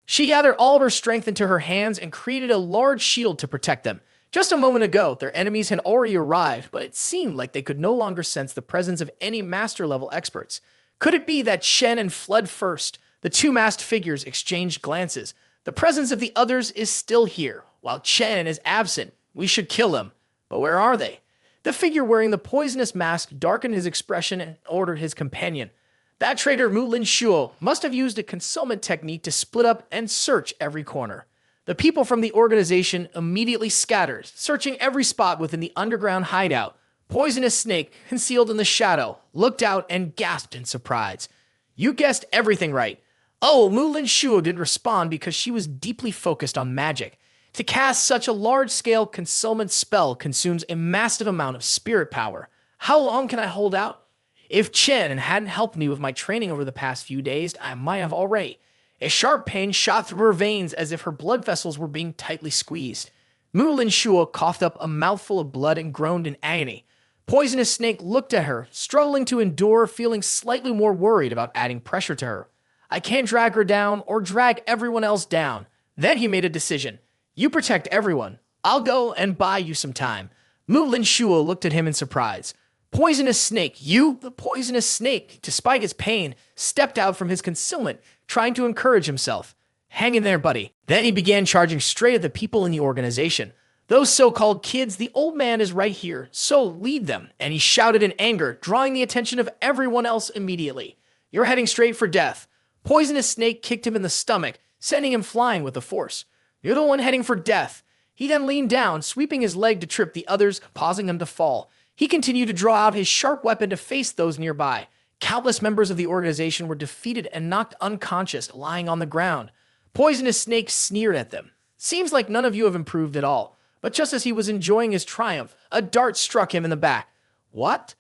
She gathered all of her strength into her hands and created a large shield to protect them. Just a moment ago, their enemies had already arrived, but it seemed like they could no longer sense the presence of any master-level experts. Could it be that Chen An fled first? The two masked figures exchanged glances. The presence of the others is still here, while Chen is absent. We should kill him. But where are they? The figure wearing the poisonous mask darkened his expression and ordered his companion. That traitor Muin Shu must have used a concealment technique to split up and search every corner. The people from the organization immediately scattered, searching every spot within the underground hideout. Poisonous Snake, concealed in the shadow, looked out and gasped in surprise. You guessed everything right. Oh, Muin Shu didn't respond because she was deeply focused on magic. To cast such a large-scale concealment spell consumes a massive amount of spirit power. How long can I hold out? If Chen hadn't helped me with my training over the past few days, I might have already. A sharp pain shot through her veins as if her blood vessels were being tightly squeezed. Muin Shu coughed up a mouthful of blood and groaned in agony. Poisonous Snake looked at her, struggling to endure, feeling slightly more worried about adding pressure to her. I can't drag her down or drag everyone else down. Then he made a decision. You protect everyone. I'll go and buy you some time. Muin Shu looked at him in surprise. Poisonous Snake, you, the Poisonous Snake, despite his pain, stepped out from his concealment, trying to encourage himself. Hang in there, buddy. Then he began charging straight at the people in the organization. Those so-called kids, the old man is right here, so lead them. And he shouted in anger, drawing the attention of everyone else immediately. You're heading straight for death. Poisonous Snake kicked him in the stomach, sending him flying with the force. You're the one heading for death. He then leaned down, sweeping his leg to trip the others, causing them to fall. He continued to draw out his sharp weapon to face those nearby. Countless members of the organization were defeated and knocked unconscious, lying on the ground. Poisonous Snake sneered at them. Seems like none of you have improved at all. But just as he was enjoying his triumph, a dart struck him in the back. What?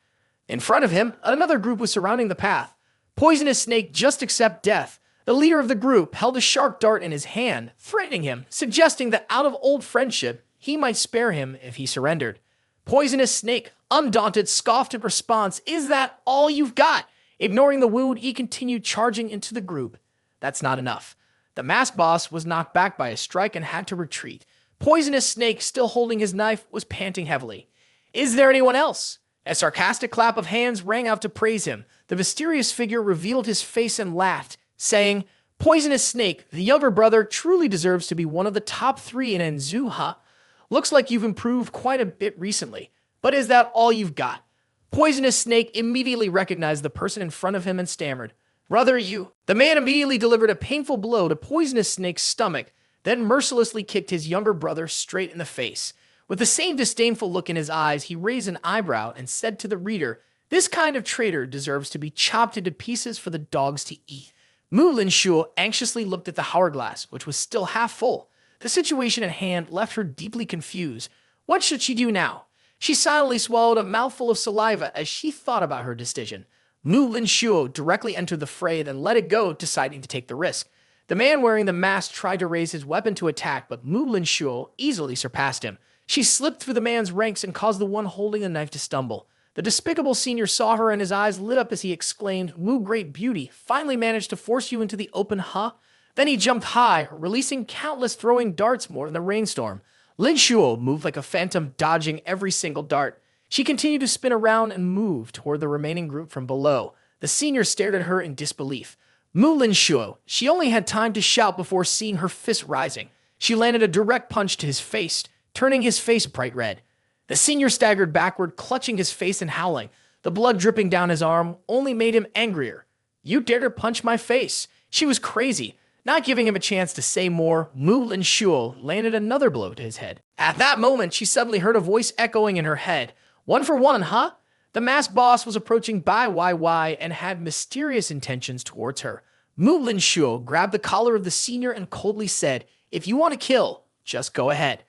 In front of him, another group was surrounding the path. Poisonous Snake just accept death. The leader of the group held a sharp dart in his hand, threatening him, suggesting that out of old friendship, he might spare him if he surrendered. Poisonous Snake, undaunted, scoffed in response, "Is that all you've got?" Ignoring the wound, he continued charging into the group. That's not enough. The mask boss was knocked back by a strike and had to retreat. Poisonous Snake, still holding his knife, was panting heavily. Is there anyone else? A sarcastic clap of hands rang out to praise him. The mysterious figure revealed his face and laughed, saying, Poisonous Snake, the younger brother, truly deserves to be one of the top 3 in Enzu, huh? Looks like you've improved quite a bit recently. But is that all you've got? Poisonous Snake immediately recognized the person in front of him and stammered, Brother, you. The man immediately delivered a painful blow to Poisonous Snake's stomach, then mercilessly kicked his younger brother straight in the face. With the same disdainful look in his eyes, he raised an eyebrow and said to the reader, This kind of traitor deserves to be chopped into pieces for the dogs to eat. Muin Shu anxiously looked at the hourglass, which was still half full. The situation at hand left her deeply confused. What should she do now? She silently swallowed a mouthful of saliva as she thought about her decision. Muin Shu directly entered the fray, then let it go, deciding to take the risk. The man wearing the mask tried to raise his weapon to attack, but Muin Shu easily surpassed him. She slipped through the man's ranks and caused the one holding the knife to stumble. The despicable senior saw her and his eyes lit up as he exclaimed, Mu great beauty, finally managed to force you into the open, huh? Then he jumped high, releasing countless throwing darts more than the rainstorm. Lin Shuo moved like a phantom, dodging every single dart. She continued to spin around and move toward the remaining group from below. The senior stared at her in disbelief. Muin Shu, she only had time to shout before seeing her fist rising. She landed a direct punch to his face, turning his face bright red. The senior staggered backward, clutching his face and howling. The blood dripping down his arm only made him angrier. You dared to punch my face. She was crazy. Not giving him a chance to say more, Muin Shu landed another blow to his head. At that moment, she suddenly heard a voice echoing in her head. 1 for 1, huh? The masked boss was approaching Bai YY and had mysterious intentions towards her. Muin Shu grabbed the collar of the senior and coldly said, If you want to kill, just go ahead.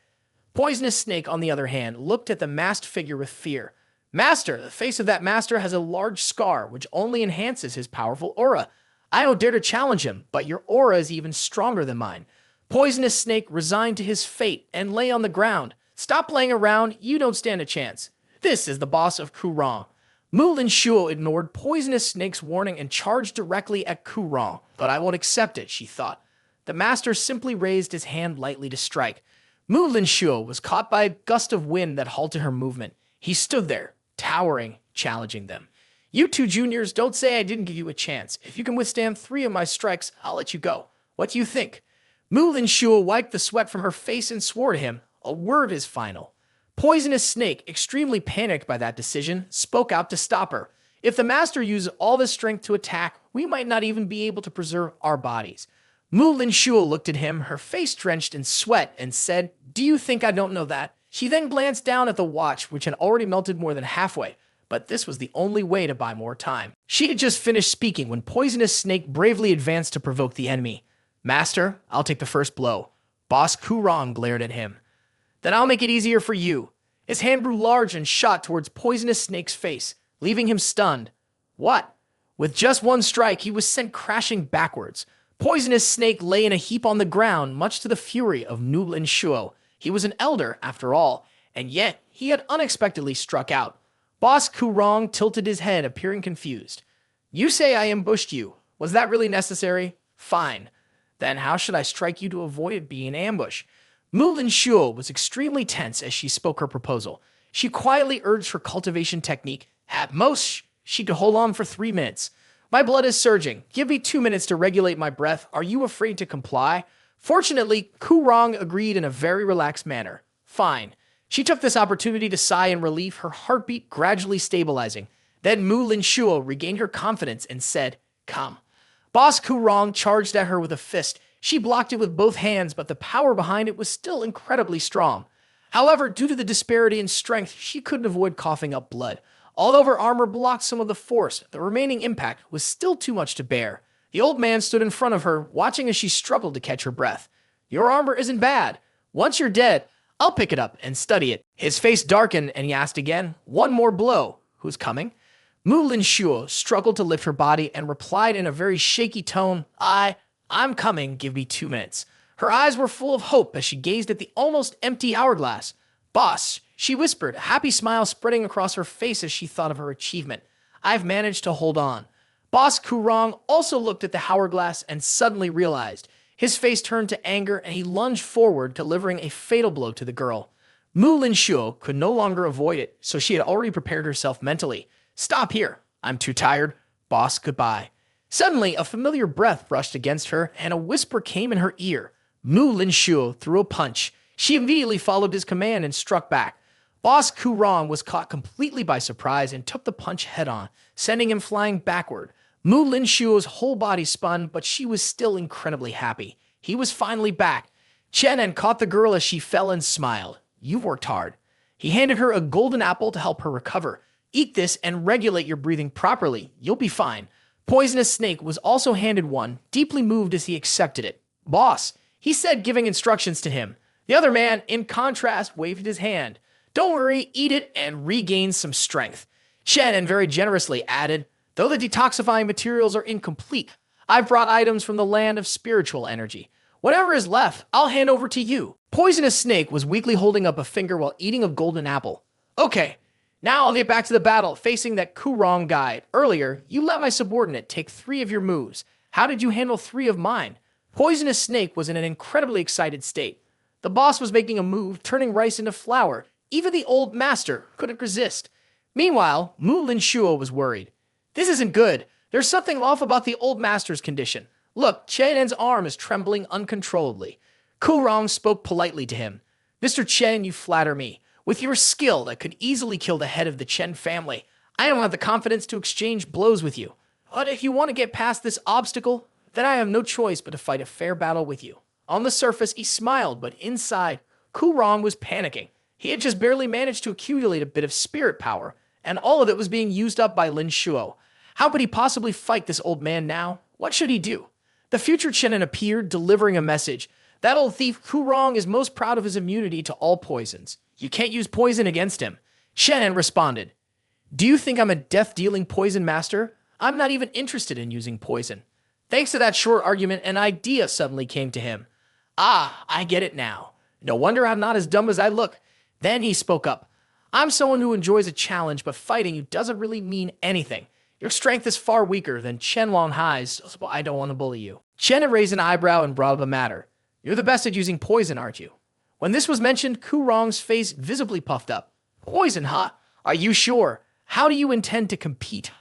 Poisonous Snake, on the other hand, looked at the masked figure with fear. Master, the face of that master has a large scar, which only enhances his powerful aura. I don't dare to challenge him, but your aura is even stronger than mine. Poisonous Snake resigned to his fate and lay on the ground. Stop playing around, you don't stand a chance. This is the boss of Kurang. Muin Shu ignored Poisonous Snake's warning and charged directly at Kurang, but I won't accept it, she thought. the master simply raised his hand lightly to strike. Muin Shu was caught by a gust of wind that halted her movement. He stood there, towering, challenging them. You two juniors, don't say I didn't give you a chance. If you can withstand 3 of my strikes, I'll let you go. What do you think? Muin Shu wiped the sweat from her face and swore to him, a word is final. Poisonous Snake, extremely panicked by that decision, spoke out to stop her. If the master uses all his strength to attack, we might not even be able to preserve our bodies. Muin Shu looked at him, her face drenched in sweat, and said, Do you think I don't know that? She then glanced down at the watch, which had already melted more than halfway, but this was the only way to buy more time. She had just finished speaking when Poisonous Snake bravely advanced to provoke the enemy. Master, I'll take the first blow. Boss Kurong glared at him. Then I'll make it easier for you. His hand grew large and shot towards Poisonous Snake's face, leaving him stunned. What? With just one strike, he was sent crashing backwards. Poisonous Snake lay in a heap on the ground, much to the fury of Muin Shu. He was an elder, after all, and yet he had unexpectedly struck out. Boss Kurong tilted his head, appearing confused. You say I ambushed you. Was that really necessary? Fine. Then how should I strike you to avoid it being an ambush? Muin Shu was extremely tense as she spoke her proposal. She quietly urged her cultivation technique. At most, she could hold on for 3 minutes. My blood is surging. Give me 2 minutes to regulate my breath. Are you afraid to comply? Fortunately, Kurong agreed in a very relaxed manner. Fine. She took this opportunity to sigh in relief, her heartbeat gradually stabilizing. Then Muin Shu regained her confidence and said, Come. Boss Kurong charged at her with a fist. She blocked it with both hands, but the power behind it was still incredibly strong. However, due to the disparity in strength, she couldn't avoid coughing up blood. Although her armor blocked some of the force, the remaining impact was still too much to bear. The old man stood in front of her, watching as she struggled to catch her breath. Your armor isn't bad. Once you're dead, I'll pick it up and study it. His face darkened and he asked again, One more blow. Who's coming? Muin Shu struggled to lift her body and replied in a very shaky tone, I'm coming, give me 2 minutes. Her eyes were full of hope as she gazed at the almost empty hourglass. Boss, she whispered, a happy smile spreading across her face as she thought of her achievement. I've managed to hold on. Boss Kurong also looked at the hourglass and suddenly realized. His face turned to anger and he lunged forward, delivering a fatal blow to the girl. Muin Shu could no longer avoid it, so she had already prepared herself mentally. Stop here. I'm too tired. Boss, goodbye. Suddenly, a familiar breath brushed against her, and a whisper came in her ear. Muin Shu threw a punch. She immediately followed his command and struck back. Boss Kurong was caught completely by surprise and took the punch head-on, sending him flying backward. Muin Shu's whole body spun, but she was still incredibly happy. He was finally back. Chen An caught the girl as she fell and smiled. You worked hard. He handed her a golden apple to help her recover. Eat this and regulate your breathing properly. You'll be fine. Poisonous Snake was also handed one, deeply moved as he accepted it. Boss, he said, giving instructions to him. The other man, in contrast, waved his hand. Don't worry, eat it and regain some strength. Chen An very generously added, Though the detoxifying materials are incomplete, I've brought items from the land of spiritual energy. Whatever is left, I'll hand over to you. Poisonous Snake was weakly holding up a finger while eating a golden apple. Okay, now I'll get back to the battle, facing that Kurong guy. Earlier, you let my subordinate take 3 of your moves. How did you handle 3 of mine? Poisonous Snake was in an incredibly excited state. The boss was making a move, turning rice into flour. Even the old master couldn't resist. Meanwhile, Muin Shu was worried. This isn't good. There's something off about the old master's condition. Look, Chen An's arm is trembling uncontrollably. Kurong spoke politely to him. Mr. Chen, you flatter me. With your skill that could easily kill the head of the Chen family, I don't have the confidence to exchange blows with you. But if you want to get past this obstacle, then I have no choice but to fight a fair battle with you. On the surface, he smiled, but inside, Kurong was panicking. He had just barely managed to accumulate a bit of spirit power, and all of it was being used up by Lin Shuo. How could he possibly fight this old man now? What should he do? The future Chen An appeared, delivering a message. That old thief Kurong is most proud of his immunity to all poisons. You can't use poison against him. Chen An responded. Do you think I'm a death-dealing poison master? I'm not even interested in using poison. Thanks to that short argument, an idea suddenly came to him. Ah, I get it now. No wonder I'm not as dumb as I look. Then he spoke up. I'm someone who enjoys a challenge, but fighting you doesn't really mean anything. Your strength is far weaker than Chen Hai's, so I don't want to bully you. Chen had raised an eyebrow and brought up a matter. You're the best at using poison, aren't you? When this was mentioned, Ku Rong's face visibly puffed up. Poison, huh? Are you sure? How do you intend to compete?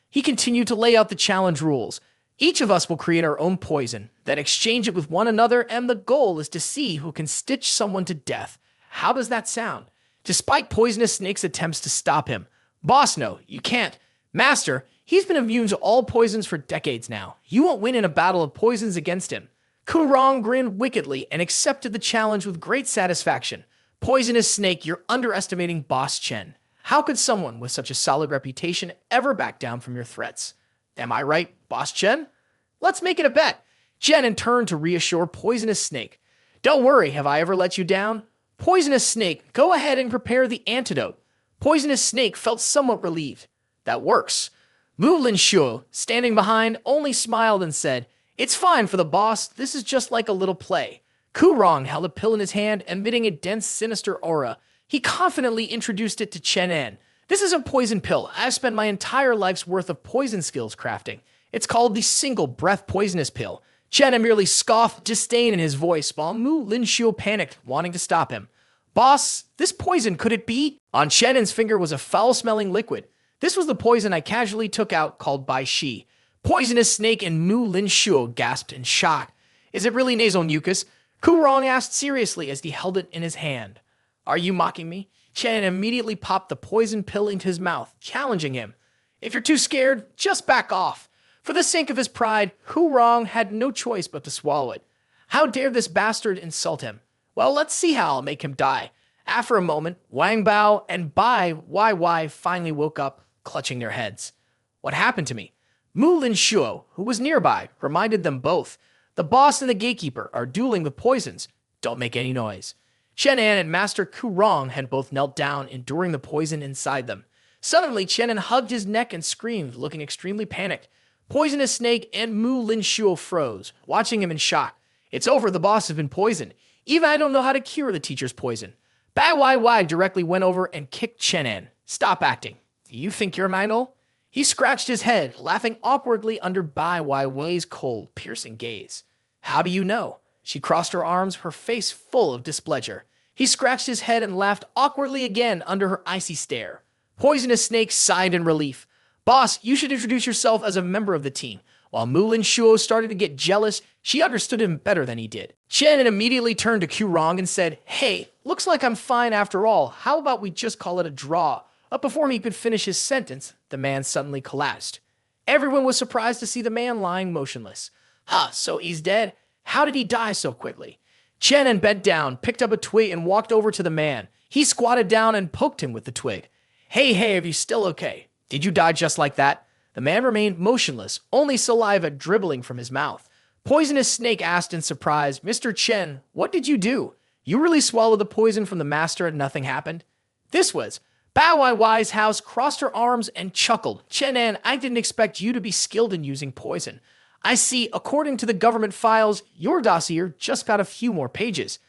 He continued to lay out the challenge rules. Each of us will create our own poison, then exchange it with one another, and the goal is to see who can stitch someone to death. How does that sound? Despite Poisonous Snake's attempts to stop him, Boss, no, you can't. Master, he's been immune to all poisons for decades now. You won't win in a battle of poisons against him. Ku Rong grinned wickedly and accepted the challenge with great satisfaction. Poisonous Snake, you're underestimating Boss Chen. How could someone with such a solid reputation ever back down from your threats? Am I right, Boss Chen? Let's make it a bet. Chen in turn to reassure Poisonous Snake. Don't worry, have I ever let you down? Poisonous Snake, go ahead and prepare the antidote. Poisonous Snake felt somewhat relieved. That works. Muin Shu, standing behind, only smiled and said, It's fine for the boss, this is just like a little play. Ku Rong held a pill in his hand, emitting a dense, sinister aura. He confidently introduced it to Chen An. This is a poison pill. I've spent my entire life's worth of poison skills crafting. It's called the Single Breath Poisonous Pill. Chen An merely scoffed disdain in his voice, while Muin Shu panicked, wanting to stop him. Boss, this poison, could it be? On Chen An's finger was a foul-smelling liquid. This was the poison I casually took out, called Bai Shi. Poisonous Snake and Muin Shu gasped in shock. Is it really nasal mucus? Ku Rong asked seriously as he held it in his hand. Are you mocking me? Chen immediately popped the poison pill into his mouth, challenging him. If you're too scared, just back off. For the sake of his pride, Ku Rong had no choice but to swallow it. How dare this bastard insult him? Well, let's see how I'll make him die. After a moment, Wang Bao and Bai YY finally woke up, clutching their heads. What happened to me? Muin Shu, who was nearby, reminded them both. The boss and the gatekeeper are dueling with poisons. Don't make any noise. Chen An and Master Ku Rong had both knelt down, enduring the poison inside them. Suddenly, Chen An hugged his neck and screamed, looking extremely panicked. Poisonous Snake and Muin Shu froze, watching him in shock. It's over, the boss has been poisoned. Even I don't know how to cure the teacher's poison. Bai YY directly went over and kicked Chen An. Stop acting. Do you think you're an idol? He scratched his head, laughing awkwardly under Bai YY's cold, piercing gaze. How do you know? She crossed her arms, her face full of displeasure. He scratched his head and laughed awkwardly again under her icy stare. Poisonous Snake sighed in relief. Boss, you should introduce yourself as a member of the team. While Muin Shu started to get jealous, she understood him better than he did. Chen immediately turned to Ku Rong and said, Hey, looks like I'm fine after all. How about we just call it a draw? But before he could finish his sentence, the man suddenly collapsed. Everyone was surprised to see the man lying motionless. So he's dead? How did he die so quickly? Chen An bent down, picked up a twig, and walked over to the man. He squatted down and poked him with the twig. Hey, are you still okay? Did you die just like that? The man remained motionless, only saliva dribbling from his mouth. Poisonous Snake asked in surprise, Mr. Chen, what did you do? You really swallowed the poison from the master and nothing happened? This was. Bai YY's house crossed her arms and chuckled. Chen An, I didn't expect you to be skilled in using poison. I see, according to the government files, your dossier just got a few more pages.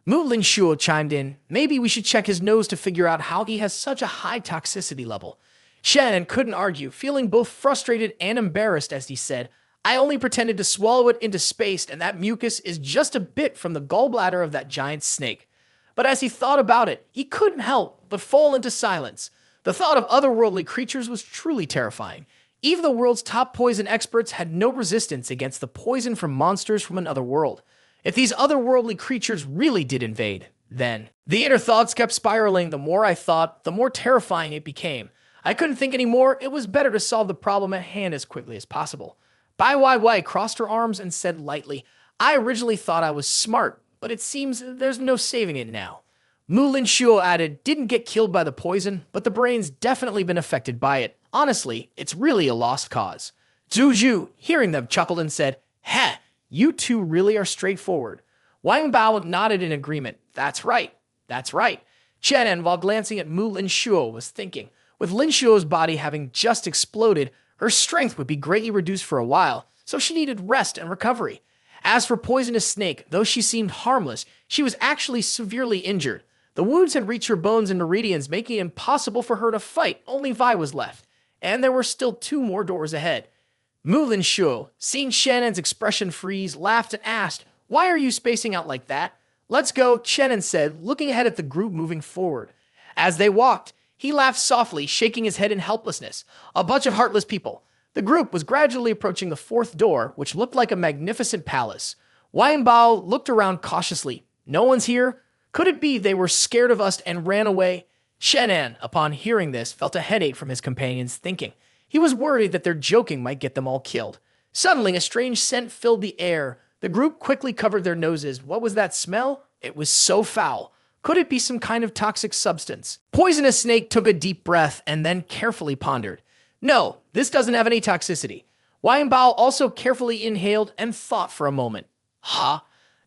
Muin Shu chimed in. Maybe we should check his nose to figure out how he has such a high toxicity level. Chen An couldn't argue, feeling both frustrated and embarrassed as he said, I only pretended to swallow it into space, and that mucus is just a bit from the gallbladder of that giant snake. But as he thought about it, he couldn't help but fall into silence. The thought of otherworldly creatures was truly terrifying. Even the world's top poison experts had no resistance against the poison from monsters from another world. If these otherworldly creatures really did invade, then... The inner thoughts kept spiraling. The more I thought, the more terrifying it became. I couldn't think anymore. It was better to solve the problem at hand as quickly as possible. Bai YY crossed her arms and said lightly, I originally thought I was smart, but it seems there's no saving it now. Muin Shu added, didn't get killed by the poison, but the brain's definitely been affected by it. Honestly, it's really a lost cause. Zuzu, hearing them, chuckled and said, Heh, you two really are straightforward. Wang Bao nodded in agreement. That's right. Chen An, while glancing at Muin Shu, was thinking, with Lin Shuo's body having just exploded, her strength would be greatly reduced for a while, so she needed rest and recovery. As for Poisonous Snake, though she seemed harmless, she was actually severely injured. The wounds had reached her bones and meridians, making it impossible for her to fight. Only Vi was left. and there were still 2 more doors ahead. Muin Shu, seeing Chen An's expression freeze, laughed and asked, "Why are you spacing out like that?" "Let's go," Chen An said, looking ahead at the group moving forward. As they walked, he laughed softly, shaking his head in helplessness. A bunch of heartless people. The group was gradually approaching the 4th door, which looked like a magnificent palace. Wang Bao looked around cautiously. "No one's here? Could it be they were scared of us and ran away?" Chen An, upon hearing this, felt a headache from his companion's thinking. He was worried that their joking might get them all killed. Suddenly, a strange scent filled the air. The group quickly covered their noses. What was that smell? It was so foul. Could it be some kind of toxic substance? Poisonous Snake took a deep breath and then carefully pondered. "No, this doesn't have any toxicity." Wang Bao also carefully inhaled and thought for a moment.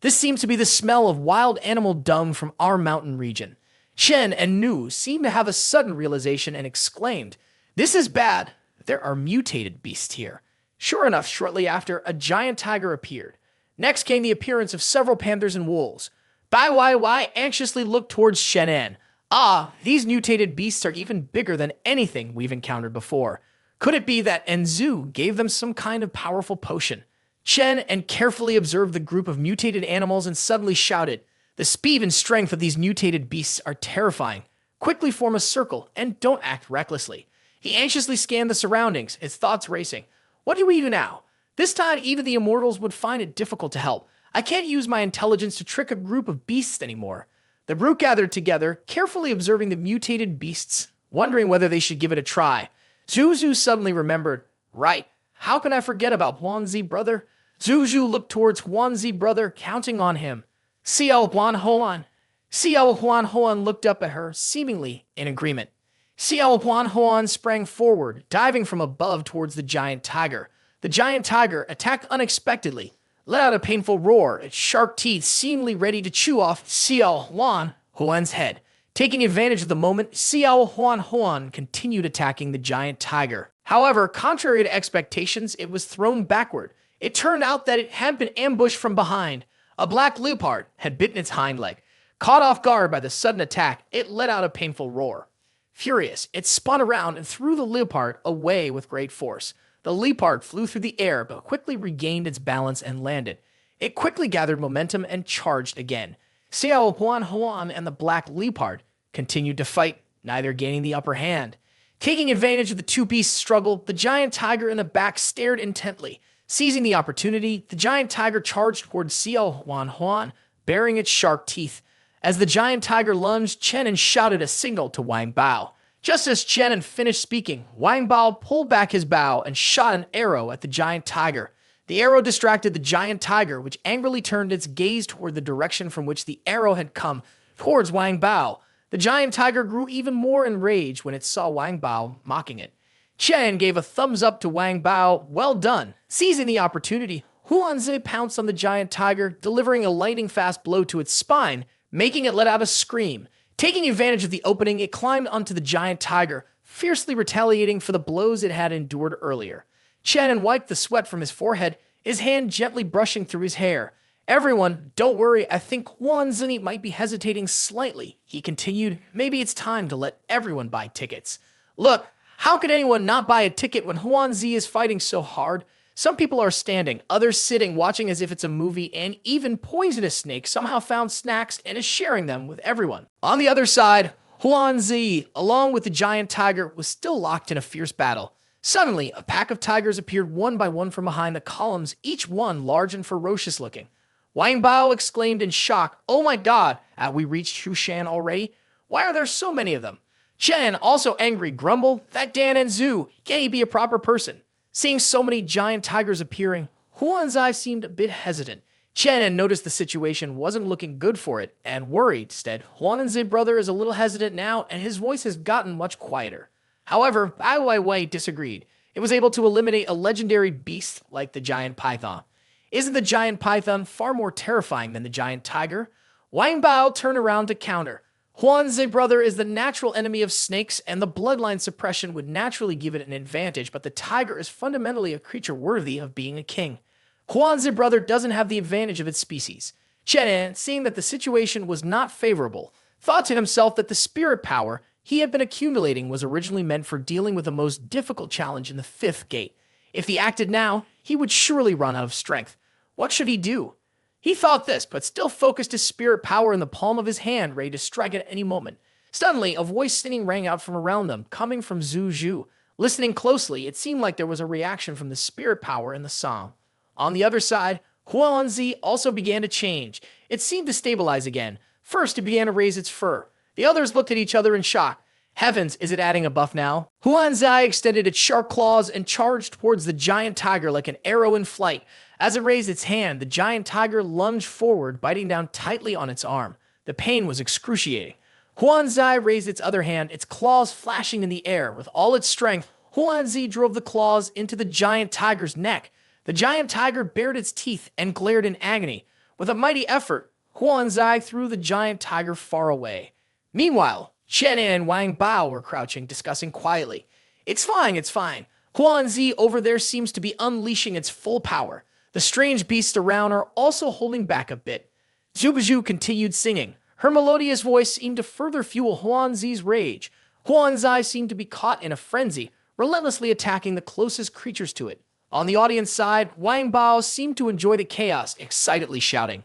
This seems to be the smell of wild animal dung from our mountain region." Chen and Nu seemed to have a sudden realization and exclaimed, "This is bad. There are mutated beasts here." Sure enough, shortly after, a giant tiger appeared. Next came the appearance of several panthers and wolves. Bai Wai anxiously looked towards Chen An. These mutated beasts are even bigger than anything we've encountered before. Could it be that Enzu gave them some kind of powerful potion? Chen An carefully observed the group of mutated animals and suddenly shouted, "The speed and strength of these mutated beasts are terrifying. Quickly form a circle and don't act recklessly." He anxiously scanned the surroundings, his thoughts racing. What do we do now? This time, even the immortals would find it difficult to help. I can't use my intelligence to trick a group of beasts anymore. The group gathered together, carefully observing the mutated beasts, wondering whether they should give it a try. Zuzu suddenly remembered, "Right, how can I forget about Huanzi, brother?" Zuzu looked towards Huanzi, brother, counting on him. Xiao Huan Hoan. Xiao Huan Hoan looked up at her, seemingly in agreement. Xiao Huan Hoan sprang forward, diving from above towards the giant tiger. The giant tiger attacked unexpectedly, let out a painful roar, its sharp teeth seemingly ready to chew off Xiao Huan Hoan's head. Taking advantage of the moment, Xiao Huan Hoan continued attacking the giant tiger. However, contrary to expectations, it was thrown backward. It turned out that it had been ambushed from behind. A black leopard had bitten its hind leg. Caught off guard by the sudden attack, it let out a painful roar. Furious, it spun around and threw the leopard away with great force. The leopard flew through the air but quickly regained its balance and landed. It quickly gathered momentum and charged again. Xiao Huan Huan and the black leopard continued to fight, neither gaining the upper hand. Taking advantage of the 2 beasts' struggle, the giant tiger in the back stared intently. Seizing the opportunity, the giant tiger charged towards Xiao Huan Huan, baring its sharp teeth. As the giant tiger lunged, Chen An shouted a signal to Wang Bao. Just as Chen An finished speaking, Wang Bao pulled back his bow and shot an arrow at the giant tiger. The arrow distracted the giant tiger, which angrily turned its gaze toward the direction from which the arrow had come, towards Wang Bao. The giant tiger grew even more enraged when it saw Wang Bao mocking it. Chen gave a thumbs up to Wang Bao. Well done. Seizing the opportunity, Huanzi pounced on the giant tiger, delivering a lightning-fast blow to its spine, making it let out a scream. Taking advantage of the opening, it climbed onto the giant tiger, fiercely retaliating for the blows it had endured earlier. Chen An wiped the sweat from his forehead, his hand gently brushing through his hair. "Everyone, don't worry, I think Huanzi might be hesitating slightly," he continued. "Maybe it's time to let everyone buy tickets. Look, how could anyone not buy a ticket when Huanzi is fighting so hard? Some people are standing, others sitting, watching as if it's a movie, and even Poisonous Snake somehow found snacks and is sharing them with everyone." On the other side, Huanzi, along with the giant tiger, was still locked in a fierce battle. Suddenly, a pack of tigers appeared one by one from behind the columns, each one large and ferocious looking. Wang Bao exclaimed in shock, "Oh my god, have we reached Shushan already? Why are there so many of them?" Chen, also angry, grumbled, "That Dan and Zhu, can't he be a proper person?" Seeing so many giant tigers appearing, Huanzi seemed a bit hesitant. Chen An noticed the situation wasn't looking good for it, and worried instead. Huanzi brother is a little hesitant now, and his voice has gotten much quieter. However, Bai Wei disagreed. It was able to eliminate a legendary beast like the giant python. Isn't the giant python far more terrifying than the giant tiger? Wang Bao turned around to counter. Huanzi brother is the natural enemy of snakes, and the bloodline suppression would naturally give it an advantage, but the tiger is fundamentally a creature worthy of being a king. Huanzi brother doesn't have the advantage of its species. Chen An, seeing that the situation was not favorable, thought to himself that the spirit power he had been accumulating was originally meant for dealing with the most difficult challenge in the fifth gate. If he acted now, he would surely run out of strength. What should he do? He thought this, but still focused his spirit power in the palm of his hand, ready to strike at any moment. Suddenly, a voice singing rang out from around them, coming from Zuzu. Listening closely, it seemed like there was a reaction from the spirit power in the song. On the other side, Huanzi also began to change. It seemed to stabilize again. First, it began to raise its fur. The others looked at each other in shock. Heavens, is it adding a buff now? Huanzi extended its sharp claws and charged towards the giant tiger like an arrow in flight. As it raised its hand, the giant tiger lunged forward, biting down tightly on its arm. The pain was excruciating. Huanzi raised its other hand, its claws flashing in the air. With all its strength, Huanzi drove the claws into the giant tiger's neck. The giant tiger bared its teeth and glared in agony. With a mighty effort, Huanzi threw the giant tiger far away. Meanwhile, Chen An and Wang Bao were crouching, discussing quietly. It's fine, it's fine. Huanzi over there seems to be unleashing its full power. The strange beasts around are also holding back a bit. Zuzu continued singing. Her melodious voice seemed to further fuel Huanzi's rage. Huanzi seemed to be caught in a frenzy, relentlessly attacking the closest creatures to it. On the audience side, Wang Bao seemed to enjoy the chaos, excitedly shouting.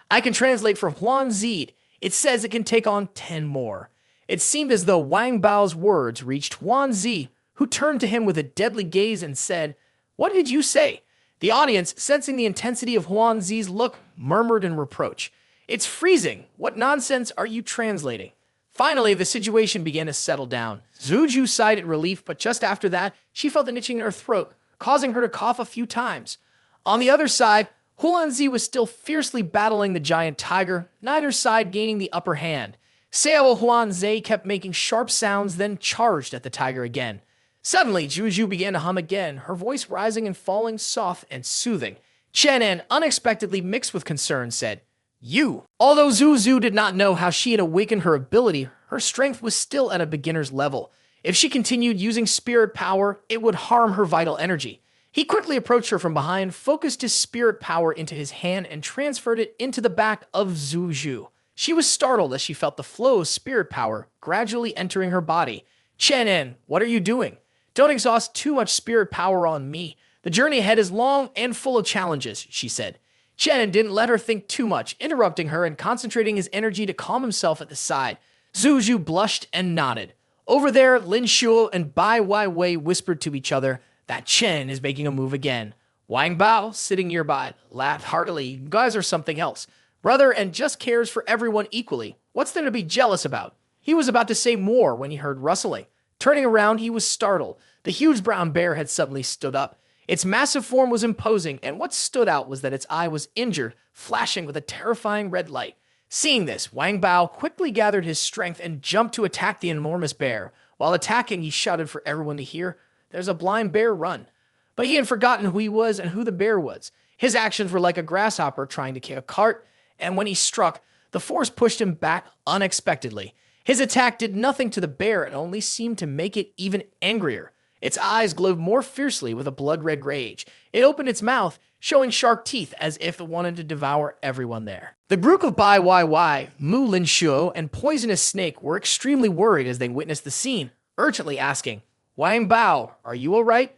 I can translate for Huanzi. It says it can take on 10 more. It seemed as though Wang Bao's words reached Huanzi, who turned to him with a deadly gaze and said, What did you say? The audience, sensing the intensity of Huanzi's look, murmured in reproach. It's freezing. What nonsense are you translating? Finally, the situation began to settle down. Zuzu sighed in relief, but just after that, she felt an itching in her throat, causing her to cough a few times. On the other side, Huanzi was still fiercely battling the giant tiger, neither side gaining the upper hand. Sao Huanzi kept making sharp sounds, then charged at the tiger again. Suddenly, Zuzu began to hum again, her voice rising and falling soft and soothing. Chen An, unexpectedly mixed with concern, said, You! Although Zuzu did not know how she had awakened her ability, her strength was still at a beginner's level. If she continued using spirit power, it would harm her vital energy. He quickly approached her from behind, focused his spirit power into his hand, and transferred it into the back of Zuzu. She was startled as she felt the flow of spirit power gradually entering her body. Chen An, what are you doing? Don't exhaust too much spirit power on me. The journey ahead is long and full of challenges, she said. Chen An didn't let her think too much, interrupting her and concentrating his energy to calm himself at the side. Zuzu blushed and nodded. Over there, Lin Shu and Bai Wei whispered to each other that Chen is making a move again. Wang Bao, sitting nearby, laughed heartily. You guys are something else. Brother and just cares for everyone equally. What's there to be jealous about? He was about to say more when he heard rustling. Turning around, he was startled. The huge brown bear had suddenly stood up. Its massive form was imposing, and what stood out was that its eye was injured, flashing with a terrifying red light. Seeing this, Wang Bao quickly gathered his strength and jumped to attack the enormous bear. While attacking, he shouted for everyone to hear, There's a blind bear, run. But he had forgotten who he was and who the bear was. His actions were like a grasshopper trying to kick a cart, and when he struck, the force pushed him back unexpectedly. His attack did nothing to the bear and only seemed to make it even angrier. Its eyes glowed more fiercely with a blood-red rage. It opened its mouth, showing sharp teeth as if it wanted to devour everyone there. The group of Bai Wei, Muin Shu, and Poisonous Snake were extremely worried as they witnessed the scene, urgently asking, Wang Bao, are you all right?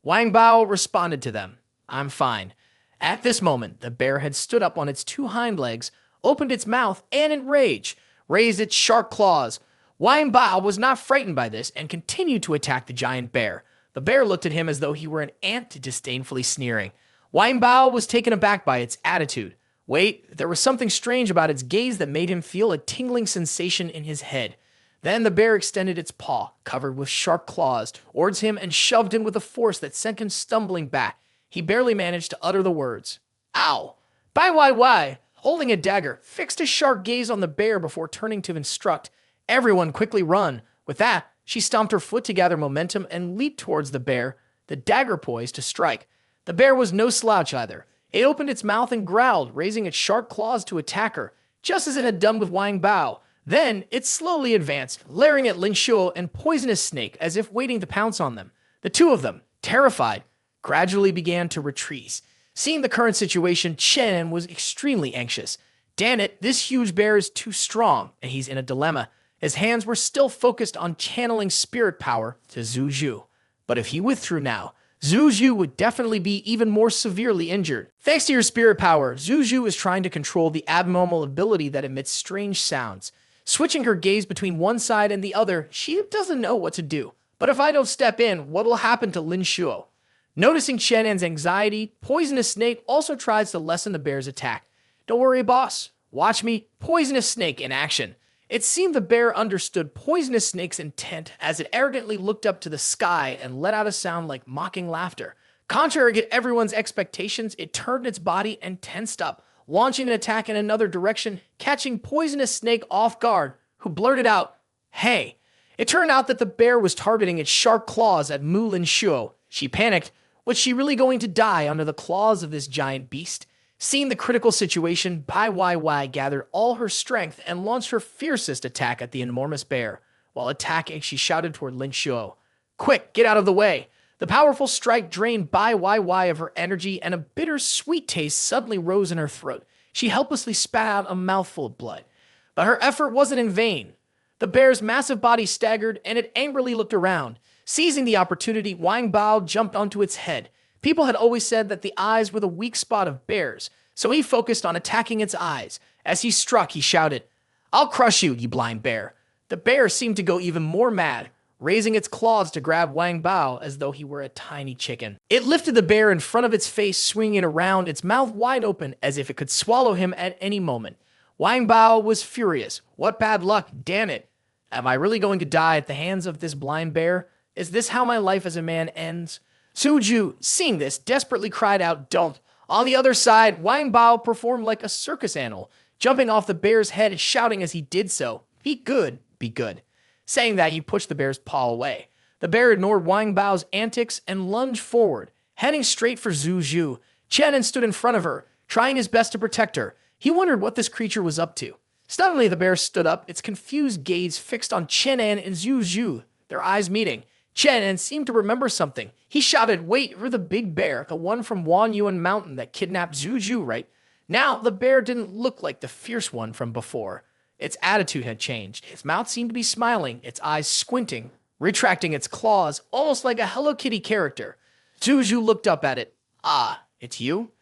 Wang Bao responded to them, I'm fine. At this moment, the bear had stood up on its two hind legs, opened its mouth, and in rage, raised its sharp claws. Wang Bao was not frightened by this and continued to attack the giant bear. The bear looked at him as though he were an ant, disdainfully sneering. Wang Bao was taken aback by its attitude. Wait, there was something strange about its gaze that made him feel a tingling sensation in his head. Then the bear extended its paw, covered with sharp claws, towards him and shoved him with a force that sent him stumbling back. He barely managed to utter the words. Ow! Bai Wei, holding a dagger, fixed a sharp gaze on the bear before turning to instruct. Everyone quickly run. With that, she stomped her foot to gather momentum and leaped towards the bear, the dagger poised to strike. The bear was no slouch either. It opened its mouth and growled, raising its sharp claws to attack her, just as it had done with Wang Bao. Then, it slowly advanced, leering at Lin Shu and Poisonous Snake as if waiting to pounce on them. The two of them, terrified, gradually began to retreat. Seeing the current situation, Chen An was extremely anxious. Damn it, this huge bear is too strong, and he's in a dilemma. His hands were still focused on channeling spirit power to Zuzu. But if he withdrew now, Zuzu would definitely be even more severely injured. Thanks to your spirit power, Zuzu is trying to control the abnormal ability that emits strange sounds. Switching her gaze between one side and the other, she doesn't know what to do. But if I don't step in, what will happen to Lin Shuo? Noticing Chen An's anxiety, Poisonous Snake also tries to lessen the bear's attack. Don't worry, boss. Watch me, Poisonous Snake in action. It seemed the bear understood Poisonous Snake's intent as it arrogantly looked up to the sky and let out a sound like mocking laughter. Contrary to everyone's expectations, it turned its body and tensed up, launching an attack in another direction, catching Poisonous Snake off guard, who blurted out, "Hey." It turned out that the bear was targeting its sharp claws at Muin Shu. She panicked. Was she really going to die under the claws of this giant beast? Seeing the critical situation, Bai Weiwei gathered all her strength and launched her fiercest attack at the enormous bear. While attacking, she shouted toward Lin Shuo, "Quick, get out of the way." The powerful strike drained Bai Weiwei of her energy, and a bitter sweet taste suddenly rose in her throat. She helplessly spat out a mouthful of blood. But her effort wasn't in vain. The bear's massive body staggered, and it angrily looked around. Seizing the opportunity, Wang Bao jumped onto its head. People had always said that the eyes were the weak spot of bears, so he focused on attacking its eyes. As he struck, he shouted, "I'll crush you, you blind bear." The bear seemed to go even more mad, raising its claws to grab Wang Bao as though he were a tiny chicken. It lifted the bear in front of its face, swinging it around, its mouth wide open as if it could swallow him at any moment. Wang Bao was furious. What bad luck, damn it. Am I really going to die at the hands of this blind bear? Is this how my life as a man ends? Zuzu, seeing this, desperately cried out, "Don't." On the other side, Wang Bao performed like a circus animal, jumping off the bear's head and shouting as he did so, "Be good, be good." Saying that, he pushed the bear's paw away. The bear ignored Wang Bao's antics and lunged forward, heading straight for Zuzu. Chen An stood in front of her, trying his best to protect her. He wondered what this creature was up to. Suddenly, the bear stood up, its confused gaze fixed on Chen An and Zuzu, their eyes meeting. Chen An seemed to remember something. He shouted, "Wait, you're the big bear, the one from Wan Yuan Mountain that kidnapped Zuzu, right?" Now, the bear didn't look like the fierce one from before. Its attitude had changed. Its mouth seemed to be smiling, its eyes squinting, retracting its claws, almost like a Hello Kitty character. Zuzu looked up at it. "Ah, it's you?"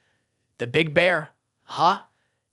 "The big bear." "Huh?"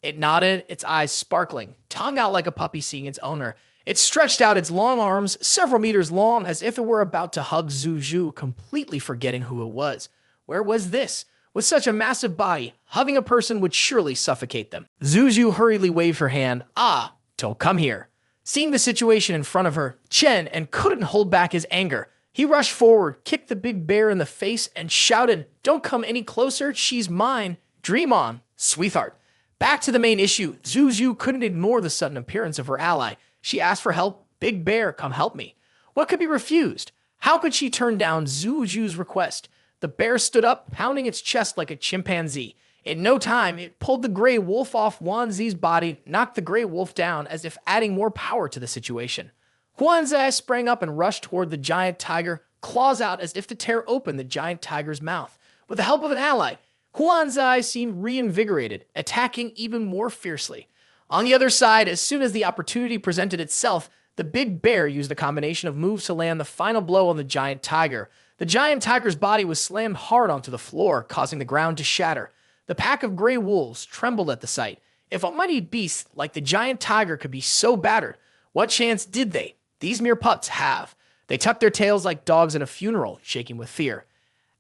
It nodded, its eyes sparkling, tongue out like a puppy seeing its owner. It stretched out its long arms, several meters long, as if it were about to hug Zuzu, completely forgetting who it was. Where was this? With such a massive body, hugging a person would surely suffocate them. Zuzu hurriedly waved her hand. "Ah, don't come here." Seeing the situation in front of her, Chen An couldn't hold back his anger. He rushed forward, kicked the big bear in the face, and shouted, "Don't come any closer, she's mine. Dream on, sweetheart." Back to the main issue, Zuzu couldn't ignore the sudden appearance of her ally. She asked for help. "Big bear, come help me." What could be refused? How could she turn down Zuzu's request? The bear stood up, pounding its chest like a chimpanzee. In no time, it pulled the gray wolf off Huan Zi's body, knocked the gray wolf down as if adding more power to the situation. Huan Zi sprang up and rushed toward the giant tiger, claws out as if to tear open the giant tiger's mouth. With the help of an ally, Huan Zi seemed reinvigorated, attacking even more fiercely. On the other side, as soon as the opportunity presented itself, the big bear used a combination of moves to land the final blow on the giant tiger. The giant tiger's body was slammed hard onto the floor, causing the ground to shatter. The pack of gray wolves trembled at the sight. If a mighty beast like the giant tiger could be so battered, what chance did they, these mere pups, have? They tucked their tails like dogs at a funeral, shaking with fear.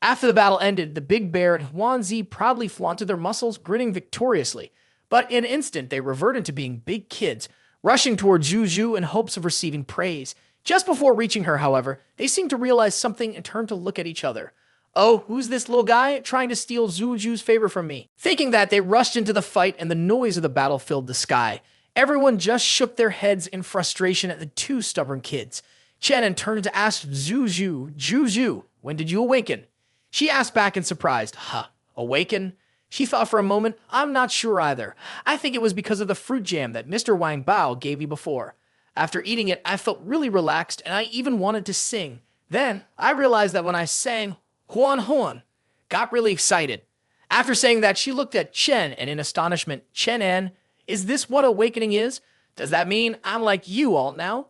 After the battle ended, the big bear and Huan Zi proudly flaunted their muscles, grinning victoriously. But in an instant, they reverted to being big kids, rushing toward Zuzu in hopes of receiving praise. Just before reaching her, however, they seemed to realize something and turned to look at each other. "Oh, who's this little guy trying to steal Zuzu's favor from me?" Thinking that, they rushed into the fight and the noise of the battle filled the sky. Everyone just shook their heads in frustration at the two stubborn kids. Chen An turned to ask Zuzu, "When did you awaken?" She asked back in surprise, "Awaken?" She thought for a moment. "I'm not sure either. I think it was because of the fruit jam that Mr. Wang Bao gave me before. After eating it, I felt really relaxed and I even wanted to sing. Then I realized that when I sang Huan Huan, got really excited." After saying that, she looked at Chen and in astonishment, "Chen An, is this what awakening is? Does that mean I'm like you all now?"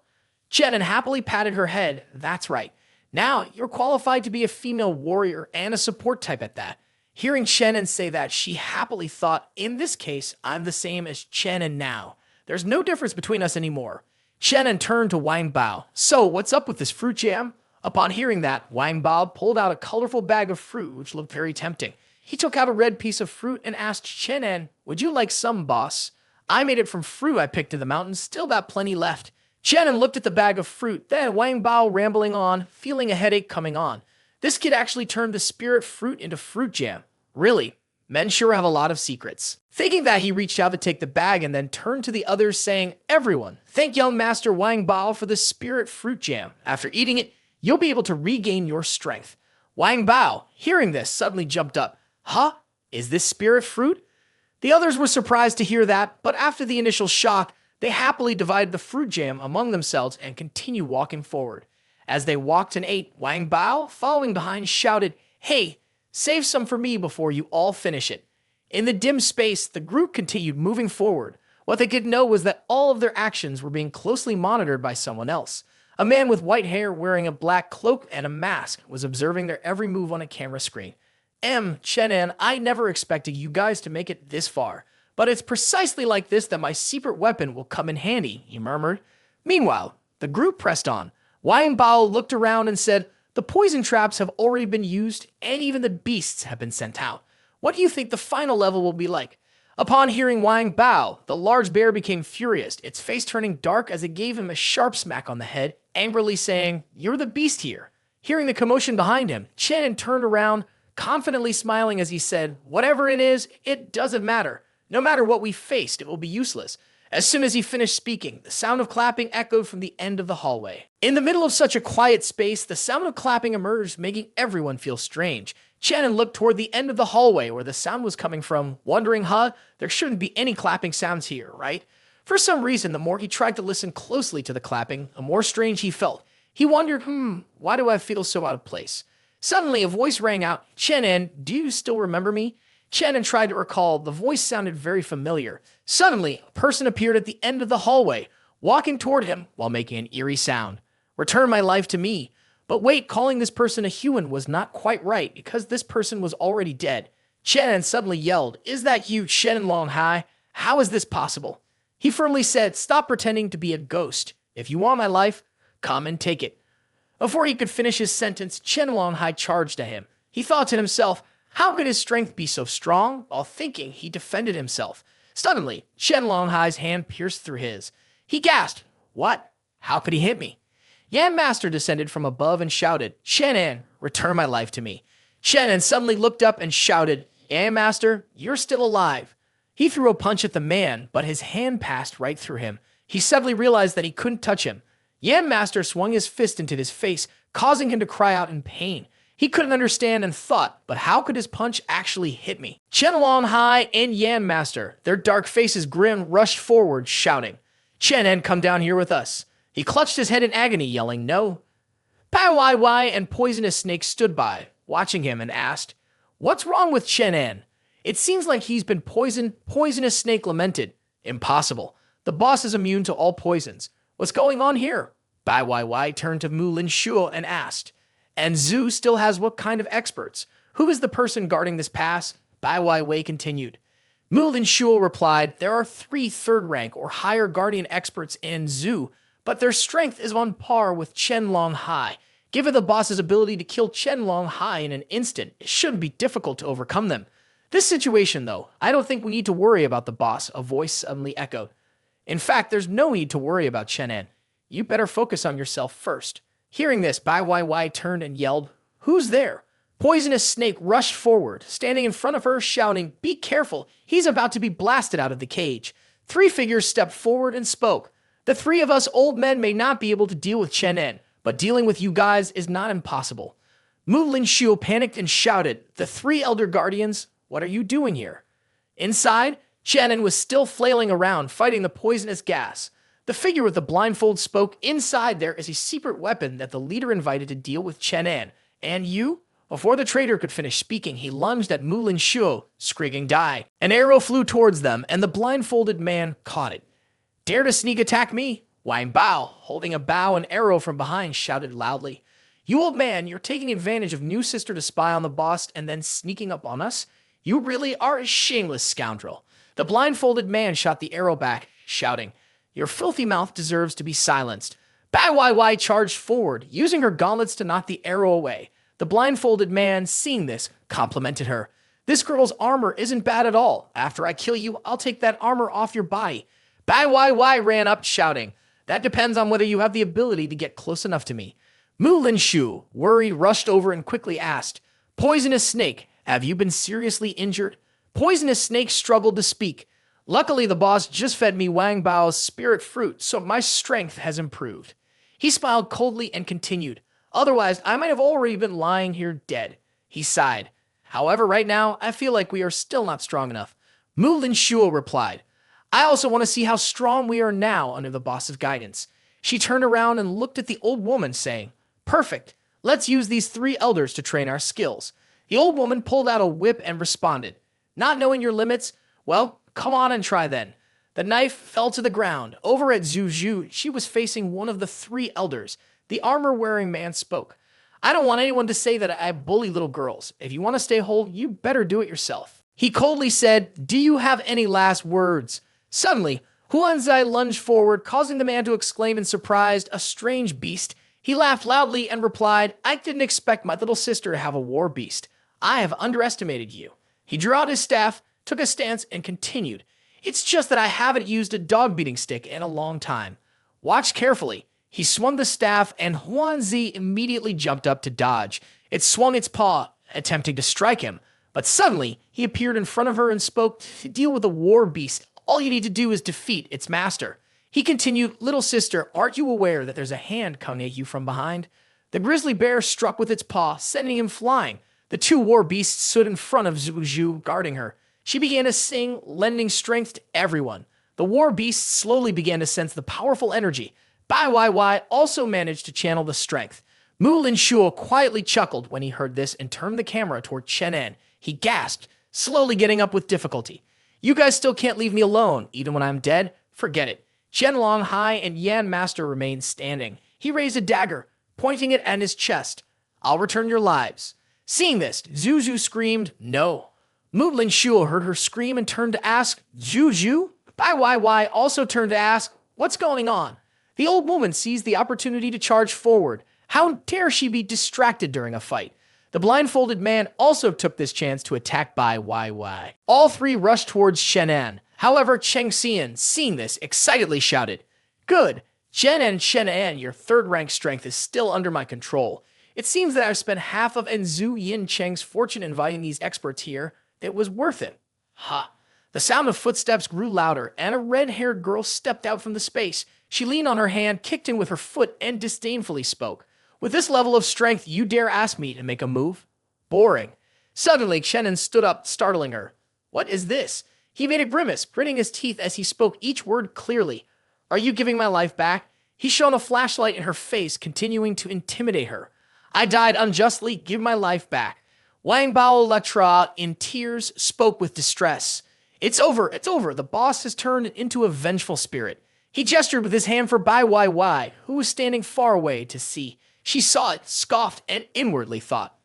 Chen An happily patted her head. That's right. Now you're qualified to be a female warrior and a support type at that. Hearing Chen An say that, she happily thought, in this case, I'm the same as Chen An now. There's no difference between us anymore. Chen An turned to Wang Bao. So, what's up with this fruit jam? Upon hearing that, Wang Bao pulled out a colorful bag of fruit, which looked very tempting. He took out a red piece of fruit and asked Chen An, would you like some, boss? I made it from fruit I picked in the mountains, still got plenty left. Chen An looked at the bag of fruit, then Wang Bao rambling on, feeling a headache coming on. This kid actually turned the spirit fruit into fruit jam. Really, men sure have a lot of secrets. Thinking that, he reached out to take the bag and then turned to the others saying, everyone, thank young master Wang Bao for the spirit fruit jam. After eating it, you'll be able to regain your strength. Wang Bao, hearing this, suddenly jumped up. Huh? Is this spirit fruit? The others were surprised to hear that, but after the initial shock, they happily divided the fruit jam among themselves and continued walking forward. As they walked and ate, Wang Bao, following behind, shouted, hey, save some for me before you all finish it. In the dim space, the group continued moving forward. What they could know was that all of their actions were being closely monitored by someone else. A man with white hair wearing a black cloak and a mask was observing their every move on a camera screen. Chen An, I never expected you guys to make it this far. But it's precisely like this that my secret weapon will come in handy, he murmured. Meanwhile, the group pressed on. Wang Bao looked around and said, the poison traps have already been used, and even the beasts have been sent out. What do you think the final level will be like? Upon hearing Wang Bao, the large bear became furious, its face turning dark as it gave him a sharp smack on the head, angrily saying, you're the beast here. Hearing the commotion behind him, Chen An turned around, confidently smiling as he said, whatever it is, it doesn't matter. No matter what we faced, it will be useless. As soon as he finished speaking, the sound of clapping echoed from the end of the hallway. In the middle of such a quiet space, the sound of clapping emerged, making everyone feel strange. Chen An looked toward the end of the hallway where the sound was coming from, wondering, there shouldn't be any clapping sounds here, right? For some reason, the more he tried to listen closely to the clapping, the more strange he felt. He wondered, why do I feel so out of place? Suddenly, a voice rang out, Chen An, do you still remember me? Chen An tried to recall. The voice sounded very familiar. Suddenly, a person appeared at the end of the hallway, walking toward him while making an eerie sound. Return my life to me. But wait, calling this person a human was not quite right because this person was already dead. Chen An suddenly yelled, is that you, Chen An? How is this possible? He firmly said, stop pretending to be a ghost. If you want my life, come and take it. Before he could finish his sentence, Chen An charged at him. He thought to himself, how could his strength be so strong? While thinking, he defended himself. Suddenly, Chen An's hand pierced through his. He gasped, what? How could he hit me? Yan Master descended from above and shouted, Chen An, return my life to me. Chen An suddenly looked up and shouted, Yan Master, you're still alive. He threw a punch at the man, but his hand passed right through him. He suddenly realized that he couldn't touch him. Yan Master swung his fist into his face, causing him to cry out in pain. He couldn't understand and thought, but how could his punch actually hit me? Chen An and Yan Master, their dark faces grim, rushed forward, shouting, Chen An, come down here with us. He clutched his head in agony, yelling, no. Pai Wai and Poisonous Snake stood by, watching him, and asked, what's wrong with Chen An? It seems like he's been poisoned. Poisonous Snake lamented, impossible. The boss is immune to all poisons. What's going on here? Pai Wai turned to Muin Shu and asked, and Zhu still has what kind of experts? Who is the person guarding this pass? Pai Wei continued. Muin Shu replied, there are 3 third-rank or higher guardian experts in Zhu, but their strength is on par with Chen Hai. Given the boss's ability to kill Chen Hai in an instant, it shouldn't be difficult to overcome them. This situation, though, I don't think we need to worry about the boss, a voice suddenly echoed. In fact, there's no need to worry about Chen An. You better focus on yourself first. Hearing this, Pai Wai turned and yelled, who's there? Poisonous Snake rushed forward, standing in front of her, shouting, be careful, he's about to be blasted out of the cage. 3 figures stepped forward and spoke. The 3 of us old men may not be able to deal with Chen An, but dealing with you guys is not impossible. Muin Shu panicked and shouted, the 3 elder guardians, what are you doing here? Inside, Chen An was still flailing around, fighting the poisonous gas. The figure with the blindfold spoke. Inside there is a secret weapon that the leader invited to deal with Chen An. And you? Before the traitor could finish speaking, he lunged at Muin Shu, screaming, die. An arrow flew towards them, and the blindfolded man caught it. Dare to sneak attack me? Wang Bao, holding a bow and arrow from behind, shouted loudly, "You old man, you're taking advantage of new sister to spy on the boss and then sneaking up on us? You really are a shameless scoundrel." The blindfolded man shot the arrow back, shouting, "Your filthy mouth deserves to be silenced." Bai Wai charged forward, using her gauntlets to knock the arrow away. The blindfolded man, seeing this, complimented her. "This girl's armor isn't bad at all. After I kill you, I'll take that armor off your body." Bai Wai ran up, shouting, "That depends on whether you have the ability to get close enough to me." Muin Shu, worried, rushed over and quickly asked, "Poisonous Snake, have you been seriously injured?" Poisonous Snake struggled to speak. "Luckily, the boss just fed me Wang Bao's spirit fruit, so my strength has improved." He smiled coldly and continued, "Otherwise, I might have already been lying here dead." He sighed. "However, right now, I feel like we are still not strong enough." Muin Shu replied, "I also want to see how strong we are now under the boss's guidance." She turned around and looked at the old woman, saying, "Perfect. Let's use these 3 elders to train our skills." The old woman pulled out a whip and responded, "Not knowing your limits? Well, come on and try then." The knife fell to the ground. Over at Zuzu, she was facing one of the 3 elders. The armor-wearing man spoke, "I don't want anyone to say that I bully little girls. If you want to stay whole, you better do it yourself." He coldly said, "Do you have any last words?" Suddenly, Huanzai lunged forward, causing the man to exclaim in surprise, "A strange beast." He laughed loudly and replied, "I didn't expect my little sister to have a war beast. I have underestimated you." He drew out his staff, took a stance, and continued, "It's just that I haven't used a dog-beating stick in a long time. Watch carefully." He swung the staff, and Huanzi immediately jumped up to dodge. It swung its paw, attempting to strike him. But suddenly, he appeared in front of her and spoke, "To deal with a war beast, all you need to do is defeat its master." He continued, "Little sister, aren't you aware that there's a hand coming at you from behind?" The grizzly bear struck with its paw, sending him flying. The 2 war beasts stood in front of Zuzu, guarding her. She began to sing, lending strength to everyone. The war beasts slowly began to sense the powerful energy. Bai Wai also managed to channel the strength. Muin Shu quietly chuckled when he heard this and turned the camera toward Chen An. He gasped, slowly getting up with difficulty. "You guys still can't leave me alone, even when I'm dead? Forget it." Chen Long Hai and Yan Master remained standing. He raised a dagger, pointing it at his chest. "I'll return your lives." Seeing this, Zuzu screamed, "No." Muin Shu heard her scream and turned to ask, "Zuzu?" Bai Wai also turned to ask, "What's going on?" The old woman seized the opportunity to charge forward. How dare she be distracted during a fight? The blindfolded man also took this chance to attack Bai Wai. All 3 rushed towards Chen An. However, Chen Xian, seeing this, excitedly shouted, "Good! Chen An, your 3rd rank strength is still under my control. It seems that I've spent half of Enzu Yin Cheng's fortune inviting these experts here. It was worth it." Ha! The sound of footsteps grew louder, and a red-haired girl stepped out from the space. She leaned on her hand, kicked him with her foot, and disdainfully spoke, "With this level of strength, you dare ask me to make a move? Boring." Suddenly, Chen An stood up, startling her. "What is this?" He made a grimace, gritting his teeth as he spoke each word clearly. "Are you giving my life back?" He shone a flashlight in her face, continuing to intimidate her. "I died unjustly. Give my life back." Wang Bao Latra, in tears, spoke with distress. It's over. The boss has turned into a vengeful spirit." He gestured with his hand for Bai Wai, who was standing far away to see. She saw it, scoffed, and inwardly thought,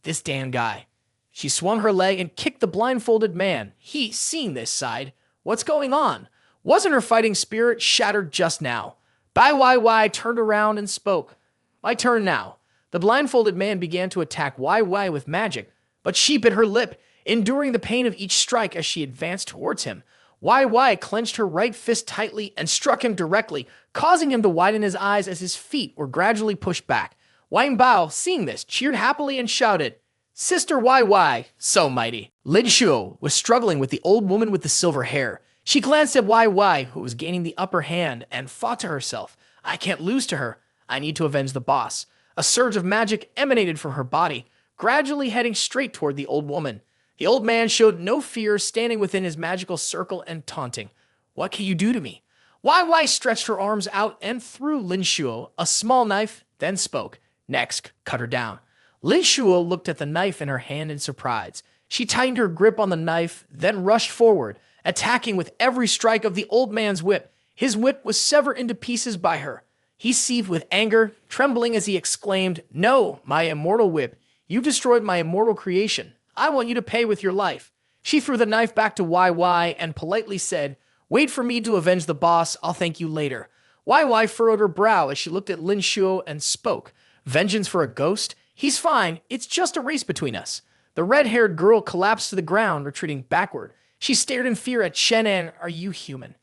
"This damn guy." She swung her leg and kicked the blindfolded man. He, seeing this, sighed. What's going on? Wasn't her fighting spirit shattered just now? Bai Wai turned around and spoke. "My turn now." The blindfolded man began to attack Wai with magic, but she bit her lip, enduring the pain of each strike as she advanced towards him. Wai clenched her right fist tightly and struck him directly, causing him to widen his eyes as his feet were gradually pushed back. Wang Bao, seeing this, cheered happily and shouted, "Sister Wai, so mighty." Lin Shu was struggling with the old woman with the silver hair. She glanced at Wai, who was gaining the upper hand, and thought to herself, "I can't lose to her. I need to avenge the boss." A surge of magic emanated from her body, gradually heading straight toward the old woman. The old man showed no fear, standing within his magical circle and taunting. "What can you do to me?" Wai stretched her arms out and threw Lin Shu a small knife, then spoke. "Next, cut her down." Lin Shu looked at the knife in her hand in surprise. She tightened her grip on the knife, then rushed forward, attacking with every strike of the old man's whip. His whip was severed into pieces by her. He seethed with anger, trembling as he exclaimed, "No, my immortal whip. You destroyed my immortal creation. I want you to pay with your life." She threw the knife back to YY and politely said, "Wait for me to avenge the boss. I'll thank you later." YY furrowed her brow as she looked at Lin Shuo and spoke. "Vengeance for a ghost? He's fine. It's just a race between us." The red-haired girl collapsed to the ground, retreating backward. She stared in fear at Chen An. "Are you human?"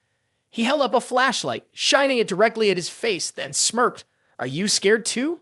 He held up a flashlight, shining it directly at his face, then smirked. "Are you scared too?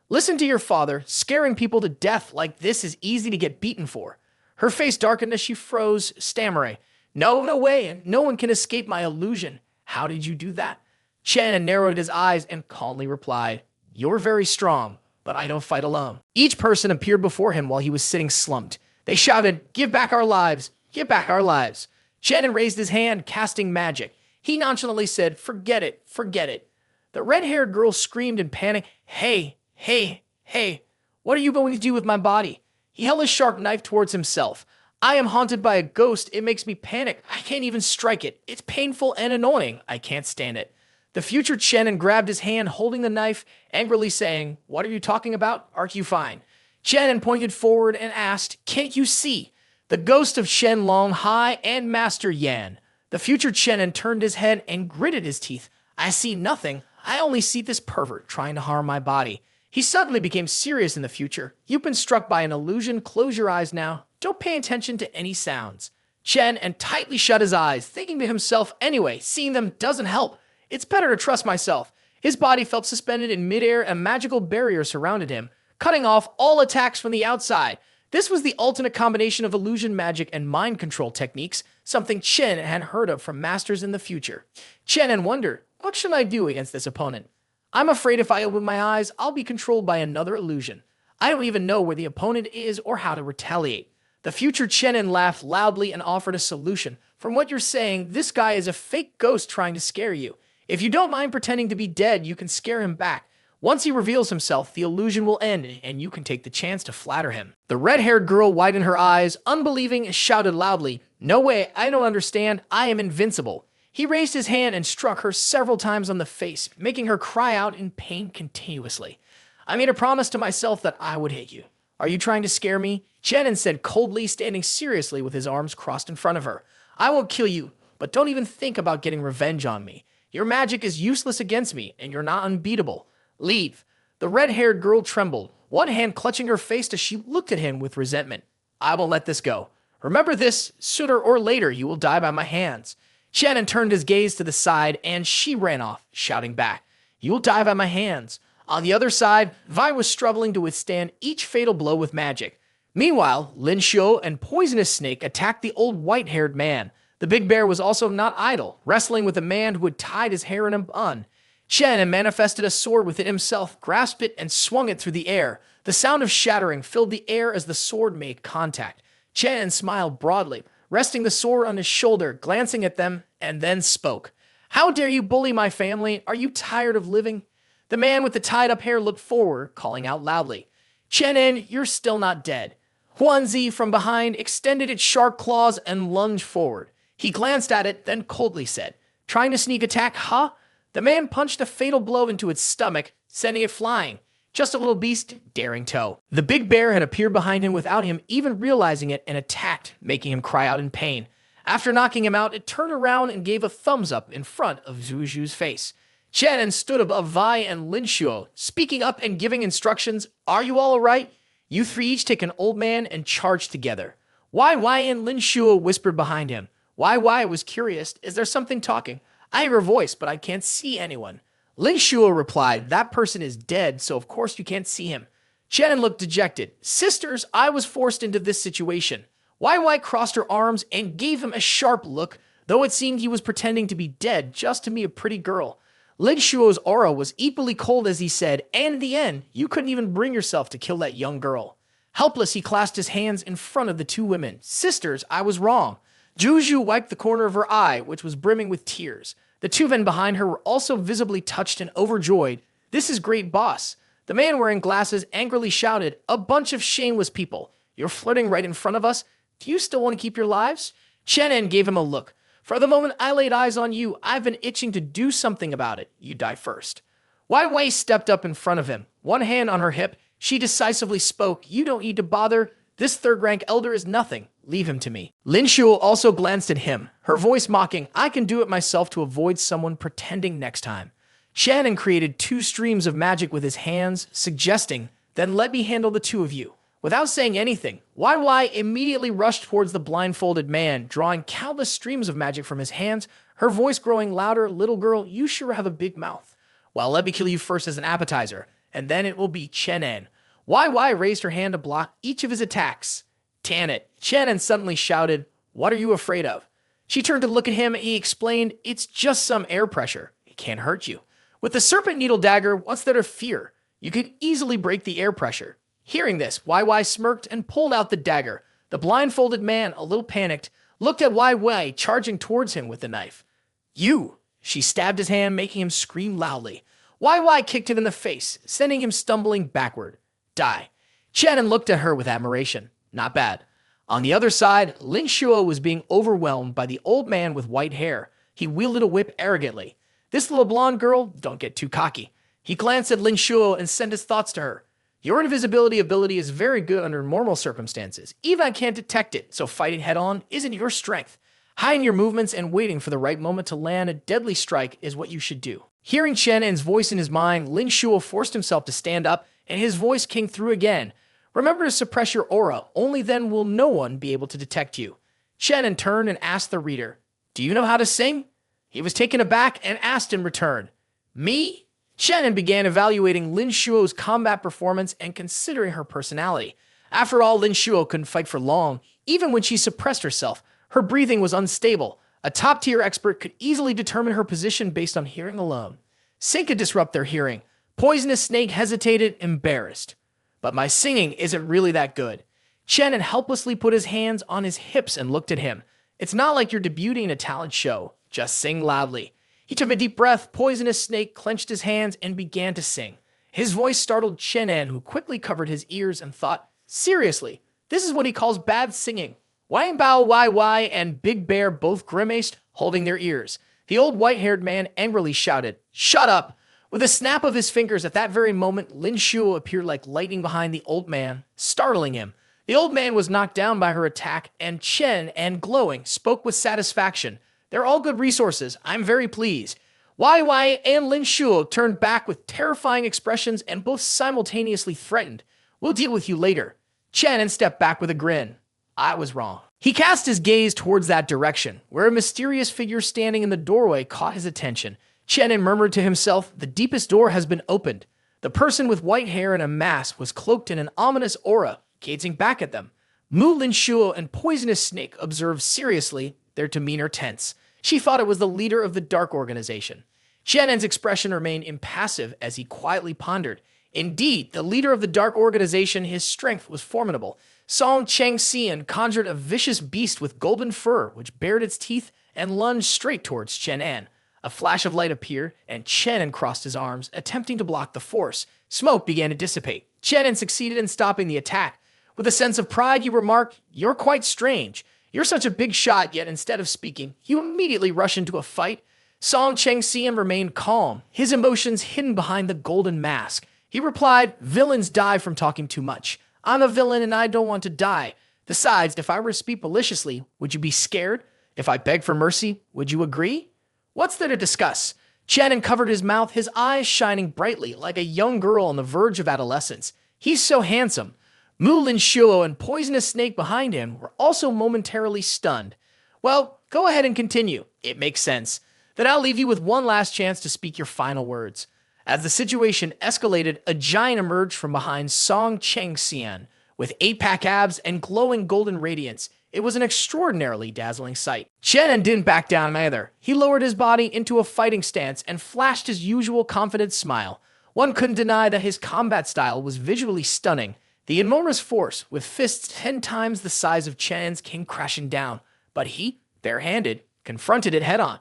Listen to your father. Scaring people to death like this is easy to get beaten for." Her face darkened as she froze, stammering, "No, no way. No one can escape my illusion. How did you do that?" Chen narrowed his eyes and calmly replied, "You're very strong, but I don't fight alone." Each person appeared before him while he was sitting slumped. They shouted, "Give back our lives! Give back our lives!" Chen raised his hand, casting magic. He nonchalantly said, "Forget it, forget it." The red-haired girl screamed in panic, "Hey, hey, hey, what are you going to do with my body?" He held his sharp knife towards himself. "I am haunted by a ghost. It makes me panic. I can't even strike it. It's painful and annoying. I can't stand it." The future Chen grabbed his hand, holding the knife, angrily saying, "What are you talking about? Aren't you fine?" Chen pointed forward and asked, "Can't you see?" The ghost of Shen Long Hai and Master Yan. The future Chen turned his head and gritted his teeth. "I see nothing. I only see this pervert trying to harm my body." He suddenly became serious in the future. "You've been struck by an illusion. Close your eyes now. Don't pay attention to any sounds." Chen tightly shut his eyes, thinking to himself, "Anyway, seeing them doesn't help. It's better to trust myself." His body felt suspended in midair. A magical barrier surrounded him, cutting off all attacks from the outside. This was the ultimate combination of illusion magic and mind control techniques, something Chen had heard of from masters in the future. Chen wondered, what should I do against this opponent? I'm afraid if I open my eyes, I'll be controlled by another illusion. I don't even know where the opponent is or how to retaliate. The future Chen laughed loudly and offered a solution. "From what you're saying, this guy is a fake ghost trying to scare you. If you don't mind pretending to be dead, you can scare him back. Once he reveals himself, the illusion will end, and you can take the chance to flatter him." The red-haired girl widened her eyes, unbelieving, and shouted loudly, "No way, I don't understand. I am invincible." He raised his hand and struck her several times on the face, making her cry out in pain continuously. "I made a promise to myself that I would hit you. Are you trying to scare me?" Chen said coldly, standing seriously with his arms crossed in front of her. "I won't kill you, but don't even think about getting revenge on me. Your magic is useless against me, and you're not unbeatable. Leave." The red-haired girl trembled, one hand clutching her face as she looked at him with resentment. "I won't let this go. Remember this, sooner or later you will die by my hands." Chen turned his gaze to the side, and she ran off, shouting back, "You will die by my hands." On the other side, Vi was struggling to withstand each fatal blow with magic. Meanwhile, Lin Shuo and Poisonous Snake attacked the old white-haired man. The big bear was also not idle, wrestling with a man who had tied his hair in a bun. Chen manifested a sword within himself, grasped it, and swung it through the air. The sound of shattering filled the air as the sword made contact. Chen smiled broadly, resting the sword on his shoulder, glancing at them, and then spoke. "How dare you bully my family? Are you tired of living?" The man with the tied-up hair looked forward, calling out loudly, "Chen, you're still not dead." Huanzi from behind extended its sharp claws and lunged forward. He glanced at it, then coldly said, "Trying to sneak attack, huh?" The man punched a fatal blow into its stomach, sending it flying. Just a little beast, daring toe. The big bear had appeared behind him without him even realizing it and attacked, making him cry out in pain. After knocking him out, it turned around and gave a thumbs up in front of Zuzu's face. Chen stood above Vi and Lin Shuo, speaking up and giving instructions. "Are you all right? You three each take an old man and charge together." Why and Lin Shuo whispered behind him. Why was curious. "Is there something talking? I hear a voice, but I can't see anyone." Lin Shuo replied, "That person is dead, so of course you can't see him." Chen looked dejected. "Sisters, I was forced into this situation." Wai crossed her arms and gave him a sharp look, though it seemed he was pretending to be dead just to be a pretty girl. Lin Shuo's aura was equally cold as he said, "And in the end, you couldn't even bring yourself to kill that young girl." Helpless, he clasped his hands in front of the two women. "Sisters, I was wrong." Zuzu wiped the corner of her eye, which was brimming with tears. The two men behind her were also visibly touched and overjoyed. "This is great, boss." The man wearing glasses angrily shouted, "A bunch of shameless people. You're flirting right in front of us. Do you still want to keep your lives?" Chen gave him a look. For the moment I laid eyes on you, I've been itching to do something about it. You die first. Wai Wei stepped up in front of him. One hand on her hip, she decisively spoke. You don't need to bother. This third-rank elder is nothing. Leave him to me. Lin Shu also glanced at him, her voice mocking. I can do it myself to avoid someone pretending next time. Chen An created 2 streams of magic with his hands, suggesting, then let me handle the 2 of you. Without saying anything, Wai Wai immediately rushed towards the blindfolded man, drawing countless streams of magic from his hands, her voice growing louder. Little girl, you sure have a big mouth. Well, let me kill you first as an appetizer, and then it will be Chen An. Wai Wai raised her hand to block each of his attacks. Damn it, Chen An suddenly shouted, what are you afraid of? She turned to look at him, and he explained, it's just some air pressure. It can't hurt you. With the serpent needle dagger, what's there to fear? You could easily break the air pressure. Hearing this, Wai Wai smirked and pulled out the dagger. The blindfolded man, a little panicked, looked at Wai Wai charging towards him with the knife. You! She stabbed his hand, making him scream loudly. Wai Wai kicked him in the face, sending him stumbling backward. Die. Chen An looked at her with admiration. Not bad. On the other side, Lin Shuo was being overwhelmed by the old man with white hair. He wielded a whip arrogantly. This little blonde girl, don't get too cocky. He glanced at Lin Shuo and sent his thoughts to her. Your invisibility ability is very good under normal circumstances. Even I can't detect it, so fighting head-on isn't your strength. Hiding your movements and waiting for the right moment to land a deadly strike is what you should do. Hearing Chen An's voice in his mind, Lin Shuo forced himself to stand up, and his voice came through again. Remember to suppress your aura, only then will no one be able to detect you. Chen An turned and asked the reader, do you know how to sing? He was taken aback and asked in return, me? Chen An began evaluating Lin Shuo's combat performance and considering her personality. After all, Lin Shuo couldn't fight for long. Even when she suppressed herself, her breathing was unstable. A top-tier expert could easily determine her position based on hearing alone. Sing could disrupt their hearing. Poisonous Snake hesitated, embarrassed. But my singing isn't really that good. Chen An helplessly put his hands on his hips and looked at him. It's not like you're debuting in a talent show. Just sing loudly. He took a deep breath. Poisonous Snake clenched his hands and began to sing. His voice startled Chen An, who quickly covered his ears and thought, seriously, this is what he calls bad singing. Wang Bao, Wai Wai, and Big Bear both grimaced, holding their ears. The old white-haired man angrily shouted, shut up! With a snap of his fingers at that very moment, Lin Shuo appeared like lightning behind the old man, startling him. The old man was knocked down by her attack, and Chen An, glowing, spoke with satisfaction. They're all good resources. I'm very pleased. Wai Wai and Lin Shuo turned back with terrifying expressions and both simultaneously threatened. We'll deal with you later. Chen An stepped back with a grin. I was wrong. He cast his gaze towards that direction, where a mysterious figure standing in the doorway caught his attention. Chen An murmured to himself, the deepest door has been opened. The person with white hair and a mask was cloaked in an ominous aura, gazing back at them. Mu Lin Shuo and Poisonous Snake observed seriously, their demeanor tense. She thought it was the leader of the Dark Organization. Chen An's expression remained impassive as he quietly pondered. Indeed, the leader of the Dark Organization, his strength was formidable. Song Chang Xian conjured a vicious beast with golden fur, which bared its teeth and lunged straight towards Chen An. A flash of light appeared, and Chen An crossed his arms, attempting to block the force. Smoke began to dissipate. Chen An succeeded in stopping the attack. With a sense of pride, you remarked, you're quite strange. You're such a big shot, yet instead of speaking, you immediately rush into a fight. Song Chang Xian remained calm, his emotions hidden behind the golden mask. He replied, villains die from talking too much. I'm a villain and I don't want to die. Besides, if I were to speak maliciously, would you be scared? If I begged for mercy, would you agree? What's there to discuss? Chen An covered his mouth, his eyes shining brightly like a young girl on the verge of adolescence. He's so handsome. Mu Lin Shuo and Poisonous Snake behind him were also momentarily stunned. Well, go ahead and continue. It makes sense. Then I'll leave you with one last chance to speak your final words. As the situation escalated, a giant emerged from behind Song Chang Xian with 8-pack abs and glowing golden radiance. It was an extraordinarily dazzling sight. Chen An didn't back down either. He lowered his body into a fighting stance and flashed his usual confident smile. One couldn't deny that his combat style was visually stunning. The enormous force, with fists 10 times the size of Chen's, came crashing down, but he, barehanded, confronted it head-on.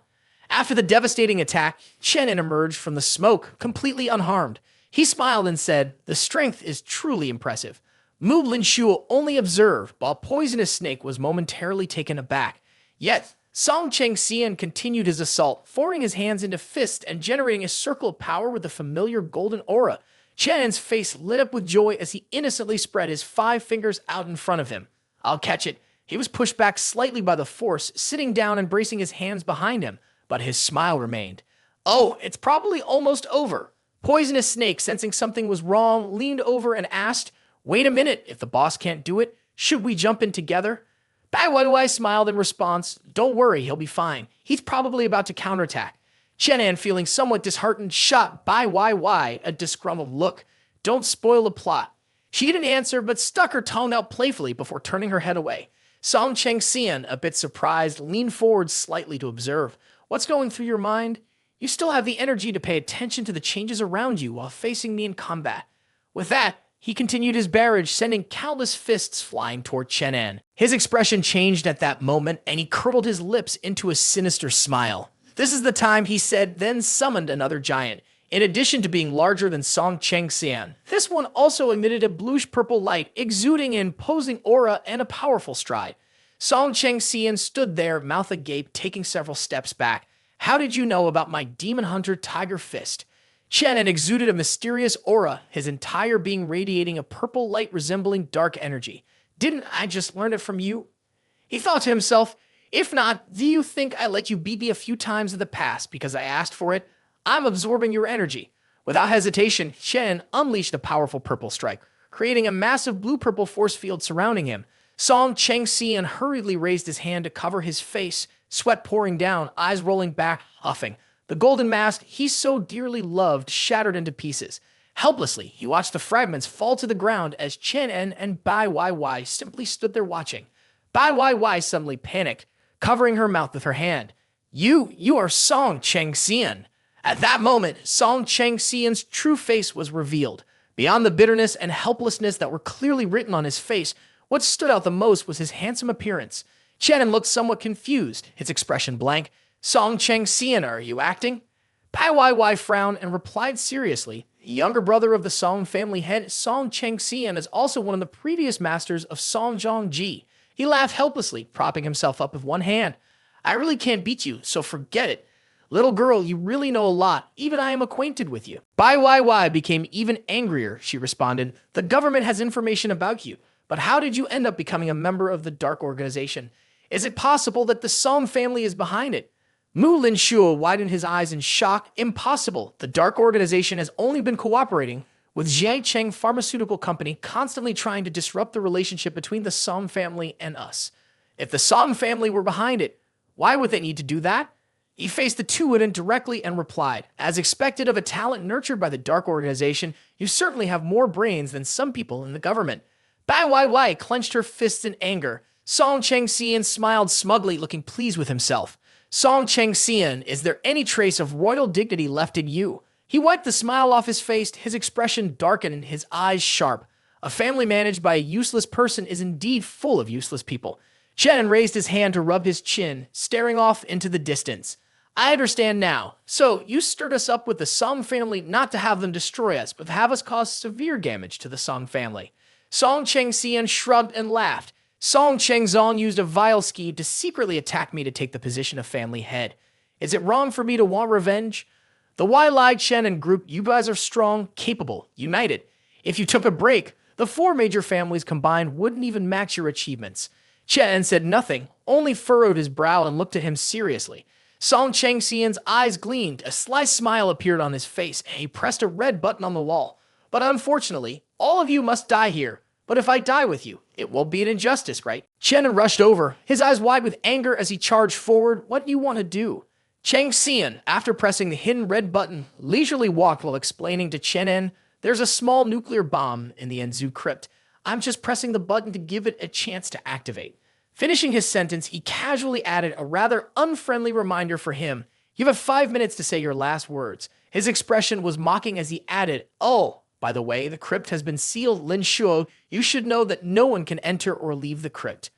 After the devastating attack, Chen An emerged from the smoke completely unharmed. He smiled and said, the strength is truly impressive. Mu Lin Shu only observed, while Poisonous Snake was momentarily taken aback. Yet, Song Chengxian continued his assault, forming his hands into fists and generating a circle of power with the familiar golden aura. Chen An's face lit up with joy as he innocently spread his 5 fingers out in front of him. I'll catch it. He was pushed back slightly by the force, sitting down and bracing his hands behind him, but his smile remained. Oh, it's probably almost over. Poisonous Snake, sensing something was wrong, leaned over and asked, wait a minute, if the boss can't do it, should we jump in together? Bai Wai smiled in response. Don't worry, he'll be fine. He's probably about to counterattack. Chen An, feeling somewhat disheartened, shot Bai Wai a disgruntled look. Don't spoil the plot. She didn't answer, but stuck her tongue out playfully before turning her head away. Song Chengxian, a bit surprised, leaned forward slightly to observe. What's going through your mind? You still have the energy to pay attention to the changes around you while facing me in combat. With that, he continued his barrage, sending countless fists flying toward Chen An. His expression changed at that moment, and he curled his lips into a sinister smile. This is the time, he said, then summoned another giant. In addition to being larger than Song Chengxian, this one also emitted a bluish-purple light, exuding an imposing aura and a powerful stride. Song Chengxian stood there, mouth agape, taking several steps back. How did you know about my Demon Hunter Tiger Fist? Chen had exuded a mysterious aura, his entire being radiating a purple light resembling dark energy. Didn't I just learn it from you? He thought to himself, if not, do you think I let you beat me a few times in the past because I asked for it? I'm absorbing your energy. Without hesitation, Chen unleashed a powerful purple strike, creating a massive blue-purple force field surrounding him. Song Chengxian hurriedly raised his hand to cover his face, sweat pouring down, eyes rolling back, huffing. The golden mask he so dearly loved shattered into pieces. Helplessly, he watched the fragments fall to the ground as Chen An and Bai Wai simply stood there watching. Bai Wai suddenly panicked, covering her mouth with her hand. You are Song Chengxian. At that moment, Song Chengxian's true face was revealed. Beyond the bitterness and helplessness that were clearly written on his face, what stood out the most was his handsome appearance. Chen An looked somewhat confused, his expression blank. Song Chengxian, are you acting? Bai Wai frowned and replied seriously. The younger brother of the Song family head, Song Chengxian, is also one of the previous masters of Song Zhongji. He laughed helplessly, propping himself up with one hand. I really can't beat you, so forget it. Little girl, you really know a lot. Even I am acquainted with you. Bai Wai became even angrier, she responded. The government has information about you, but how did you end up becoming a member of the Dark Organization? Is it possible that the Song family is behind it? Muin Shu widened his eyes in shock. Impossible. The Dark Organization has only been cooperating with Jiaicheng Pharmaceutical Company, constantly trying to disrupt the relationship between the Song family and us. If the Song family were behind it, why would they need to do that? He faced the two women directly and replied, as expected of a talent nurtured by the Dark Organization, you certainly have more brains than some people in the government. Bai Wai clenched her fists in anger. Song Chengxian smiled smugly, looking pleased with himself. Song Chengxian, is there any trace of royal dignity left in you? He wiped the smile off his face, his expression darkened and his eyes sharp. A family managed by a useless person is indeed full of useless people. Chen raised his hand to rub his chin, staring off into the distance. I understand now. So, you stirred us up with the Song family not to have them destroy us, but to have us cause severe damage to the Song family. Song Chengxian shrugged and laughed. Song Chengzong used a vile scheme to secretly attack me to take the position of family head. Is it wrong for me to want revenge? The Wai Chen and group, you guys are strong, capable, united. If you took a break, the 4 major families combined wouldn't even match your achievements. Chen said nothing, only furrowed his brow and looked at him seriously. Song Chengxian's eyes gleamed, a sly smile appeared on his face, and he pressed a red button on the wall. But unfortunately, all of you must die here. But if I die with you, it won't be an injustice, right? Chen rushed over, his eyes wide with anger as he charged forward. What do you want to do? Chengxian, after pressing the hidden red button, leisurely walked while explaining to Chen An, there's a small nuclear bomb in the Enzu crypt. I'm just pressing the button to give it a chance to activate. Finishing his sentence, he casually added a rather unfriendly reminder for him. You have 5 minutes to say your last words. His expression was mocking as he added, oh, by the way, the crypt has been sealed, Lin Shuo. You should know that no one can enter or leave the crypt.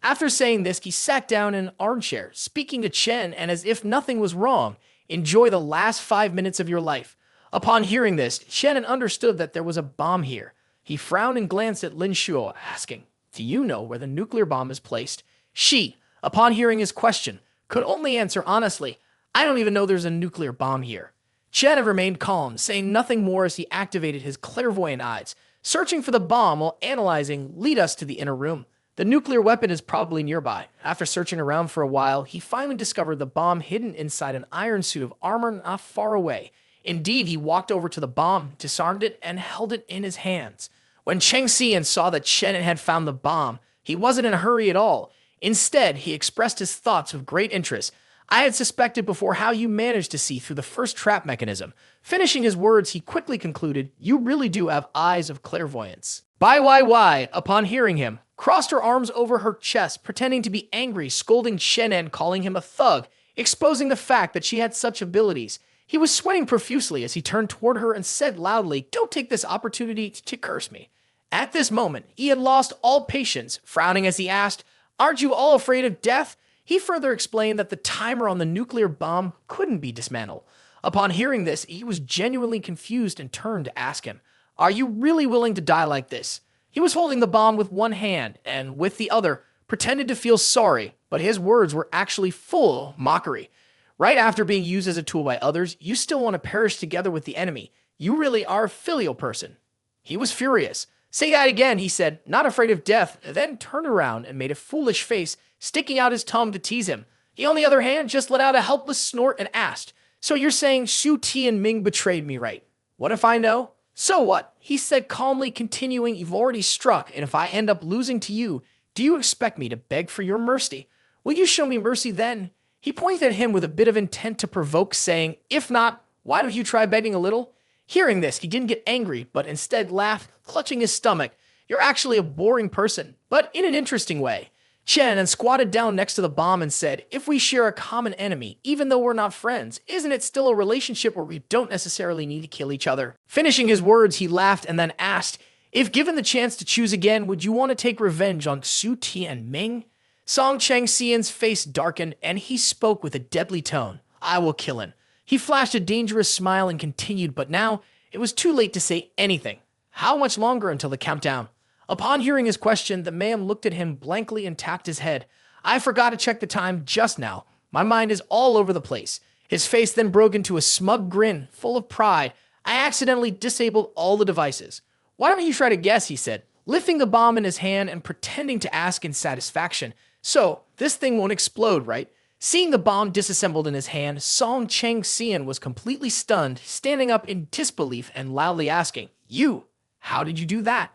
After saying this, he sat down in an armchair, speaking to Chen, and as if nothing was wrong, enjoy the last 5 minutes of your life. Upon hearing this, Chen understood that there was a bomb here. He frowned and glanced at Lin Shuo, asking, do you know where the nuclear bomb is placed? She, upon hearing his question, could only answer honestly, I don't even know there's a nuclear bomb here. Chen had remained calm, saying nothing more as he activated his clairvoyant eyes, searching for the bomb while analyzing lead us to the inner room. The nuclear weapon is probably nearby. After searching around for a while, he finally discovered the bomb hidden inside an iron suit of armor not far away. Indeed, he walked over to the bomb, disarmed it, and held it in his hands. When Cheng Xian saw that Chen An had found the bomb, he wasn't in a hurry at all. Instead, he expressed his thoughts with great interest. I had suspected before how you managed to see through the first trap mechanism. Finishing his words, he quickly concluded, you really do have eyes of clairvoyance. Bai Wai, upon hearing him, crossed her arms over her chest, pretending to be angry, scolding Chen An, calling him a thug, exposing the fact that she had such abilities. He was sweating profusely as he turned toward her and said loudly, don't take this opportunity to curse me. At this moment, he had lost all patience, frowning as he asked, aren't you all afraid of death? He further explained that the timer on the nuclear bomb couldn't be dismantled. Upon hearing this, he was genuinely confused and turned to ask him, are you really willing to die like this? He was holding the bomb with one hand and with the other pretended to feel sorry, but his words were actually full mockery. Right after being used as a tool by others, you still want to perish together with the enemy. You really are a filial person. He was furious. Say that again, he said, not afraid of death, then turned around and made a foolish face, sticking out his tongue to tease him. He, on the other hand, just let out a helpless snort and asked, so you're saying Shu Ti and Ming betrayed me, right? What if I know? So what? He said calmly, continuing, you've already struck, and if I end up losing to you, do you expect me to beg for your mercy? Will you show me mercy then? He pointed at him with a bit of intent to provoke, saying, if not, why don't you try begging a little? Hearing this, he didn't get angry, but instead laughed, clutching his stomach. You're actually a boring person, but in an interesting way. Chen An squatted down next to the bomb and said, if we share a common enemy, even though we're not friends, isn't it still a relationship where we don't necessarily need to kill each other? Finishing his words, he laughed and then asked, if given the chance to choose again, would you want to take revenge on Su Ti and Ming? Song Cheng Xian's face darkened and he spoke with a deadly tone. I will kill him. He flashed a dangerous smile and continued, but now it was too late to say anything. How much longer until the countdown? Upon hearing his question, the man looked at him blankly and tapped his head. I forgot to check the time just now. My mind is all over the place. His face then broke into a smug grin, full of pride. I accidentally disabled all the devices. Why don't you try to guess, he said, lifting the bomb in his hand and pretending to ask in satisfaction. So, this thing won't explode, right? Seeing the bomb disassembled in his hand, Song Cheng Xian was completely stunned, standing up in disbelief and loudly asking, you, how did you do that?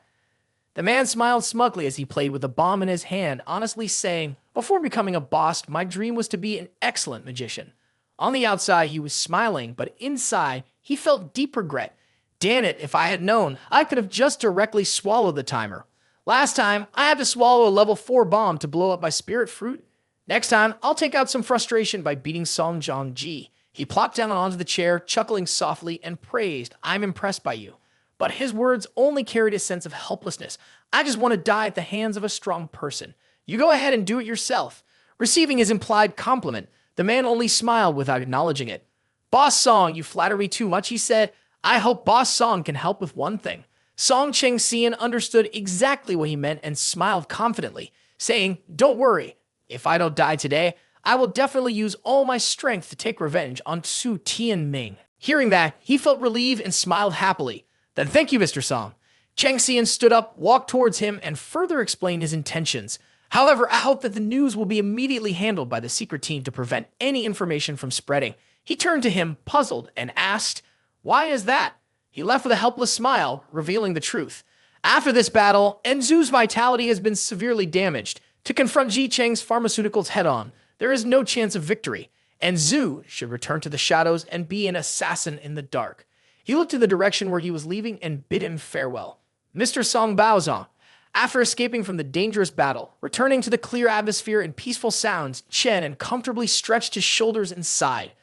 The man smiled smugly as he played with the bomb in his hand, honestly saying, before becoming a boss, my dream was to be an excellent magician. On the outside, he was smiling, but inside, he felt deep regret. Damn it, if I had known, I could have just directly swallowed the timer. Last time, I had to swallow a level 4 bomb to blow up my spirit fruit. Next time, I'll take out some frustration by beating Song Zhang Ji. He plopped down onto the chair, chuckling softly, and praised, I'm impressed by you. But his words only carried a sense of helplessness. I just want to die at the hands of a strong person. You go ahead and do it yourself. Receiving his implied compliment, the man only smiled without acknowledging it. Boss Song, you flatter me too much, he said. I hope Boss Song can help with one thing. Song Cheng Xian understood exactly what he meant and smiled confidently, saying, don't worry. If I don't die today, I will definitely use all my strength to take revenge on Su Ti and Ming. Hearing that, he felt relieved and smiled happily. Then thank you, Mr. Song. Cheng Xian stood up, walked towards him, and further explained his intentions. However, I hope that the news will be immediately handled by the secret team to prevent any information from spreading. He turned to him, puzzled, and asked, why is that? He left with a helpless smile, revealing the truth. After this battle, Enzu's vitality has been severely damaged. To confront Ji Cheng's pharmaceuticals head-on, there is no chance of victory. Enzu should return to the shadows and be an assassin in the dark. He looked in the direction where he was leaving and bid him farewell. Mr. Song Baozong, after escaping from the dangerous battle, returning to the clear atmosphere and peaceful sounds, Chen An comfortably stretched his shoulders and sighed.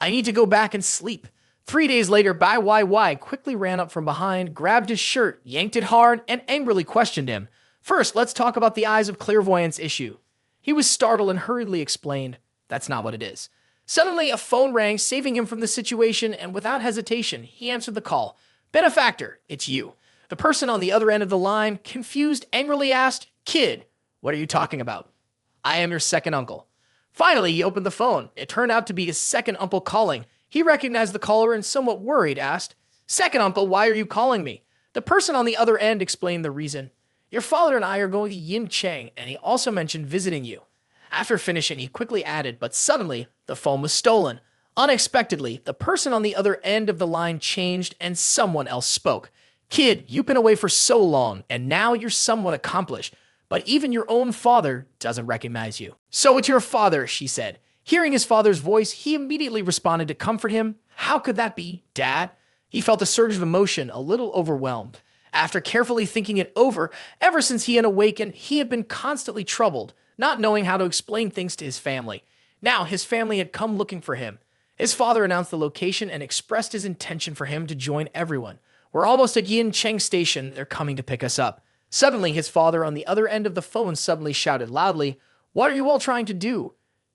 I need to go back and sleep. 3 days later, Bai Wai quickly ran up from behind, grabbed his shirt, yanked it hard, and angrily questioned him. First, let's talk about the eyes of clairvoyance issue. He was startled and hurriedly explained, that's not what it is. Suddenly, a phone rang, saving him from the situation, and without hesitation, he answered the call. Benefactor, it's you. The person on the other end of the line, confused, angrily asked, Kid, what are you talking about? I am your second uncle. Finally, he opened the phone. It turned out to be his second uncle calling. He recognized the caller and, somewhat worried, asked, "Second uncle, why are you calling me?" The person on the other end explained the reason. "Your father and I are going to Yin Chang, and he also mentioned visiting you." After finishing, he quickly added, but suddenly, the phone was stolen. Unexpectedly, the person on the other end of the line changed and someone else spoke. "Kid, you've been away for so long, and now you're somewhat accomplished, but even your own father doesn't recognize you." "So it's your father," she said. Hearing his father's voice, he immediately responded to comfort him. "How could that be, Dad?" He felt a surge of emotion, a little overwhelmed. After carefully thinking it over, ever since he had awakened, he had been constantly troubled, not knowing how to explain things to his family. Now his family had come looking for him. His father announced the location and expressed his intention for him to join everyone. "We're almost at Yin Cheng Station. They're coming to pick us up." Suddenly, his father on the other end of the phone suddenly shouted loudly, "What are you all trying to do?"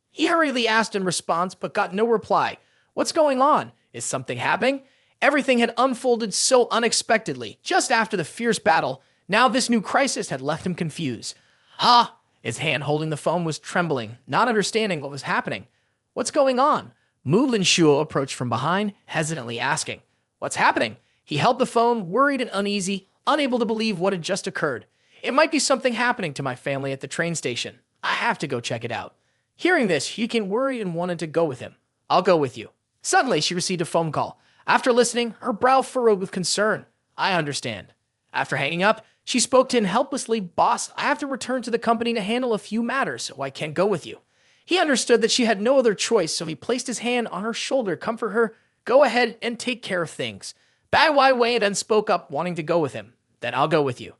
He hurriedly asked in response, but got no reply. "What's going on? Is something happening?" Everything had unfolded so unexpectedly, just after the fierce battle. Now this new crisis had left him confused. "Ha!" His hand holding the phone was trembling, not understanding what was happening. "What's going on?" Muin Shu approached from behind, hesitantly asking, "What's happening?" He held the phone, worried and uneasy, unable to believe what had just occurred. "It might be something happening to my family at the train station. I have to go check it out." Hearing this, she became worried and wanted to go with him. "I'll go with you." Suddenly, she received a phone call. After listening, her brow furrowed with concern. "I understand." After hanging up, she spoke to him helplessly. "Boss, I have to return to the company to handle a few matters, so I can't go with you." He understood that she had no other choice, so he placed his hand on her shoulder to comfort her. "Go ahead and take care of things." Bai Wei then spoke up, wanting to go with him. "Then I'll go with you."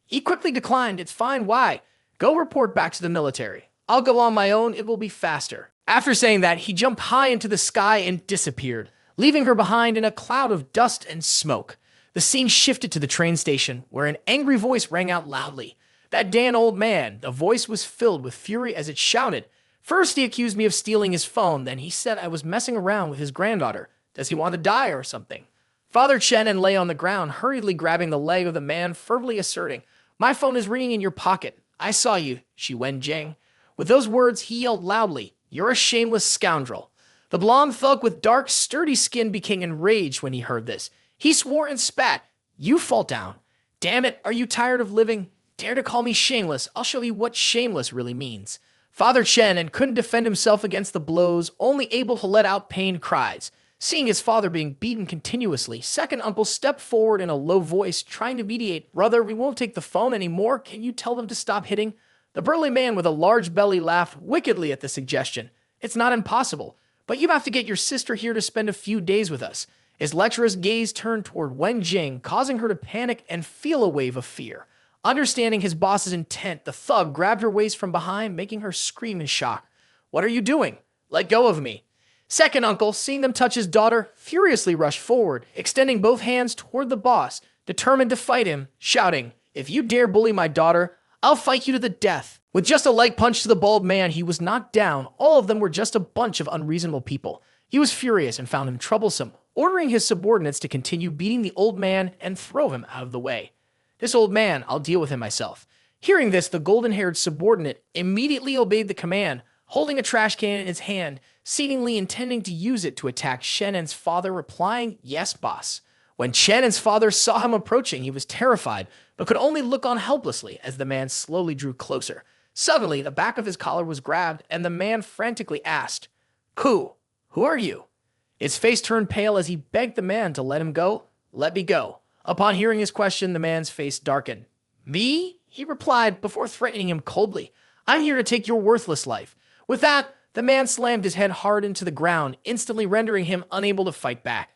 He quickly declined. "It's fine, why? Go report back to the military. I'll go on my own, it will be faster." After saying that, he jumped high into the sky and disappeared, leaving her behind in a cloud of dust and smoke. The scene shifted to the train station, where an angry voice rang out loudly. "That damn old man." The voice was filled with fury as it shouted. "First he accused me of stealing his phone, then he said I was messing around with his granddaughter. Does he want to die or something?" Father Chen An lay on the ground, hurriedly grabbing the leg of the man, fervently asserting, "My phone is ringing in your pocket. I saw you, Shi Wenjing." With those words, he yelled loudly, "You're a shameless scoundrel." The blonde thug with dark, sturdy skin became enraged when he heard this. He swore and spat, "You fall down. Damn it, are you tired of living? Dare to call me shameless? I'll show you what shameless really means." Father Chen An couldn't defend himself against the blows, only able to let out pained cries. Seeing his father being beaten continuously, second uncle stepped forward in a low voice, trying to mediate. "Brother, we won't take the phone anymore. Can you tell them to stop hitting?" The burly man with a large belly laughed wickedly at the suggestion. "It's not impossible, but you have to get your sister here to spend a few days with us." His lecherous gaze turned toward Wen Jing, causing her to panic and feel a wave of fear. Understanding his boss's intent, the thug grabbed her waist from behind, making her scream in shock. "What are you doing? Let go of me." Second uncle, seeing them touch his daughter, furiously rushed forward, extending both hands toward the boss, determined to fight him, shouting, "If you dare bully my daughter, I'll fight you to the death." With just a leg punch to the bald man, he was knocked down. All of them were just a bunch of unreasonable people. He was furious and found him troublesome, ordering his subordinates to continue beating the old man and throw him out of the way. "This old man, I'll deal with him myself." Hearing this, the golden-haired subordinate immediately obeyed the command, holding a trash can in his hand, seemingly intending to use it to attack Chen An's father, replying, "Yes, boss." When Chen An's father saw him approaching, he was terrified, but could only look on helplessly as the man slowly drew closer. Suddenly, the back of his collar was grabbed, and the man frantically asked, Who are you?" His face turned pale as he begged the man to let him go. "Let me go." Upon hearing his question, the man's face darkened. "Me?" he replied before threatening him coldly. "I'm here to take your worthless life." With that, the man slammed his head hard into the ground, instantly rendering him unable to fight back.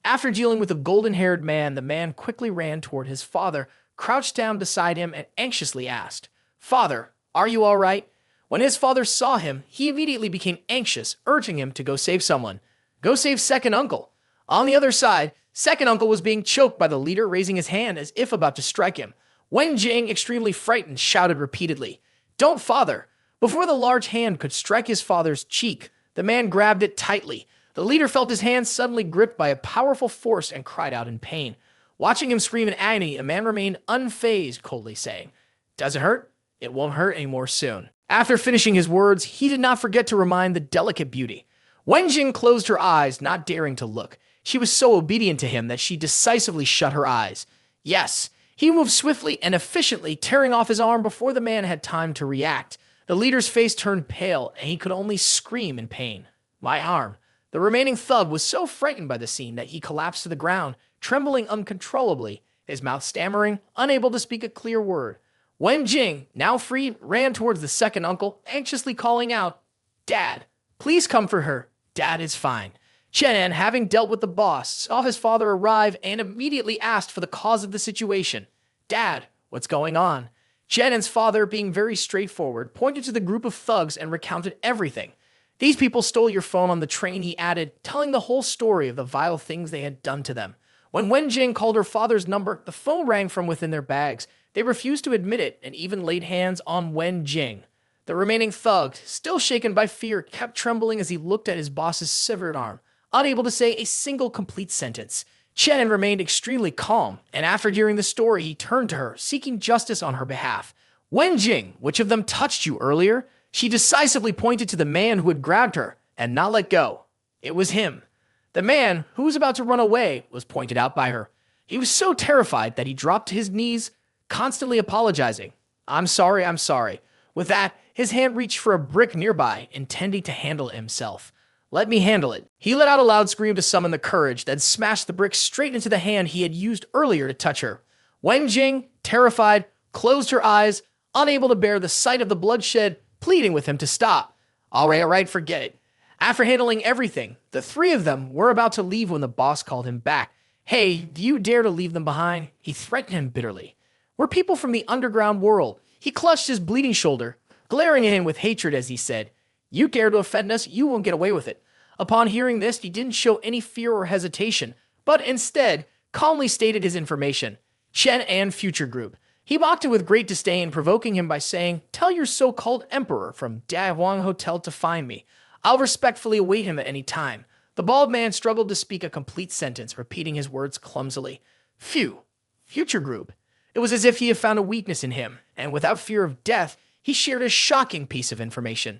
After dealing with the golden-haired man, the man quickly ran toward his father, crouched down beside him, and anxiously asked, "Father, are you all right?" When his father saw him, he immediately became anxious, urging him to go save someone. Go save second uncle. On the other side, second uncle was being choked by the leader, raising his hand as if about to strike him. Wen Jing, extremely frightened, shouted repeatedly, "Don't, father!" Before the large hand could strike his father's cheek, the man grabbed it tightly. The leader felt his hand suddenly gripped by a powerful force and cried out in pain. Watching him scream in agony, a man remained unfazed, coldly saying, "Does it hurt? It won't hurt anymore soon." After finishing his words, he did not forget to remind the delicate beauty. Wenjing closed her eyes, not daring to look. She was so obedient to him that she decisively shut her eyes. Yes, he moved swiftly and efficiently, tearing off his arm before the man had time to react. The leader's face turned pale, and he could only scream in pain. My arm. The remaining thug was so frightened by the scene that he collapsed to the ground, trembling uncontrollably, his mouth stammering, unable to speak a clear word. Wen Jing, now freed, ran towards the second uncle, anxiously calling out, "Dad, please come for her. Dad is fine." Chen An, having dealt with the boss, saw his father arrive and immediately asked for the cause of the situation. "Dad, what's going on?" Chen An's father, being very straightforward, pointed to the group of thugs and recounted everything. "These people stole your phone on the train," he added, telling the whole story of the vile things they had done to them. When Wen Jing called her father's number, the phone rang from within their bags. They refused to admit it and even laid hands on Wen Jing. The remaining thug, still shaken by fear, kept trembling as he looked at his boss's severed arm, unable to say a single complete sentence. Chen An remained extremely calm, and after hearing the story, he turned to her, seeking justice on her behalf. "Wen Jing, which of them touched you earlier?" She decisively pointed to the man who had grabbed her and not let go. It was him. The man, who was about to run away, was pointed out by her. He was so terrified that he dropped to his knees, constantly apologizing. I'm sorry. With that, his hand reached for a brick nearby, intending to handle it himself. "Let me handle it." He let out a loud scream to summon the courage, then smashed the brick straight into the hand he had used earlier to touch her. Wen Jing, terrified, closed her eyes, unable to bear the sight of the bloodshed, pleading with him to stop. All right, forget it. After handling everything, the three of them were about to leave when the boss called him back. "Hey, do you dare to leave them behind?" He threatened him bitterly. "We're people from the underground world." He clutched his bleeding shoulder, glaring at him with hatred as he said, "You dare to offend us, you won't get away with it." Upon hearing this, he didn't show any fear or hesitation, but instead calmly stated his information. Chen An Future Group. He mocked it with great disdain, provoking him by saying, "Tell your so-called emperor from Da Huang Hotel to find me. I'll respectfully await him at any time." The bald man struggled to speak a complete sentence, repeating his words clumsily. Phew. Future Group. It was as if he had found a weakness in him, and without fear of death, he shared a shocking piece of information.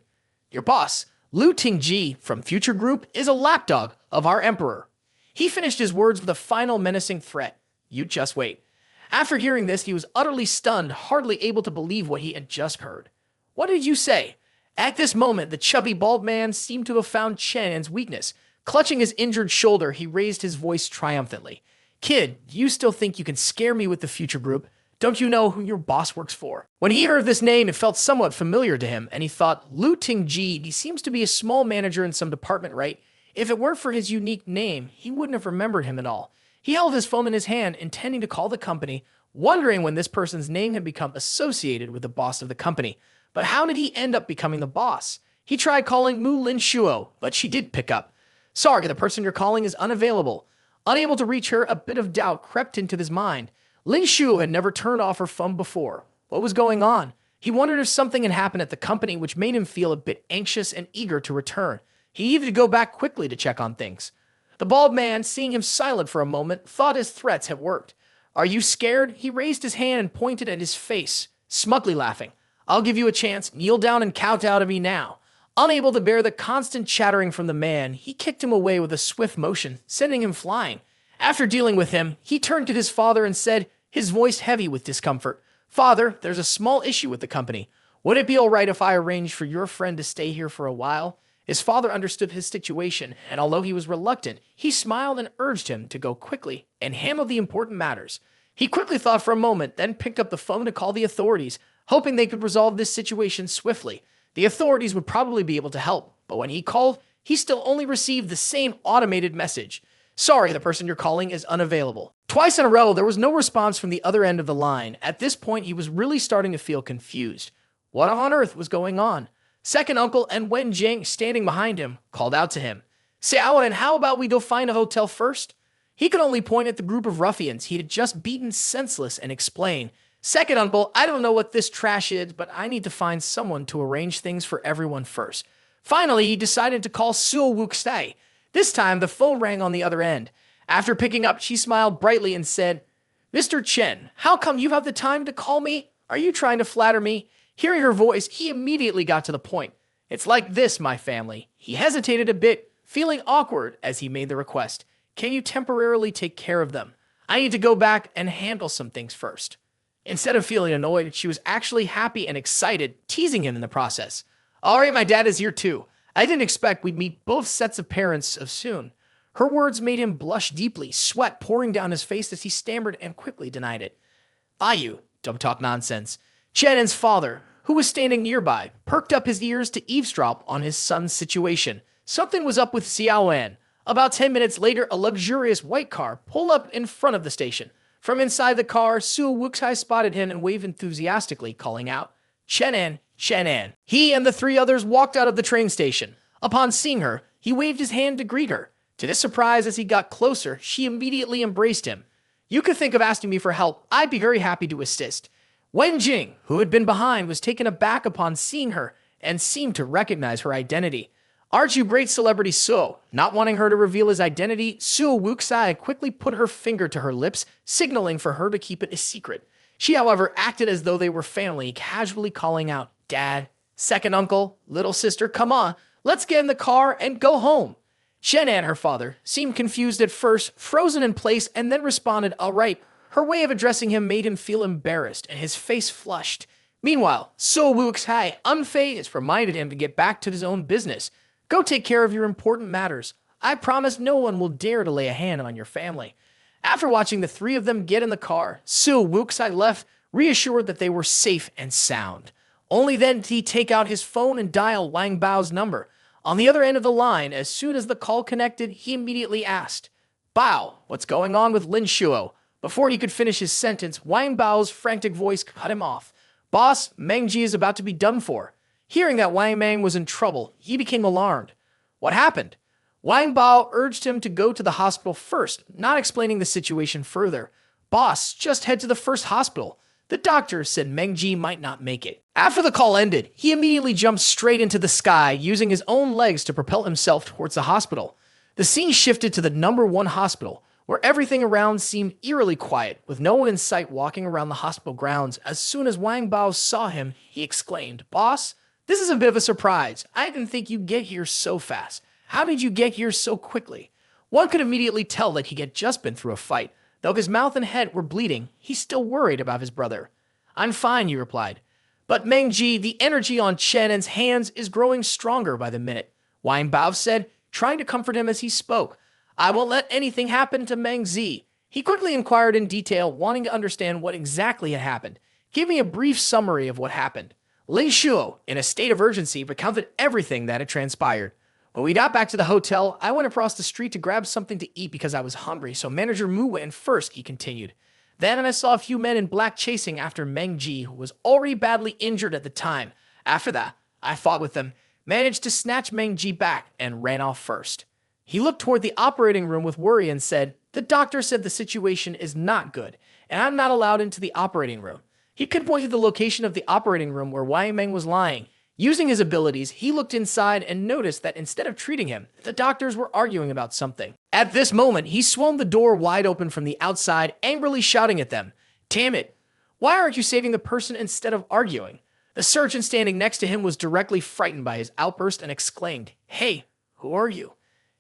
"Your boss, Lu Tingji from Future Group, is a lapdog of our emperor." He finished his words with a final menacing threat. "You just wait." After hearing this, he was utterly stunned, hardly able to believe what he had just heard. "What did you say?" At this moment, the chubby bald man seemed to have found Chen An's weakness. Clutching his injured shoulder, he raised his voice triumphantly. "Kid, do you still think you can scare me with the Future Group? Don't you know who your boss works for?" When he heard this name, it felt somewhat familiar to him, and he thought, Lu Tingji, he seems to be a small manager in some department, right? If it weren't for his unique name, he wouldn't have remembered him at all. He held his phone in his hand, intending to call the company, wondering when this person's name had become associated with the boss of the company. But how did he end up becoming the boss? He tried calling Muin Shu, but she did pick up. "Sorry, the person you're calling is unavailable." Unable to reach her, a bit of doubt crept into his mind. Lin Shu had never turned off her phone before. What was going on? He wondered if something had happened at the company which made him feel a bit anxious and eager to return. He needed to go back quickly to check on things. The bald man, seeing him silent for a moment, thought his threats had worked. "Are you scared?" He raised his hand and pointed at his face, smugly laughing. "I'll give you a chance. Kneel down and kowtow to me now." Unable to bear the constant chattering from the man, he kicked him away with a swift motion, sending him flying. After dealing with him, he turned to his father and said, his voice heavy with discomfort, "Father, there's a small issue with the company. Would it be all right if I arranged for your friend to stay here for a while?" His father understood his situation, and although he was reluctant, he smiled and urged him to go quickly and handle the important matters. He quickly thought for a moment, then picked up the phone to call the authorities, hoping they could resolve this situation swiftly. The authorities would probably be able to help, but when he called, he still only received the same automated message. "Sorry, the person you're calling is unavailable." Twice in a row, there was no response from the other end of the line. At this point, he was really starting to feel confused. What on earth was going on? Second uncle and Wen Jing, standing behind him, called out to him. "Xiao, and how about we go find a hotel first?" He could only point at the group of ruffians he had just beaten senseless and explain, "Second uncle, I don't know what this trash is, but I need to find someone to arrange things for everyone first." Finally, he decided to call Su Wukai. This time, the phone rang on the other end. After picking up, she smiled brightly and said, "Mr. Chen, how come you have the time to call me? Are you trying to flatter me?" Hearing her voice, he immediately got to the point. "It's like this, my family." He hesitated a bit, feeling awkward as he made the request. "Can you temporarily take care of them? I need to go back and handle some things first." Instead of feeling annoyed, she was actually happy and excited, teasing him in the process. "All right, my dad is here too. I didn't expect we'd meet both sets of parents so soon." Her words made him blush deeply, sweat pouring down his face as he stammered and quickly denied it. "Bayu, don't talk nonsense." Chen An's father, who was standing nearby, perked up his ears to eavesdrop on his son's situation. Something was up with Xiao An. About 10 minutes later, a luxurious white car pulled up in front of the station. From inside the car, Su Wukai spotted him and waved enthusiastically, calling out, "Chen An, Chen An." He and the three others walked out of the train station. Upon seeing her, he waved his hand to greet her. To his surprise, as he got closer, she immediately embraced him. "You could think of asking me for help. I'd be very happy to assist." Wen Jing, who had been behind, was taken aback upon seeing her and seemed to recognize her identity. "Aren't you great celebrity Su?" Not wanting her to reveal his identity, Su Wukai quickly put her finger to her lips, signaling for her to keep it a secret. She, however, acted as though they were family, casually calling out, "Dad, second uncle, little sister, come on, let's get in the car and go home." Chen An, her father, seemed confused at first, frozen in place, and then responded, "All right." Her way of addressing him made him feel embarrassed, and his face flushed. Meanwhile, Su Wukai, unfazed, reminded him to get back to his own business. "Go take care of your important matters. I promise no one will dare to lay a hand on your family." After watching the three of them get in the car, Su Wukai left, reassured that they were safe and sound. Only then did he take out his phone and dial Wang Bao's number. On the other end of the line, as soon as the call connected, he immediately asked, "Bao, what's going on with Lin Shuo?" Before he could finish his sentence, Wang Bao's frantic voice cut him off. "Boss, Mang Ji is about to be done for." Hearing that Wang Mang was in trouble, he became alarmed. "What happened?" Wang Bao urged him to go to the hospital first, not explaining the situation further. "Boss, just head to the first hospital. The doctor said Mang Ji might not make it." After the call ended, he immediately jumped straight into the sky, using his own legs to propel himself towards the hospital. The scene shifted to the #1 hospital, where everything around seemed eerily quiet, with no one in sight walking around the hospital grounds. As soon as Wang Bao saw him, he exclaimed, "Boss, this is a bit of a surprise. I didn't think you'd get here so fast. How did you get here so quickly?" One could immediately tell that he had just been through a fight. Though his mouth and head were bleeding, he still worried about his brother. "I'm fine," he replied. "But Mang Ji, the energy on Chen An's hands is growing stronger by the minute," Wang Bao said, trying to comfort him as he spoke. "I won't let anything happen to Mang Ji." He quickly inquired in detail, wanting to understand what exactly had happened. "Give me a brief summary of what happened." Lin Shuo, in a state of urgency, recounted everything that had transpired. "When we got back to the hotel, I went across the street to grab something to eat because I was hungry, so Manager Mu went in first," he continued. "Then I saw a few men in black chasing after Mang Ji, who was already badly injured at the time. After that, I fought with them, managed to snatch Mang Ji back, and ran off first." He looked toward the operating room with worry and said, "The doctor said the situation is not good, and I'm not allowed into the operating room." He pinpointed the location of the operating room where Wang Mang was lying. Using his abilities, he looked inside and noticed that instead of treating him, the doctors were arguing about something. At this moment, he swung the door wide open from the outside, angrily shouting at them, "Damn it! Why aren't you saving the person instead of arguing?" The surgeon standing next to him was directly frightened by his outburst and exclaimed, "Hey, who are you?"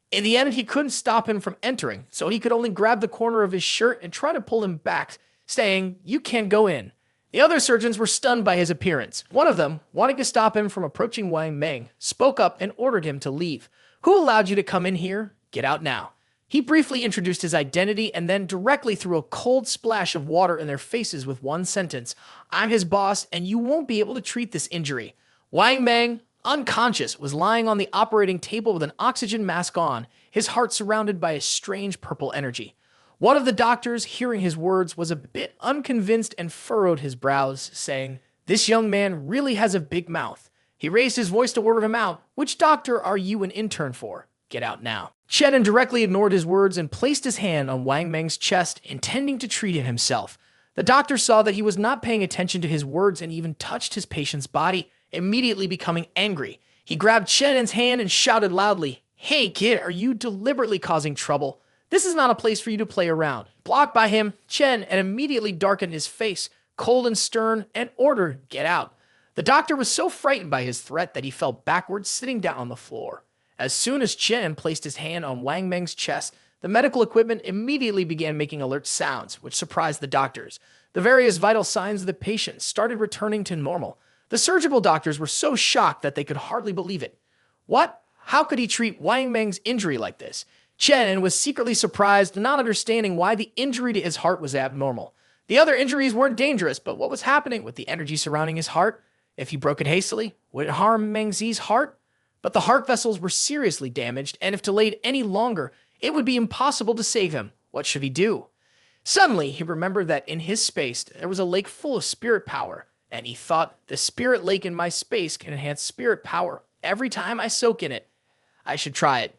In the end, he couldn't stop him from entering, so he could only grab the corner of his shirt and try to pull him back, saying, "You can't go in." The other surgeons were stunned by his appearance. One of them, wanting to stop him from approaching Wang Mang, spoke up and ordered him to leave. "Who allowed you to come in here? Get out now." He briefly introduced his identity and then directly threw a cold splash of water in their faces with one sentence, "I'm his boss, and you won't be able to treat this injury." Wang Mang, unconscious, was lying on the operating table with an oxygen mask on, his heart surrounded by a strange purple energy. One of the doctors, hearing his words, was a bit unconvinced and furrowed his brows, saying, "This young man really has a big mouth." He raised his voice to order him out. "Which doctor are you an intern for? Get out now." Chen An directly ignored his words and placed his hand on Wang Mang's chest, intending to treat him himself. The doctor saw that he was not paying attention to his words and even touched his patient's body, immediately becoming angry. He grabbed Chen An's hand and shouted loudly, "Hey kid, are you deliberately causing trouble? This is not a place for you to play around." Blocked by him, Chen An immediately darkened his face, cold and stern, and ordered, "Get out." The doctor was so frightened by his threat that he fell backwards, sitting down on the floor. As soon as Chen placed his hand on Wang Meng's chest, the medical equipment immediately began making alert sounds, which surprised the doctors. The various vital signs of the patient started returning to normal. The surgical doctors were so shocked that they could hardly believe it. What? How could he treat Wang Meng's injury like this? Chen An was secretly surprised, not understanding why the injury to his heart was abnormal. The other injuries weren't dangerous, but what was happening with the energy surrounding his heart? If he broke it hastily, would it harm Meng Zi's heart? But the heart vessels were seriously damaged, and if delayed any longer, it would be impossible to save him. What should he do? Suddenly, he remembered that in his space, there was a lake full of spirit power, and he thought, the spirit lake in my space can enhance spirit power every time I soak in it. I should try it.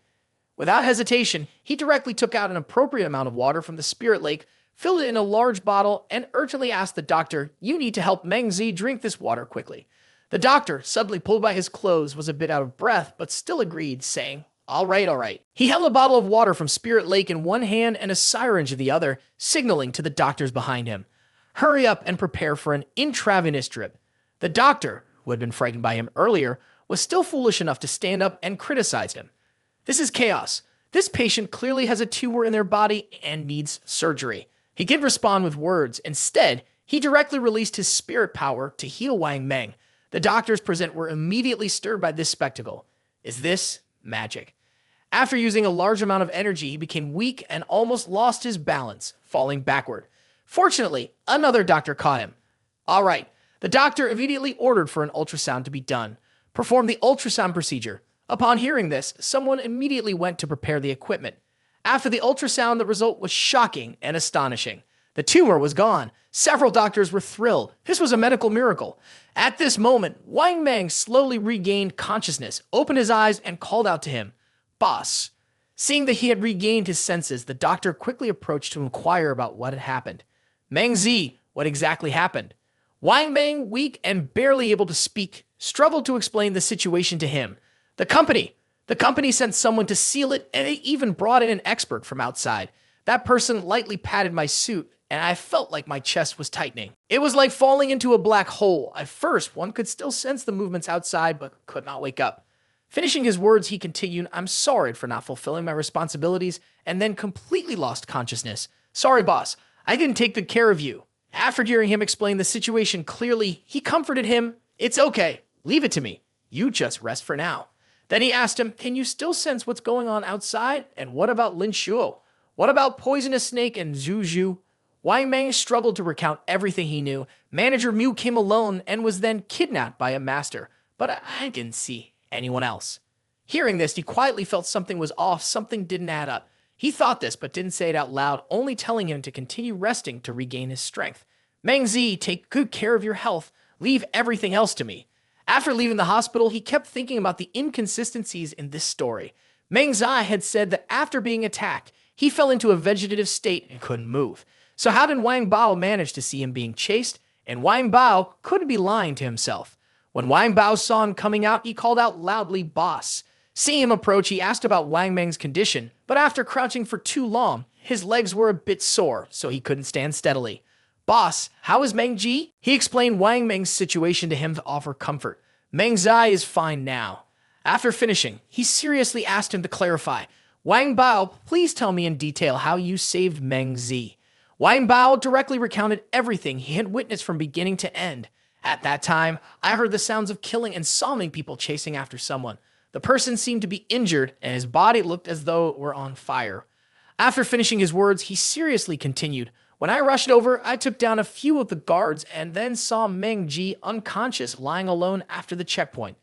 Without hesitation, he directly took out an appropriate amount of water from the spirit lake, filled it in a large bottle, and urgently asked the doctor, "You need to help Meng Zi drink this water quickly." The doctor, suddenly pulled by his clothes, was a bit out of breath, but still agreed, saying, all right. He held a bottle of water from Spirit Lake in one hand and a syringe in the other, signaling to the doctors behind him. Hurry up and prepare for an intravenous drip. The doctor, who had been frightened by him earlier, was still foolish enough to stand up and criticize him. This is chaos. This patient clearly has a tumor in their body and needs surgery. He didn't respond with words. Instead, he directly released his spirit power to heal Wang Meng. The doctors present were immediately stirred by this spectacle. Is this magic? After using a large amount of energy, he became weak and almost lost his balance, falling backward. Fortunately, another doctor caught him. All right, the doctor immediately ordered for an ultrasound to be done. Perform the ultrasound procedure. Upon hearing this, someone immediately went to prepare the equipment. After the ultrasound, the result was shocking and astonishing. The tumor was gone. Several doctors were thrilled. This was a medical miracle. At this moment, Wang Meng slowly regained consciousness, opened his eyes, and called out to him, "Boss." Seeing that he had regained his senses, the doctor quickly approached to inquire about what had happened. Meng Zi, what exactly happened? Wang Meng, weak and barely able to speak, struggled to explain the situation to him. The company sent someone to seal it, and they even brought in an expert from outside. That person lightly patted my suit, and I felt like my chest was tightening. It was like falling into a black hole. At first, one could still sense the movements outside, but could not wake up. Finishing his words, he continued, "I'm sorry for not fulfilling my responsibilities," and then completely lost consciousness. "Sorry, boss. I didn't take good care of you." After hearing him explain the situation clearly, he comforted him. "It's okay. Leave it to me. You just rest for now." Then he asked him, "Can you still sense what's going on outside? And what about Lin Shu? What about Poisonous Snake and Zuzu?" Wang Meng struggled to recount everything he knew. Manager Mu came alone and was then kidnapped by a master, but I didn't see anyone else. Hearing this, he quietly felt something was off, something didn't add up. He thought this, but didn't say it out loud, only telling him to continue resting to regain his strength. "Meng Zi, take good care of your health. Leave everything else to me." After leaving the hospital, he kept thinking about the inconsistencies in this story. Meng Zi had said that after being attacked, he fell into a vegetative state and couldn't move. So how did Wang Bao manage to see him being chased? And Wang Bao couldn't be lying to himself. When Wang Bao saw him coming out, he called out loudly, "Boss." Seeing him approach, he asked about Wang Meng's condition, but after crouching for too long, his legs were a bit sore, so he couldn't stand steadily. "Boss, how is Meng Ji?" He explained Wang Meng's situation to him to offer comfort. "Meng Zai is fine now." After finishing, he seriously asked him to clarify. "Wang Bao, please tell me in detail how you saved Meng Zi." Wang Bao directly recounted everything he had witnessed from beginning to end. "At that time, I heard the sounds of killing and saw many people chasing after someone. The person seemed to be injured, and his body looked as though it were on fire." After finishing his words, he seriously continued. "When I rushed over, I took down a few of the guards and then saw Meng Ji unconscious lying alone after the checkpoint."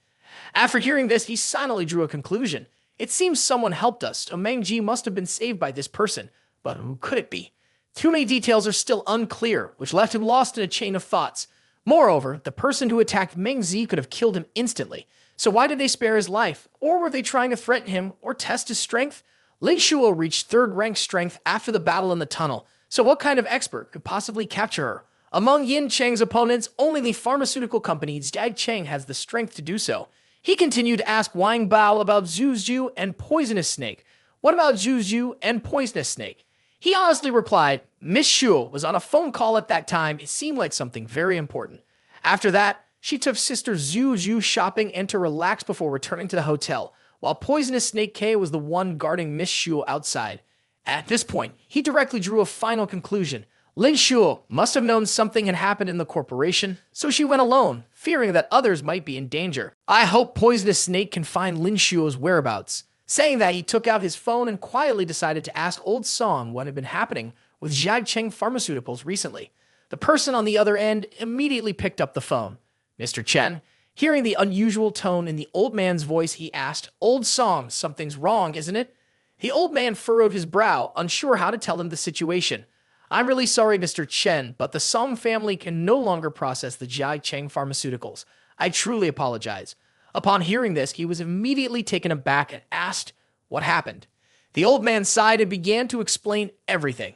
After hearing this, he silently drew a conclusion. "It seems someone helped us, so Meng Ji must have been saved by this person. But who could it be?" Too many details are still unclear, which left him lost in a chain of thoughts. Moreover, the person who attacked Meng Zi could have killed him instantly. So why did they spare his life? Or were they trying to threaten him or test his strength? Lin Shuo reached third-rank strength after the battle in the tunnel. So what kind of expert could possibly capture her? Among Yin Chang's opponents, only the pharmaceutical company Jiai Cheng has the strength to do so. He continued to ask Wang Bao about Zuzu and Poisonous Snake. What about Zuzu and Poisonous Snake? He honestly replied, "Miss Shu was on a phone call at that time. It seemed like something very important." After that, She took sister Zuzu shopping and to relax before returning to the hotel, while Poisonous Snake K was the one guarding Miss Shu outside. At this point, he directly drew a final conclusion. Lin Shu must have known something had happened in the corporation, so she went alone, fearing that others might be in danger. I hope Poisonous Snake can find Lin Shu's whereabouts. Saying that, he took out his phone and quietly decided to ask Old Song what had been happening with Jiacheng Pharmaceuticals recently. The person on the other end immediately picked up the phone. Mr. Chen, hearing the unusual tone in the old man's voice, he asked, "Old Song, something's wrong, isn't it?" The old man furrowed his brow, unsure how to tell him the situation. "I'm really sorry, Mr. Chen, but the Song family can no longer process the Jiacheng Pharmaceuticals. I truly apologize." Upon hearing this, he was immediately taken aback and asked, "What happened?" The old man sighed and began to explain everything.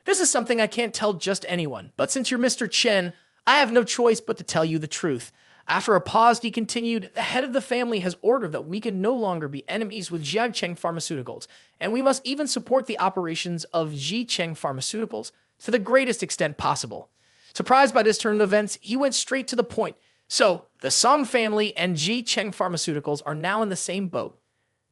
"This is something I can't tell just anyone, but since you're Mr. Chen, I have no choice but to tell you the truth." After a pause, he continued, "The head of the family has ordered that we can no longer be enemies with Jiacheng Pharmaceuticals, and we must even support the operations of Jiacheng Pharmaceuticals to the greatest extent possible." Surprised by this turn of events, he went straight to the point. "So, the Song family and Jiacheng Pharmaceuticals are now in the same boat.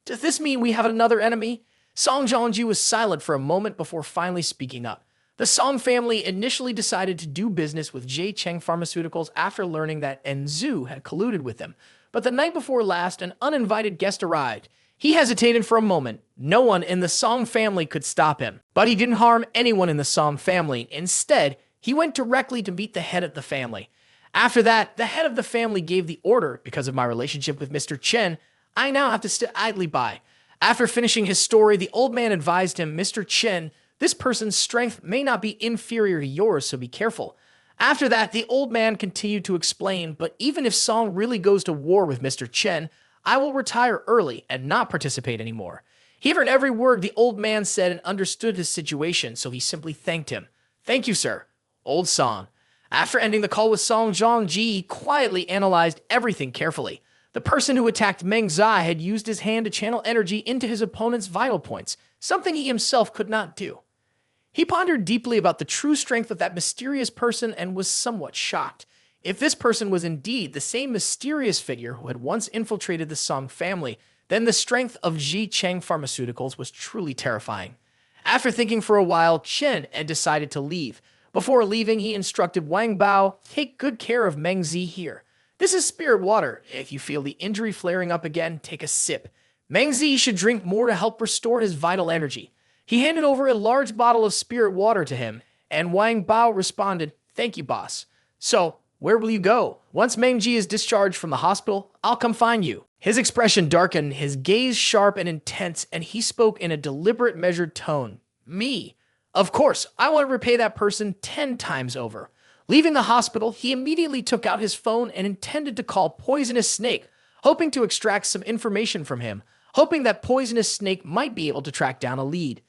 Does this mean we have another enemy?" Song Zhongji was silent for a moment before finally speaking up. The Song family initially decided to do business with Jiacheng Pharmaceuticals after learning that Enzu had colluded with them, but the night before last, an uninvited guest arrived. He hesitated for a moment. No one in the Song family could stop him, but he didn't harm anyone in the Song family. Instead, he went directly to meet the head of the family. After that, the head of the family gave the order, "Because of my relationship with Mr. Chen, I now have to sit idly by." After finishing his story, the old man advised him, "Mr. Chen, this person's strength may not be inferior to yours, so be careful." After that, the old man continued to explain, "But even if Song really goes to war with Mr. Chen, I will retire early and not participate anymore." He heard every word the old man said and understood his situation, so he simply thanked him. "Thank you, sir." Old Song. After ending the call with Song Zhongji, he quietly analyzed everything carefully. The person who attacked Meng Zai had used his hand to channel energy into his opponent's vital points, something he himself could not do. He pondered deeply about the true strength of that mysterious person and was somewhat shocked. If this person was indeed the same mysterious figure who had once infiltrated the Song family, then the strength of Jiacheng Pharmaceuticals was truly terrifying. After thinking for a while, Chen had decided to leave. Before leaving, he instructed Wang Bao, "Take good care of Meng Zi here. This is spirit water. If you feel the injury flaring up again, take a sip. Meng Zi should drink more to help restore his vital energy." He handed over a large bottle of spirit water to him, and Wang Bao responded, "Thank you, boss. So, where will you go? Once Meng Zi is discharged from the hospital, I'll come find you." His expression darkened, his gaze sharp and intense, and he spoke in a deliberate, measured tone. "Me? Of course, I want to repay that person 10 times over." Leaving the hospital, he immediately took out his phone and intended to call Poisonous Snake, hoping to extract some information from him, hoping that Poisonous Snake might be able to track down a lead.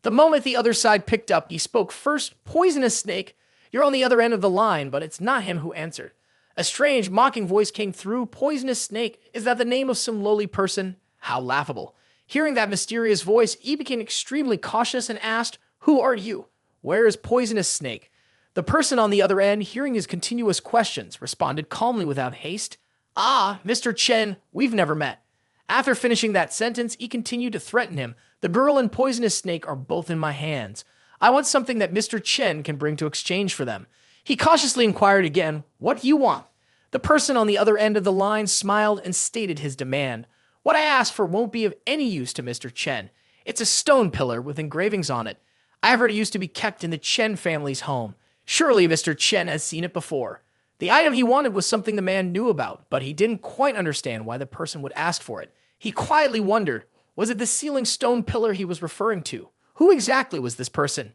The moment the other side picked up, he spoke first. "Poisonous Snake, you're on the other end of the line," but it's not him who answered. A strange, mocking voice came through. "Poisonous Snake, is that the name of some lowly person? How laughable." Hearing that mysterious voice, he became extremely cautious and asked, "Who are you? Where is Poisonous Snake?" The person on the other end, hearing his continuous questions, responded calmly without haste, "Ah, Mr. Chen, we've never met." After finishing that sentence, he continued to threaten him. "The girl and Poisonous Snake are both in my hands. I want something that Mr. Chen can bring to exchange for them." He cautiously inquired again, "What do you want?" The person on the other end of the line smiled and stated his demand. "What I ask for won't be of any use to Mr. Chen. It's a stone pillar with engravings on it. I heard it used to be kept in the Chen family's home. Surely Mr. Chen has seen it before." The item he wanted was something the man knew about, but he didn't quite understand why the person would ask for it. He quietly wondered, was it the ceiling stone pillar he was referring to? Who exactly was this person?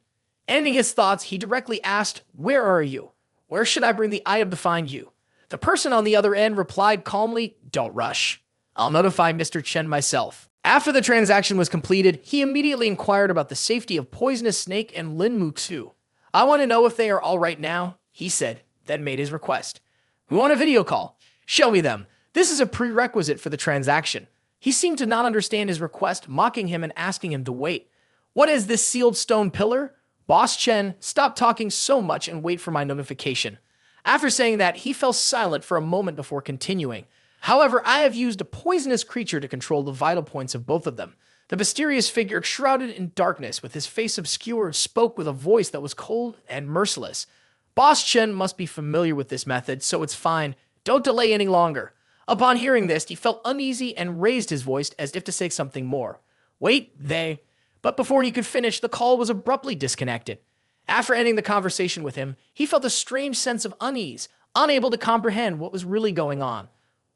Ending his thoughts, he directly asked, "Where are you? Where should I bring the item to find you?" The person on the other end replied calmly, "Don't rush. I'll notify Mr. Chen myself." After the transaction was completed, he immediately inquired about the safety of Poisonous Snake and Lin Mutsu. "I want to know if they are all right now," he said, then made his request. "We want a video call. Show me them. This is a prerequisite for the transaction." He seemed to not understand his request, mocking him and asking him to wait. "What is this sealed stone pillar? Boss Chen, stop talking so much and wait for my notification." After saying that, he fell silent for a moment before continuing. However, I have used a poisonous creature to control the vital points of both of them. The mysterious figure, shrouded in darkness, with his face obscured, spoke with a voice that was cold and merciless. Boss Chen must be familiar with this method, so it's fine. Don't delay any longer. Upon hearing this, he felt uneasy and raised his voice as if to say something more. Wait, they... But before he could finish, the call was abruptly disconnected. After ending the conversation with him, he felt a strange sense of unease, unable to comprehend what was really going on.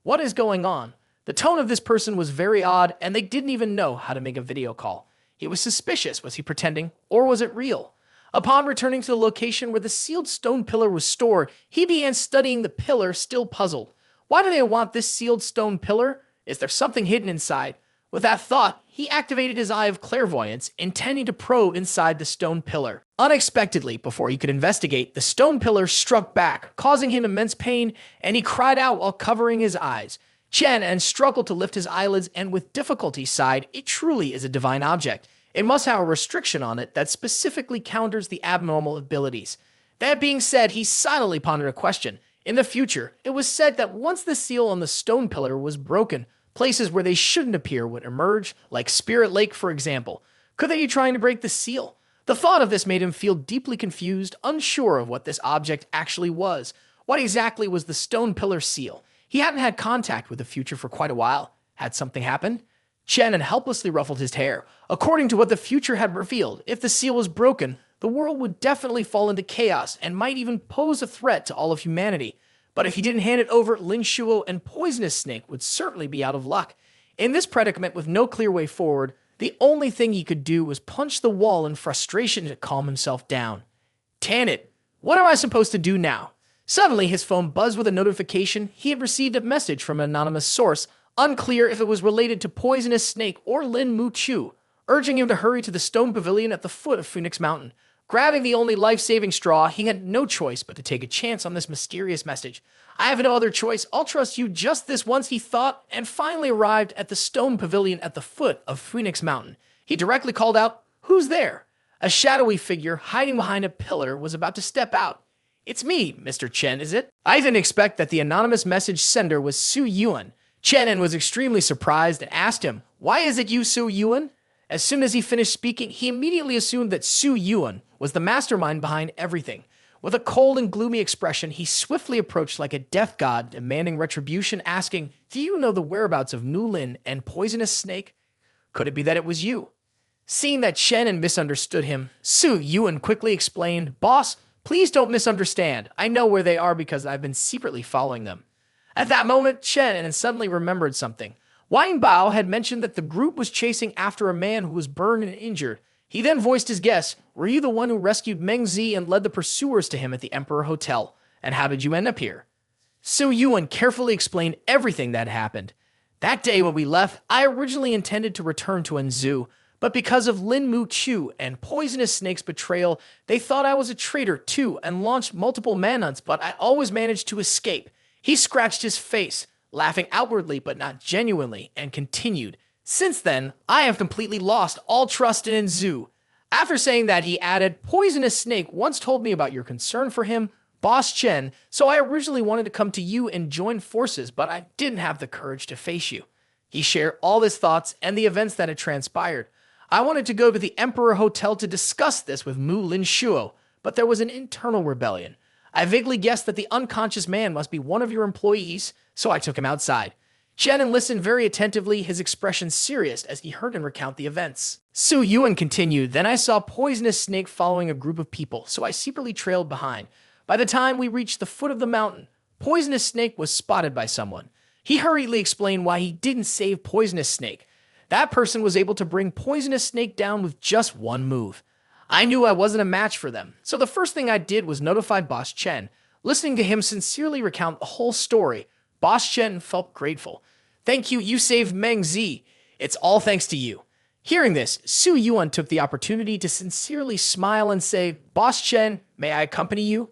What is going on? The tone of this person was very odd, and they didn't even know how to make a video call. He was suspicious. Was he pretending, or was it real? Upon returning to the location where the sealed stone pillar was stored, he began studying the pillar, still puzzled. Why do they want this sealed stone pillar? Is there something hidden inside? With that thought, he activated his eye of clairvoyance, intending to probe inside the stone pillar. Unexpectedly, before he could investigate, the stone pillar struck back, causing him immense pain, and he cried out while covering his eyes. Chen An struggled to lift his eyelids and with difficulty sighed, "It truly is a divine object. It must have a restriction on it that specifically counters the abnormal abilities." That being said, he silently pondered a question. In the future, it was said that once the seal on the stone pillar was broken, places where they shouldn't appear would emerge, like Spirit Lake, for example. Could they be trying to break the seal? The thought of this made him feel deeply confused, unsure of what this object actually was. What exactly was the stone pillar seal? He hadn't had contact with the future for quite a while. Had something happened? Chen An helplessly ruffled his hair. According to what the future had revealed, if the seal was broken, the world would definitely fall into chaos and might even pose a threat to all of humanity. But if he didn't hand it over, Lin Shuo and Poisonous Snake would certainly be out of luck. In this predicament with no clear way forward, the only thing he could do was punch the wall in frustration to calm himself down. Damn it! What am I supposed to do now? Suddenly, his phone buzzed with a notification. He had received a message from an anonymous source, unclear if it was related to Poisonous Snake or Lin Shu, urging him to hurry to the stone pavilion at the foot of Phoenix Mountain. Grabbing the only life-saving straw, he had no choice but to take a chance on this mysterious message. I have no other choice. I'll trust you just this once, he thought, and finally arrived at the stone pavilion at the foot of Phoenix Mountain. He directly called out, "Who's there?" A shadowy figure hiding behind a pillar was about to step out. "It's me, Mr. Chen, is it?" I didn't expect that the anonymous message sender was Su Yuan. Chen An was extremely surprised and asked him, "Why is it you, Su Yuan?" As soon as he finished speaking, he immediately assumed that Su Yuan was the mastermind behind everything. With a cold and gloomy expression, he swiftly approached like a death god, demanding retribution, asking, "Do you know the whereabouts of Nu Lin and Poisonous Snake? Could it be that it was you?" Seeing that Chen An misunderstood him, Su Yuan quickly explained, "Boss, please don't misunderstand. I know where they are because I've been secretly following them." At that moment, Chen An suddenly remembered something. Wang Bao had mentioned that the group was chasing after a man who was burned and injured. He then voiced his guess. "Were you the one who rescued Meng Zi and led the pursuers to him at the Emperor Hotel? And how did you end up here?" Su Yuan carefully explained everything that happened. "That day when we left, I originally intended to return to Anzu, but because of Lin Shu and Poisonous Snake's betrayal, they thought I was a traitor too and launched multiple manhunts, but I always managed to escape." He scratched his face, laughing outwardly but not genuinely, and continued, "Since then, I have completely lost all trust in Anzu." After saying that, he added, "Poisonous Snake once told me about your concern for him, Boss Chen, so I originally wanted to come to you and join forces, but I didn't have the courage to face you." He shared all his thoughts and the events that had transpired. "I wanted to go to the Emperor Hotel to discuss this with Lin Shuo, but there was an internal rebellion. I vaguely guessed that the unconscious man must be one of your employees, so I took him outside." Chen An listened very attentively, his expression serious as he heard him recount the events. Su Yuan continued, "Then I saw Poisonous Snake following a group of people, so I secretly trailed behind. By the time we reached the foot of the mountain, Poisonous Snake was spotted by someone. He hurriedly explained why he didn't save Poisonous Snake. That person was able to bring Poisonous Snake down with just one move. I knew I wasn't a match for them, so the first thing I did was notify Boss Chen. Listening to him sincerely recount the whole story, Boss Chen felt grateful. "Thank you, you saved Meng Zi. It's all thanks to you." Hearing this, Su Yuan took the opportunity to sincerely smile and say, "Boss Chen, may I accompany you?"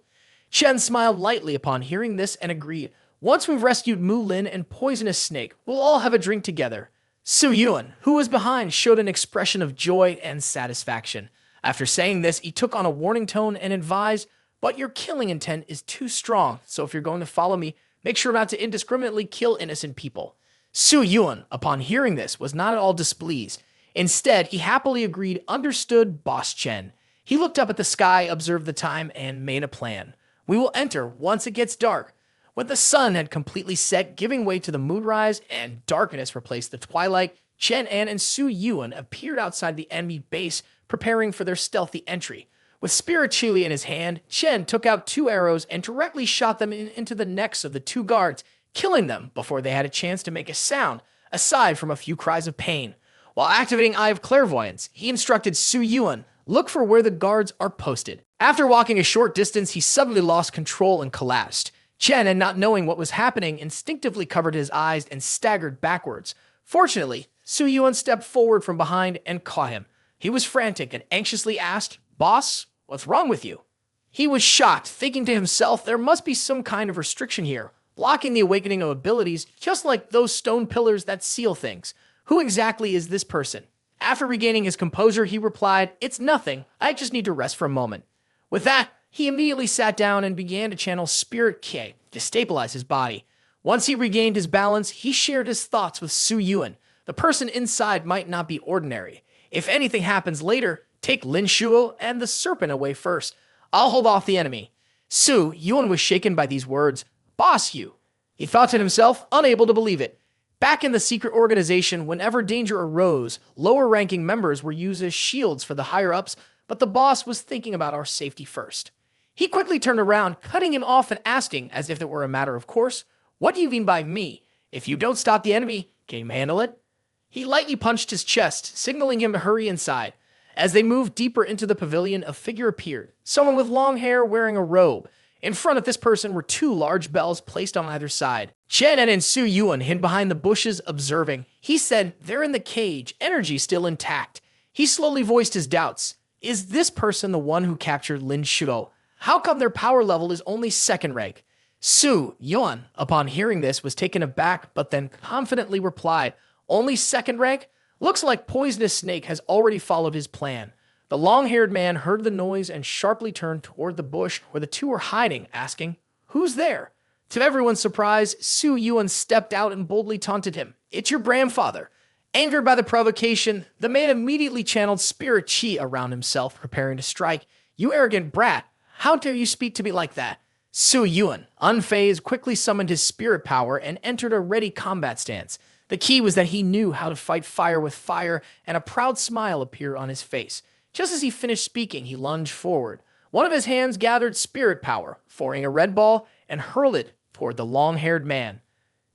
Chen smiled lightly upon hearing this and agreed. "Once we've rescued Mu Lin and Poisonous Snake, we'll all have a drink together." Su Yuan, who was behind, showed an expression of joy and satisfaction. After saying this, he took on a warning tone and advised, but your killing intent is too strong, so if you're going to follow me, make sure not to indiscriminately kill innocent people. Su Yuan, upon hearing this, was not at all displeased. Instead, he happily agreed, understood Boss Chen. He looked up at the sky, observed the time, and made a plan. We will enter once it gets dark. When the sun had completely set, giving way to the moonrise, and darkness replaced the twilight, Chen An and Su Yuan appeared outside the enemy base, preparing for their stealthy entry. With Spirit Chili in his hand, Chen took out 2 arrows and directly shot them into the necks of the 2 guards, killing them before they had a chance to make a sound, aside from a few cries of pain. While activating Eye of Clairvoyance, he instructed Su Yuan, look for where the guards are posted. After walking a short distance, he suddenly lost control and collapsed. Chen, and not knowing what was happening, instinctively covered his eyes and staggered backwards. Fortunately, Su Yuan stepped forward from behind and caught him. He was frantic and anxiously asked, "Boss, what's wrong with you?" He was shocked, thinking to himself there must be some kind of restriction here, blocking the awakening of abilities, just like those stone pillars that seal things. Who exactly is this person? After regaining his composure, he replied, "It's nothing. I just need to rest for a moment." With that, he immediately sat down and began to channel Spirit Ki to stabilize his body. Once he regained his balance, he shared his thoughts with Su Yuan. The person inside might not be ordinary. If anything happens later, take Lin Shu and the serpent away first. I'll hold off the enemy. Su Yuan was shaken by these words. Boss you. He thought to himself, unable to believe it. Back in the secret organization, whenever danger arose, lower-ranking members were used as shields for the higher-ups, but the boss was thinking about our safety first. He quickly turned around, cutting him off and asking, as if it were a matter of course, "What do you mean by me? If you don't stop the enemy, can you handle it?" He lightly punched his chest, signaling him to hurry inside. As they moved deeper into the pavilion, a figure appeared, someone with long hair wearing a robe. In front of this person were 2 large bells placed on either side. Chen An and Su Yuan hid behind the bushes, observing. He said, "They're in the cage, energy still intact." He slowly voiced his doubts. Is this person the one who captured Lin Shu? How come their power level is only 2nd rank? Su Yuan, upon hearing this, was taken aback, but then confidently replied, "Only 2nd rank? Looks like Poisonous Snake has already followed his plan." The long-haired man heard the noise and sharply turned toward the bush where the 2 were hiding, asking, "Who's there?" To everyone's surprise, Su Yuan stepped out and boldly taunted him. "It's your grandfather." Angered by the provocation, the man immediately channeled spirit chi around himself, preparing to strike. "You arrogant brat, how dare you speak to me like that?" Su Yuan, unfazed, quickly summoned his spirit power and entered a ready combat stance. The key was that he knew how to fight fire with fire, and a proud smile appeared on his face. Just as he finished speaking, he lunged forward. One of his hands gathered spirit power, forming a red ball, and hurled it toward the long-haired man.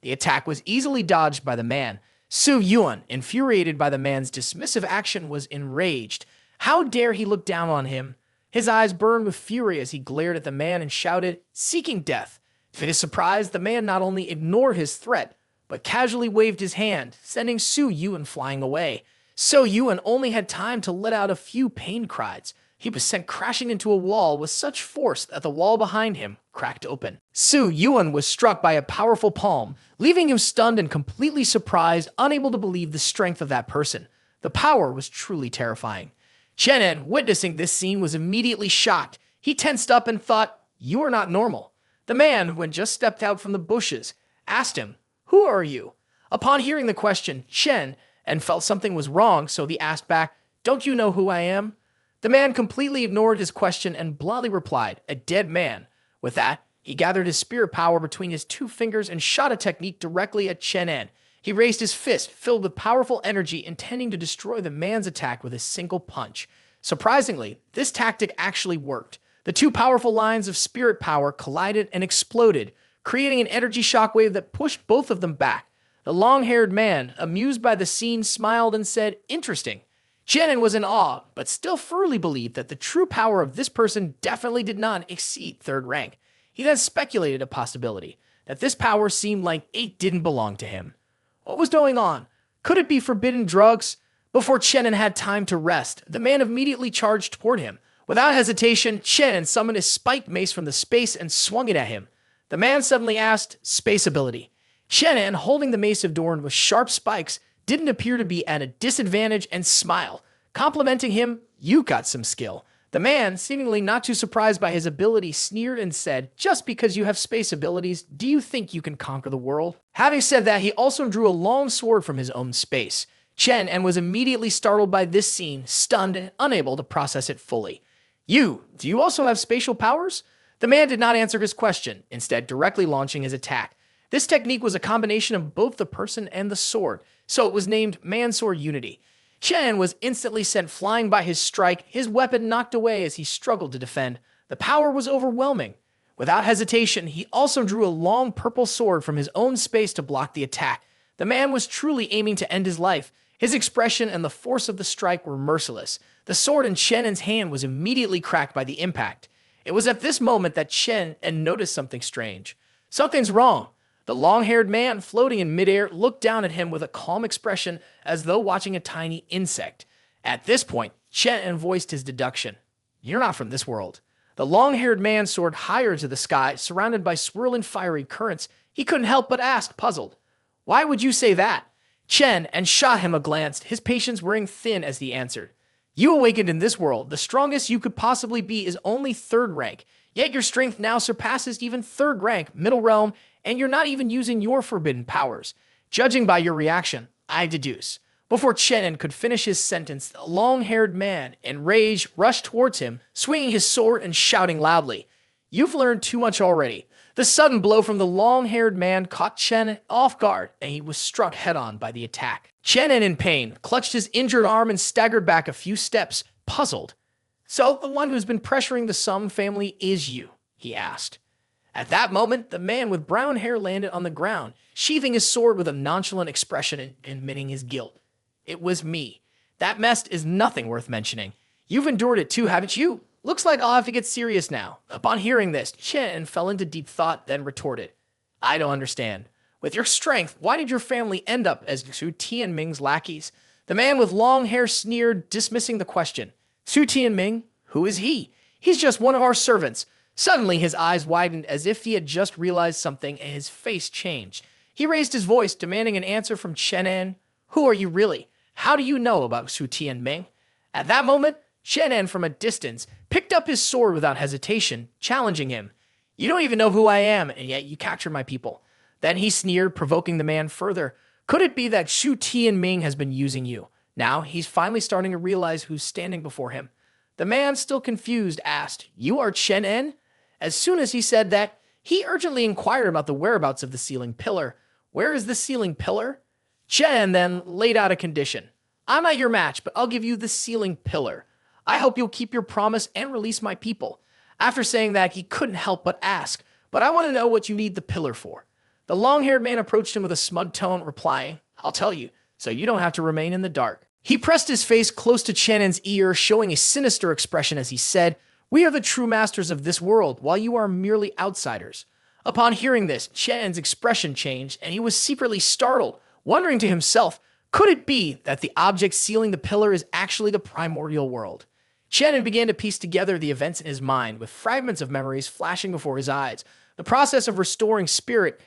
The attack was easily dodged by the man. Su Yuan, infuriated by the man's dismissive action, was enraged. How dare he look down on him? His eyes burned with fury as he glared at the man and shouted, "Seeking death." To his surprise, the man not only ignored his threat, but casually waved his hand, sending Su Yuan flying away. Su Yuan only had time to let out a few pain cries. He was sent crashing into a wall with such force that the wall behind him cracked open. Su Yuan was struck by a powerful palm, leaving him stunned and completely surprised, unable to believe the strength of that person. The power was truly terrifying. Chen An, witnessing this scene, was immediately shocked. He tensed up and thought, "You are not normal." The man, who had just stepped out from the bushes, asked him, "Who are you?" Upon hearing the question, Chen An felt something was wrong, so he asked back, "Don't you know who I am?" The man completely ignored his question and bluntly replied, "A dead man." With that, he gathered his spirit power between his 2 fingers and shot a technique directly at Chen An. He raised his fist, filled with powerful energy, intending to destroy the man's attack with a single punch. Surprisingly, this tactic actually worked. The 2 powerful lines of spirit power collided and exploded, creating an energy shockwave that pushed both of them back. The long-haired man, amused by the scene, smiled and said, "Interesting." Chen An was in awe, but still firmly believed that the true power of this person definitely did not exceed 3rd rank. He then speculated a possibility, that this power seemed like it didn't belong to him. What was going on? Could it be forbidden drugs? Before Chen An had time to rest, the man immediately charged toward him. Without hesitation, Chen An summoned his spiked mace from the space and swung it at him. The man suddenly asked, "Space ability." Chen An, holding the mace adorned with sharp spikes, didn't appear to be at a disadvantage and smiled, complimenting him, "You got some skill." The man, seemingly not too surprised by his ability, sneered and said, "Just because you have space abilities, do you think you can conquer the world?" Having said that, he also drew a long sword from his own space. Chen An was immediately startled by this scene, stunned and unable to process it fully. Do you also have spatial powers?" The man did not answer his question, instead directly launching his attack. This technique was a combination of both the person and the sword, so it was named Man-Sword Unity. Chen was instantly sent flying by his strike, his weapon knocked away as he struggled to defend. The power was overwhelming. Without hesitation, he also drew a long purple sword from his own space to block the attack. The man was truly aiming to end his life. His expression and the force of the strike were merciless. The sword in Chen An's hand was immediately cracked by the impact. It was at this moment that Chen An noticed something strange. Something's wrong. The long-haired man floating in midair looked down at him with a calm expression as though watching a tiny insect. At this point, Chen An voiced his deduction. "You're not from this world." The long-haired man soared higher into the sky, surrounded by swirling fiery currents. He couldn't help but ask, puzzled, "Why would you say that?" Chen An shot him a glance, his patience wearing thin as he answered. "You awakened in this world. The strongest you could possibly be is only 3rd rank, yet your strength now surpasses even 3rd rank, middle realm, and you're not even using your forbidden powers. Judging by your reaction, I deduce." Before Chen An could finish his sentence, the long-haired man, in rage, rushed towards him, swinging his sword and shouting loudly, "You've learned too much already." The sudden blow from the long-haired man caught Chen An off guard, and he was struck head-on by the attack. Chen An, in pain, clutched his injured arm and staggered back a few steps, puzzled. "So the one who's been pressuring the Sum family is you?" he asked. At that moment, the man with brown hair landed on the ground, sheathing his sword with a nonchalant expression and admitting his guilt. "It was me. That mess is nothing worth mentioning. You've endured it too, haven't you? Looks like I'll have to get serious now." Upon hearing this, Chen An fell into deep thought, then retorted, "I don't understand. With your strength, why did your family end up as Su Tianming's lackeys?" The man with long hair sneered, dismissing the question. "Su Tianming? Who is he? He's just one of our servants." Suddenly, his eyes widened as if he had just realized something, and his face changed. He raised his voice, demanding an answer from Chen An. "Who are you really? How do you know about Su Tianming?" At that moment, Chen An, from a distance, picked up his sword without hesitation, challenging him. "You don't even know who I am, and yet you captured my people." Then he sneered, provoking the man further. "Could it be that Su Tianming has been using you? Now he's finally starting to realize who's standing before him." The man, still confused, asked, "You are Chen An?" As soon as he said that, he urgently inquired about the whereabouts of the ceiling pillar. "Where is the ceiling pillar?" Chen then laid out a condition. "I'm not your match, but I'll give you the ceiling pillar. I hope you'll keep your promise and release my people." After saying that, he couldn't help but ask, "But I want to know what you need the pillar for." The long-haired man approached him with a smug tone, replying, "I'll tell you, so you don't have to remain in the dark." He pressed his face close to Chen An's ear, showing a sinister expression as he said, "We are the true masters of this world, while you are merely outsiders." Upon hearing this, Chen An's expression changed, and he was secretly startled, wondering to himself, could it be that the object sealing the pillar is actually the primordial world? Chen An began to piece together the events in his mind, with fragments of memories flashing before his eyes. The process of restoring spirit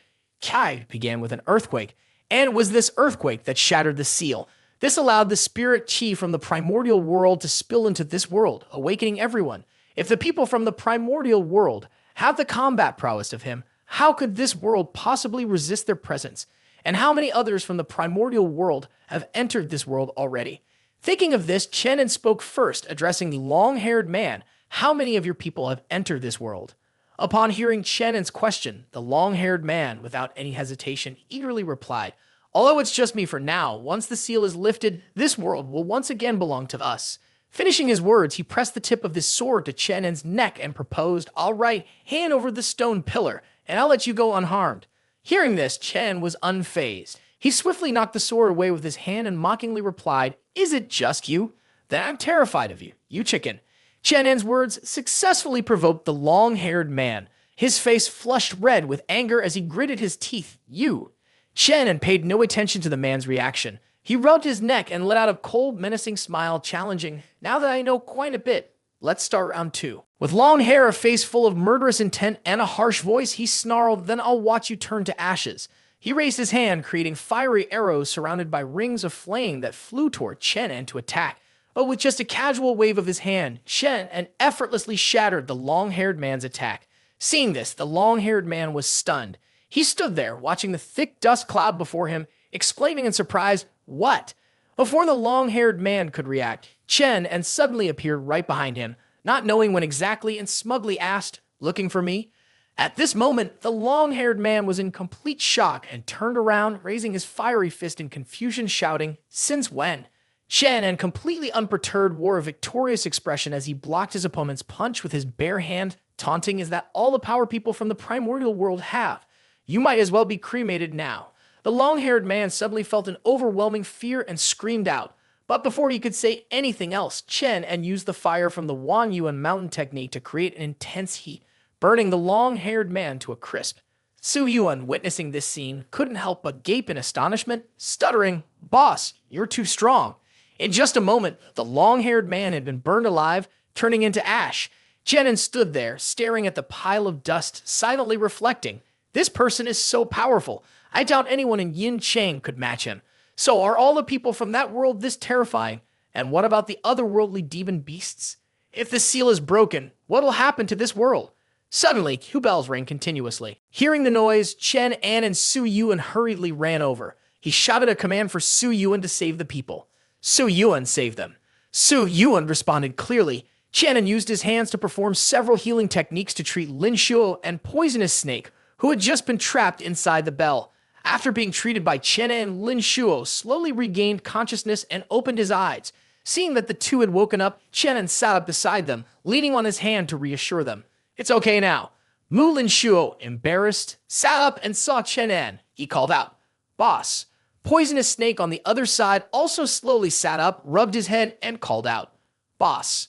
began with an earthquake, and it was this earthquake that shattered the seal. This allowed the spirit chi from the primordial world to spill into this world, awakening everyone. If the people from the primordial world have the combat prowess of him, how could this world possibly resist their presence? And how many others from the primordial world have entered this world already? Thinking of this, Chen An spoke first, addressing the long-haired man. "How many of your people have entered this world?" Upon hearing Chen An's question, the long-haired man, without any hesitation, eagerly replied, "Although it's just me for now, once the seal is lifted, this world will once again belong to us." Finishing his words, he pressed the tip of his sword to Chen An's neck and proposed, "All right, hand over the stone pillar, and I'll let you go unharmed." Hearing this, Chen was unfazed. He swiftly knocked the sword away with his hand and mockingly replied, "Is it just you? Then I'm terrified of you, you chicken." Chen An's words successfully provoked the long-haired man. His face flushed red with anger as he gritted his teeth. "You." Chen An paid no attention to the man's reaction. He rubbed his neck and let out a cold, menacing smile, challenging, "Now that I know quite a bit, let's start round 2. With long hair, a face full of murderous intent, and a harsh voice, he snarled, "Then I'll watch you turn to ashes." He raised his hand, creating fiery arrows surrounded by rings of flame that flew toward Chen An to attack. but with just a casual wave of his hand, Chen An effortlessly shattered the long-haired man's attack. Seeing this, the long-haired man was stunned. He stood there, watching the thick dust cloud before him, exclaiming in surprise, "What?" Before the long-haired man could react, Chen An suddenly appeared right behind him, not knowing when exactly, and smugly asked, "Looking for me?" At this moment, the long-haired man was in complete shock and turned around, raising his fiery fist in confusion, shouting, "Since when?" Chen An, completely unperturbed, wore a victorious expression as he blocked his opponent's punch with his bare hand, taunting is that all the power people from the primordial world have. You might as well be cremated now. The long-haired man suddenly felt an overwhelming fear and screamed out. But before he could say anything else, Chen An used the fire from the Wang Yuan mountain technique to create an intense heat, burning the long-haired man to a crisp. Su Yuan, witnessing this scene, couldn't help but gape in astonishment, stuttering, "Boss, you're too strong." In just a moment, the long-haired man had been burned alive, turning into ash. Chen An stood there, staring at the pile of dust, silently reflecting, "This person is so powerful. I doubt anyone in Yin Chang could match him. So are all the people from that world this terrifying? And what about the otherworldly demon beasts? If the seal is broken, what'll happen to this world?" Suddenly, two bells rang continuously. Hearing the noise, Chen An and Su Yuan hurriedly ran over. He shouted a command for Su Yuan to save the people. Su Yuan saved them. Su Yuan responded clearly. Chen An used his hands to perform several healing techniques to treat Lin Shu and Poisonous Snake, who had just been trapped inside the bell. After being treated by Chen An, Lin Shu slowly regained consciousness and opened his eyes. Seeing that the two had woken up, Chen An sat up beside them, leaning on his hand to reassure them. "It's okay now." Lin Shu, embarrassed, sat up and saw Chen An. He called out, "Boss." Poisonous Snake on the other side also slowly sat up, rubbed his head, and called out, "Boss."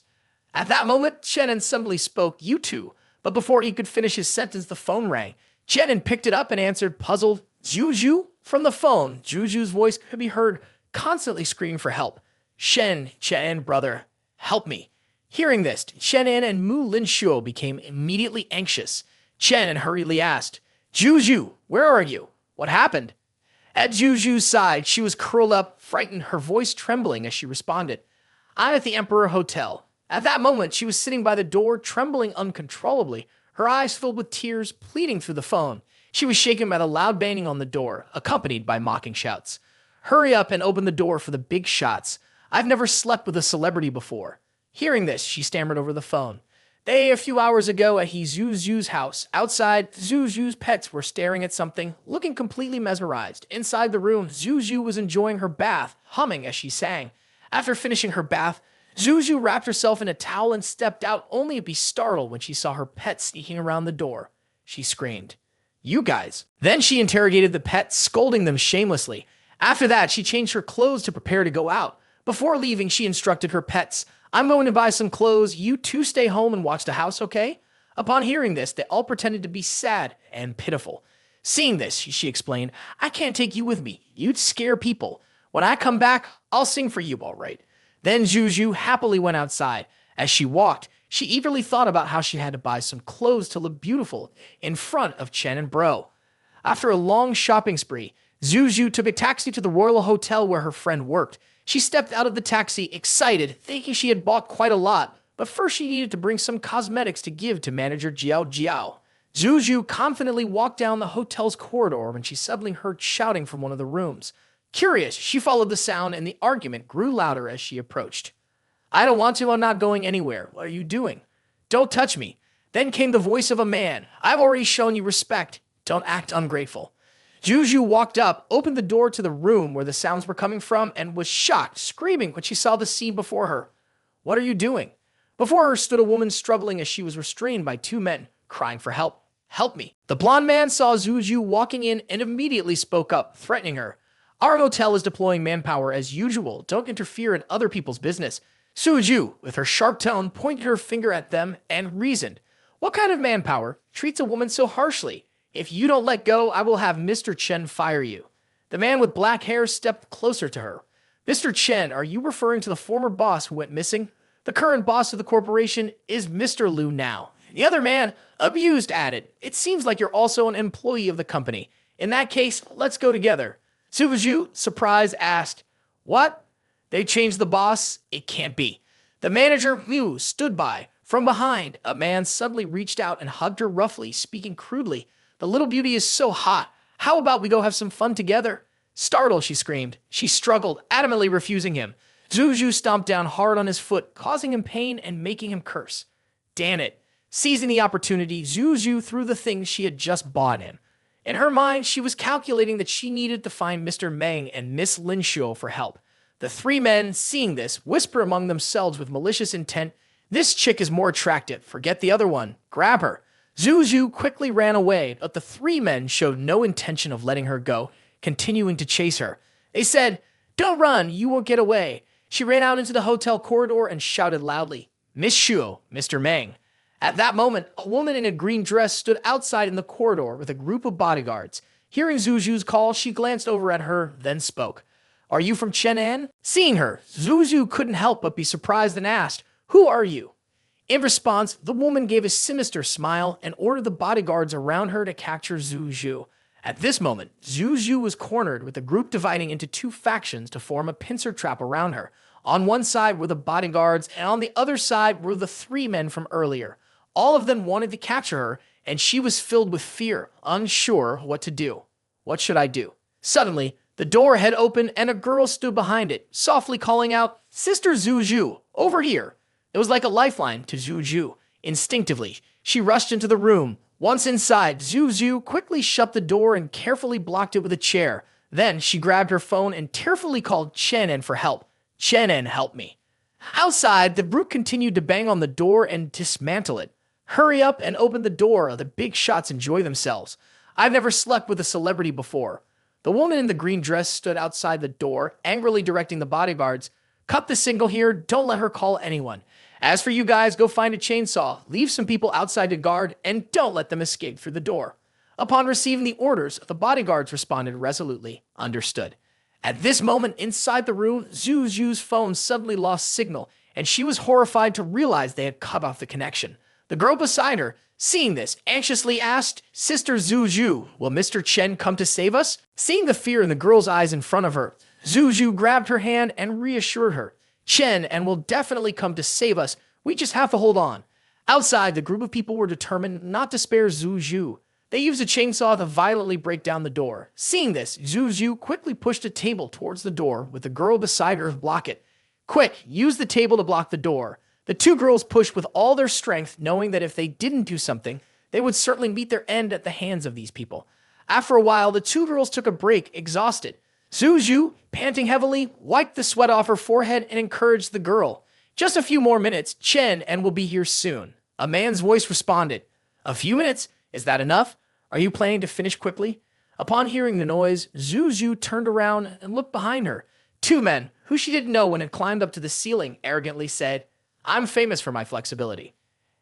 At that moment, Chen An suddenly spoke, "You two." But before he could finish his sentence, the phone rang. Chen An picked it up and answered, puzzled, "Zuzu?" From the phone, Zuzu's voice could be heard, constantly screaming for help. Chen An, brother, help me." Hearing this, Chen An and Lin Shu became immediately anxious. Chen An hurriedly asked, "Zuzu, where are you? What happened?" At Zuzu's side, she was curled up, frightened, her voice trembling as she responded, "I'm at the Emperor Hotel." At that moment, she was sitting by the door, trembling uncontrollably, her eyes filled with tears, pleading through the phone. She was shaken by the loud banging on the door, accompanied by mocking shouts. "Hurry up and open the door for the big shots. I've never slept with a celebrity before." Hearing this, she stammered over the phone. A few hours ago at Zuzu's house. Outside, Zuzu's pets were staring at something, looking completely mesmerized. Inside the room, Zuzu was enjoying her bath, humming as she sang. After finishing her bath, Zuzu wrapped herself in a towel and stepped out, only to be startled when she saw her pet sneaking around the door. She screamed, "You guys." Then she interrogated the pet, scolding them shamelessly. After that, she changed her clothes to prepare to go out. Before leaving, she instructed her pets, "I'm going to buy some clothes. You two stay home and watch the house, okay?" Upon hearing this, they all pretended to be sad and pitiful. Seeing this, she explained, "I can't take you with me. You'd scare people. When I come back, I'll sing for you, all right." Then Zuzu happily went outside. As she walked, she eagerly thought about how she had to buy some clothes to look beautiful in front of Chen and Bro. After a long shopping spree, Zuzu took a taxi to the Royal Hotel where her friend worked. She stepped out of the taxi, excited, thinking she had bought quite a lot, but first she needed to bring some cosmetics to give to manager Jiao Jiao. Zuzu confidently walked down the hotel's corridor when she suddenly heard shouting from one of the rooms. Curious, she followed the sound and the argument grew louder as she approached. "I don't want to, I'm not going anywhere. What are you doing?" "Don't touch me." Then came the voice of a man. "I've already shown you respect. Don't act ungrateful." Zuzu walked up, opened the door to the room where the sounds were coming from, and was shocked, screaming when she saw the scene before her. "What are you doing?" Before her stood a woman struggling as she was restrained by two men, crying for help. "Help me." The blonde man saw Zuzu walking in and immediately spoke up, threatening her. "Our hotel is deploying manpower as usual. Don't interfere in other people's business." Zuzu, with her sharp tone, pointed her finger at them and reasoned. "What kind of manpower treats a woman so harshly? If you don't let go, I will have Mr. Chen fire you." The man with black hair stepped closer to her. "Mr. Chen, are you referring to the former boss who went missing? The current boss of the corporation is Mr. Liu now." The other man, abused, added, "It seems like you're also an employee of the company. In that case, let's go together." Zuzu, surprised, asked, "What?" They changed the boss? It can't be. The manager, Mu, stood by. From behind, a man suddenly reached out and hugged her roughly, speaking crudely. The little beauty is so hot. How about we go have some fun together? Startled, she screamed. She struggled, adamantly refusing him. Zuzu stomped down hard on his foot, causing him pain and making him curse. Damn it. Seizing the opportunity, Zuzu threw the things she had just bought him. In her mind, she was calculating that she needed to find Mr. Mang and Miss Lin Shu for help. The three men, seeing this, whisper among themselves with malicious intent, "This chick is more attractive. Forget the other one. Grab her." Zuzu quickly ran away, but the three men showed no intention of letting her go, continuing to chase her. They said, "Don't run, you won't get away." She ran out into the hotel corridor and shouted loudly, "Miss Shu, Mr. Mang." At that moment, a woman in a green dress stood outside in the corridor with a group of bodyguards. Hearing Zuzu's call, she glanced over at her, then spoke. "Are you from Chen An?" Seeing her, Zuzu couldn't help but be surprised and asked, "Who are you?" In response, the woman gave a sinister smile and ordered the bodyguards around her to capture Zuzu. At this moment, Zuzu was cornered with the group dividing into two factions to form a pincer trap around her. On one side were the bodyguards, and on the other side were the three men from earlier. All of them wanted to capture her, and she was filled with fear, unsure what to do. What should I do? Suddenly, the door had opened and a girl stood behind it, softly calling out, "Sister Zuzu, over here." It was like a lifeline to Zuzu. Instinctively, she rushed into the room. Once inside, Zuzu quickly shut the door and carefully blocked it with a chair. Then she grabbed her phone and tearfully called Chen An for help. "Chen An, help me." Outside, the brute continued to bang on the door and dismantle it. "Hurry up and open the door, or the big shots enjoy themselves. I've never slept with a celebrity before." The woman in the green dress stood outside the door, angrily directing the bodyguards. "Cut the signal here, don't let her call anyone. As for you guys, go find a chainsaw, leave some people outside to guard, and don't let them escape through the door." Upon receiving the orders, the bodyguards responded resolutely, "Understood." At this moment, inside the room, Zuzu's phone suddenly lost signal, and she was horrified to realize they had cut off the connection. The girl beside her, seeing this, anxiously asked, "Sister Zuzu, will Mr. Chen come to save us?" Seeing the fear in the girl's eyes in front of her, Zuzu grabbed her hand and reassured her. "Chen An will definitely come to save us. We just have to hold on." Outside, the group of people were determined not to spare Zuzu. They used a chainsaw to violently break down the door. Seeing this, Zuzu quickly pushed a table towards the door with the girl beside her to block it. "Quick, use the table to block the door." The two girls pushed with all their strength, knowing that if they didn't do something, they would certainly meet their end at the hands of these people. After a while, the two girls took a break, exhausted. Zuzu, panting heavily, wiped the sweat off her forehead and encouraged the girl. "Just a few more minutes. Chen An will be here soon." A man's voice responded. "A few minutes? Is that enough? Are you planning to finish quickly?" Upon hearing the noise, Zuzu turned around and looked behind her. Two men, who she didn't know when had climbed up to the ceiling, arrogantly said, "I'm famous for my flexibility."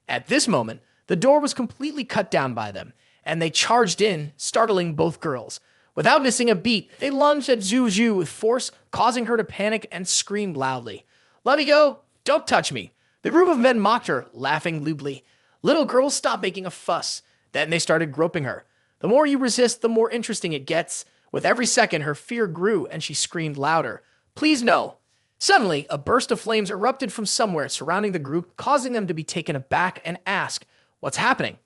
At this moment, the door was completely cut down by them, and they charged in, startling both girls. Without missing a beat, they lunged at Zuzu with force, causing her to panic and scream loudly. "Let me go! Don't touch me!" The group of men mocked her, laughing lewdly. "Little girl, stop making a fuss." Then they started groping her. The more you resist, the more interesting it gets. With every second, her fear grew, and she screamed louder. "Please, no!" Suddenly, a burst of flames erupted from somewhere surrounding the group, causing them to be taken aback and ask, "What's happening?"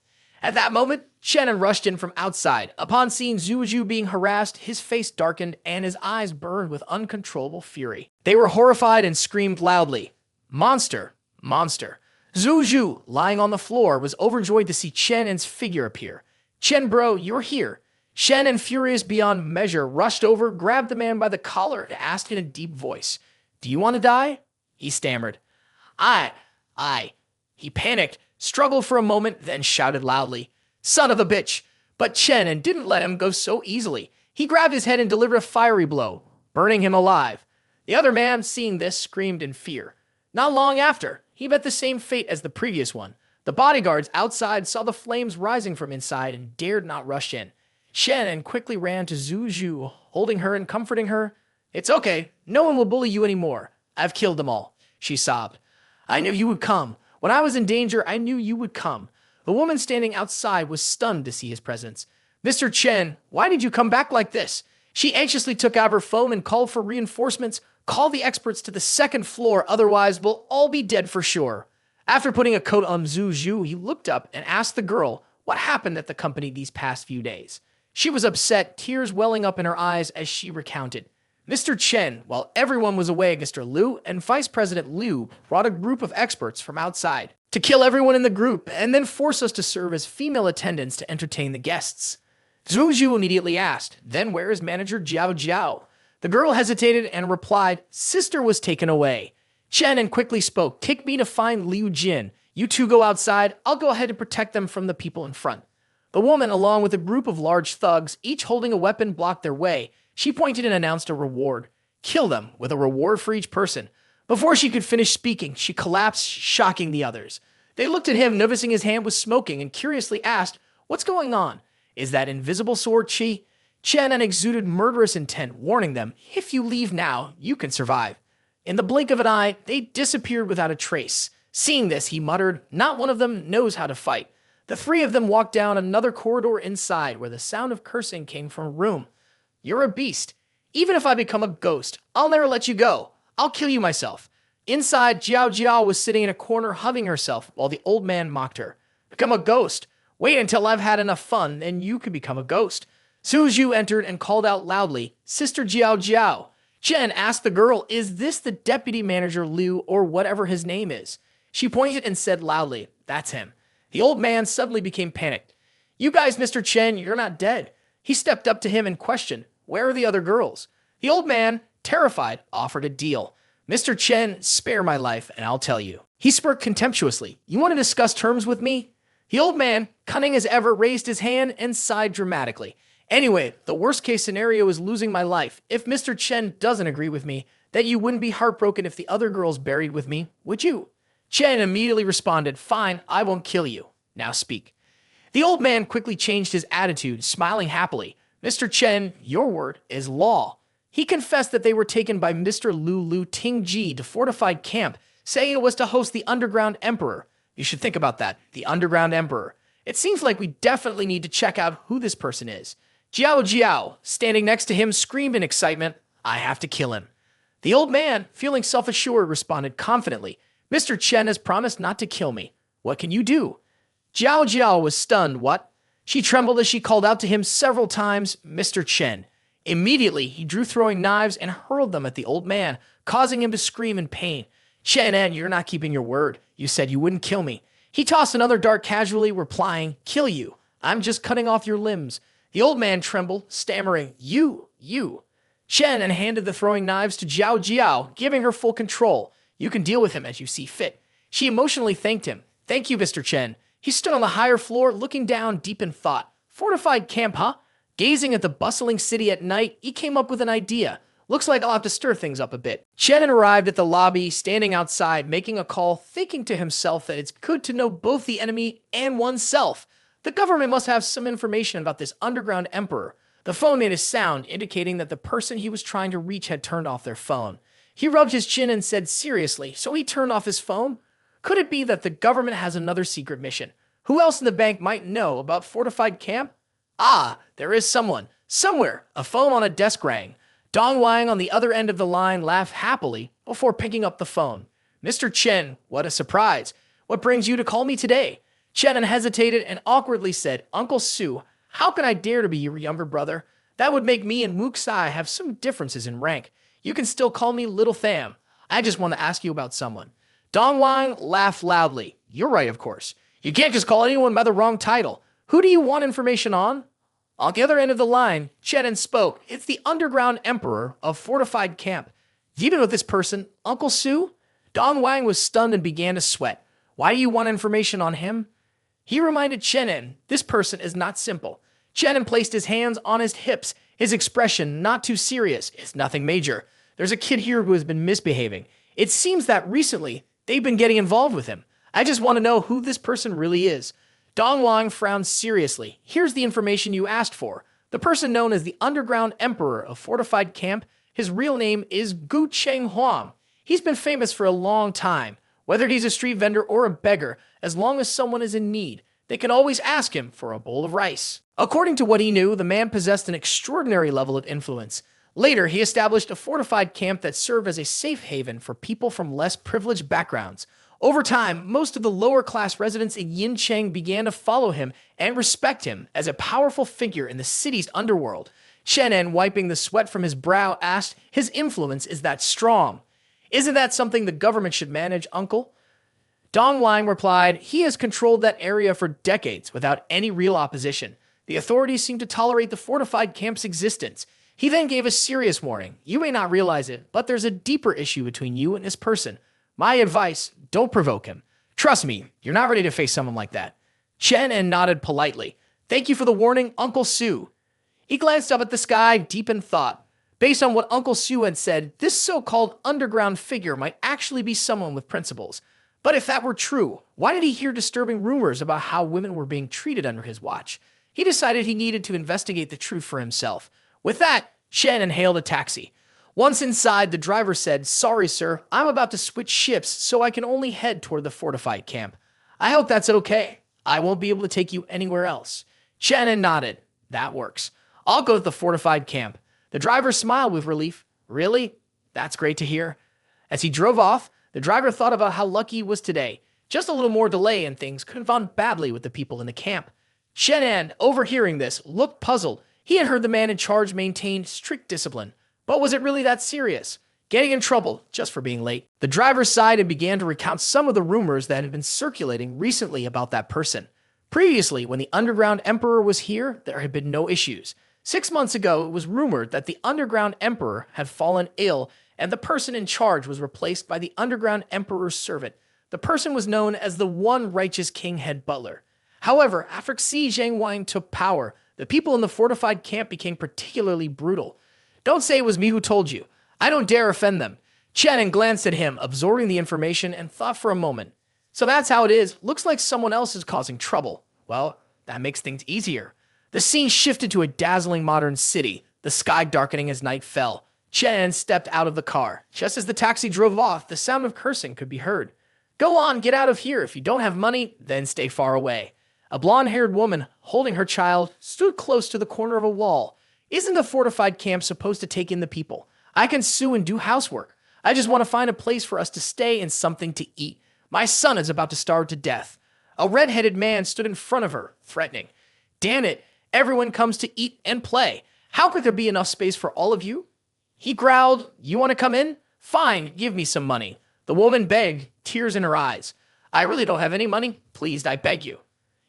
At that moment, Chen An rushed in from outside. Upon seeing Zuzu being harassed, his face darkened and his eyes burned with uncontrollable fury. They were horrified and screamed loudly, "Monster! Monster!" Zuzu, lying on the floor, was overjoyed to see Chen An's figure appear. "Chen bro, you're here." Chen An, furious beyond measure, rushed over, grabbed the man by the collar, and asked in a deep voice, "Do you want to die?" He stammered, I. He panicked, struggled for a moment, then shouted loudly, "Son of a bitch!" But Chen An didn't let him go so easily. He grabbed his head and delivered a fiery blow, burning him alive. The other man, seeing this, screamed in fear. Not long after, he met the same fate as the previous one. The bodyguards outside saw the flames rising from inside and dared not rush in. Chen An quickly ran to Zuzu, holding her and comforting her. "It's okay. No one will bully you anymore. I've killed them all," she sobbed. "I knew you would come. When I was in danger, I knew you would come." The woman standing outside was stunned to see his presence. "Mr. Chen, why did you come back like this?" She anxiously took out her phone and called for reinforcements. Call the experts to the second floor, otherwise we'll all be dead for sure. After putting a coat on Zuzu, he looked up and asked the girl what happened at the company these past few days. She was upset, tears welling up in her eyes as she recounted. Mr. Chen, while everyone was away, Mr. Liu and Vice President Liu brought a group of experts from outside to kill everyone in the group and then force us to serve as female attendants to entertain the guests. Zuzu immediately asked, "Then where is manager Jiao Jiao?" The girl hesitated and replied, "Sister was taken away." Chen An quickly spoke, "Take me to find Liu Jin. You two go outside. I'll go ahead and protect them from the people in front." The woman, along with a group of large thugs, each holding a weapon, blocked their way. She pointed and announced a reward. Kill them, with a reward for each person. Before she could finish speaking, she collapsed, shocking the others. They looked at him, noticing his hand was smoking, and curiously asked, "What's going on? Is that invisible sword chi?" Chen An exuded murderous intent, warning them, "If you leave now, you can survive." In the blink of an eye, they disappeared without a trace. Seeing this, he muttered, "Not one of them knows how to fight." The three of them walked down another corridor inside, where the sound of cursing came from a room. "You're a beast. Even if I become a ghost, I'll never let you go. I'll kill you myself." Inside, Jiao Jiao was sitting in a corner humming herself while the old man mocked her. "Become a ghost? Wait until I've had enough fun, and you can become a ghost." Zuzu entered and called out loudly, "Sister Jiao Jiao." Chen asked the girl, "Is this the deputy manager Liu or whatever his name is?" She pointed and said loudly, "That's him." The old man suddenly became panicked. "You guys, Mr. Chen, you're not dead." He stepped up to him and questioned, "Where are the other girls?" The old man, terrified, offered a deal. "Mr. Chen, spare my life and I'll tell you." He spoke contemptuously. "You want to discuss terms with me?" The old man, cunning as ever, raised his hand and sighed dramatically. "Anyway, the worst case scenario is losing my life. If Mr. Chen doesn't agree with me, then you wouldn't be heartbroken if the other girls buried with me, would you?" Chen immediately responded, "Fine, I won't kill you. Now speak." The old man quickly changed his attitude, smiling happily. "Mr. Chen, your word is law." He confessed that they were taken by Mr. Lu Tingji to Fortified camp, saying it was to host the Underground Emperor. You should think about that, the Underground Emperor. It seems like we definitely need to check out who this person is. Jiao Jiao, standing next to him, screamed in excitement, "I have to kill him." The old man, feeling self-assured, responded confidently, "Mr. Chen has promised not to kill me. What can you do?" Jiao Jiao was stunned. What? She trembled as she called out to him several times, "Mr. Chen." Immediately, he drew throwing knives and hurled them at the old man, causing him to scream in pain. "Chen An, you're not keeping your word. You said you wouldn't kill me." He tossed another dart casually, replying, "Kill you. I'm just cutting off your limbs." The old man trembled, stammering, You. Chen An handed the throwing knives to Jiao Jiao, giving her full control. "You can deal with him as you see fit." She emotionally thanked him. "Thank you, Mr. Chen." He stood on the higher floor, looking down deep in thought. Fortified camp, huh? Gazing at the bustling city at night, he came up with an idea. "Looks like I'll have to stir things up a bit." Chen An arrived at the lobby, standing outside, making a call, thinking to himself that it's good to know both the enemy and oneself. The government must have some information about this underground emperor. The phone made a sound, indicating that the person he was trying to reach had turned off their phone. He rubbed his chin and said seriously, "So he turned off his phone? Could it be that the government has another secret mission? Who else in the bank might know about Fortified camp? Ah, there is someone. Somewhere, a phone on a desk rang. Dong Wang on the other end of the line laughed happily before picking up the phone. "Mr. Chen, what a surprise. What brings you to call me today?" Chen An hesitated and awkwardly said, "Uncle Su, how can I dare to be your younger brother? That would make me and Mook Sai have some differences in rank. You can still call me Little Tham. I just want to ask you about someone." Dong Wang laughed loudly. "You're right, of course. You can't just call anyone by the wrong title. Who do you want information on?" On the other end of the line, Chen An spoke. "It's the Underground Emperor of Fortified camp. Do you know this person, Uncle Su?" Dong Wang was stunned and began to sweat. "Why do you want information on him?" He reminded Chen An, "This person is not simple." Chen An placed his hands on his hips, his expression not too serious. "It's nothing major. There's a kid here who has been misbehaving. It seems that recently they've been getting involved with him. I just want to know who this person really is." Dong Wang frowned seriously. "Here's the information you asked for. The person known as the Underground Emperor of Fortified camp, his real name is Gu Cheng Huang. He's been famous for a long time. Whether he's a street vendor or a beggar, as long as someone is in need, they can always ask him for a bowl of rice." According to what he knew, the man possessed an extraordinary level of influence. Later, he established a fortified camp that served as a safe haven for people from less privileged backgrounds. Over time, most of the lower-class residents in Yincheng began to follow him and respect him as a powerful figure in the city's underworld. Chen An, wiping the sweat from his brow, asked, "His influence is that strong. Isn't that something the government should manage, uncle?" Dong Wang replied, "He has controlled that area for decades without any real opposition. The authorities seem to tolerate the fortified camp's existence." He then gave a serious warning. "You may not realize it, but there's a deeper issue between you and this person. My advice, don't provoke him. Trust me, you're not ready to face someone like that." Chen An nodded politely. "Thank you for the warning, Uncle Su." He glanced up at the sky, deep in thought. Based on what Uncle Su had said, this so-called underground figure might actually be someone with principles. But if that were true, why did he hear disturbing rumors about how women were being treated under his watch? He decided he needed to investigate the truth for himself. With that, Chen An hailed a taxi. Once inside, the driver said, "Sorry, sir, I'm about to switch ships, so I can only head toward the fortified camp. I hope that's okay. I won't be able to take you anywhere else." Chen An nodded. "That works. I'll go to the fortified camp." The driver smiled with relief. "Really? That's great to hear." As he drove off, the driver thought about how lucky he was today. Just a little more delay and things could have gone badly with the people in the camp. Chen An, overhearing this, looked puzzled. He had heard the man in charge maintain strict discipline. But was it really that serious? Getting in trouble just for being late. The driver sighed and began to recount some of the rumors that had been circulating recently about that person. Previously, when the Underground Emperor was here, there had been no issues. 6 months ago, it was rumored that the Underground Emperor had fallen ill, and the person in charge was replaced by the Underground Emperor's servant. The person was known as the One Righteous King Head Butler. However, after Xi Zhengwang took power, the people in the fortified camp became particularly brutal. "Don't say it was me who told you. I don't dare offend them." Chen An glanced at him, absorbing the information, and thought for a moment. "So that's how it is. Looks like someone else is causing trouble. Well, that makes things easier." The scene shifted to a dazzling modern city, the sky darkening as night fell. Chen An stepped out of the car. Just as the taxi drove off, the sound of cursing could be heard. "Go on, get out of here. If you don't have money, then stay far away." A blonde-haired woman, holding her child, stood close to the corner of a wall. "Isn't the fortified camp supposed to take in the people? I can sue and do housework. I just want to find a place for us to stay and something to eat. My son is about to starve to death." A red-headed man stood in front of her, threatening. "Damn it, everyone comes to eat and play. How could there be enough space for all of you?" He growled, "You want to come in? Fine, give me some money." The woman begged, tears in her eyes. "I really don't have any money. Please, I beg you."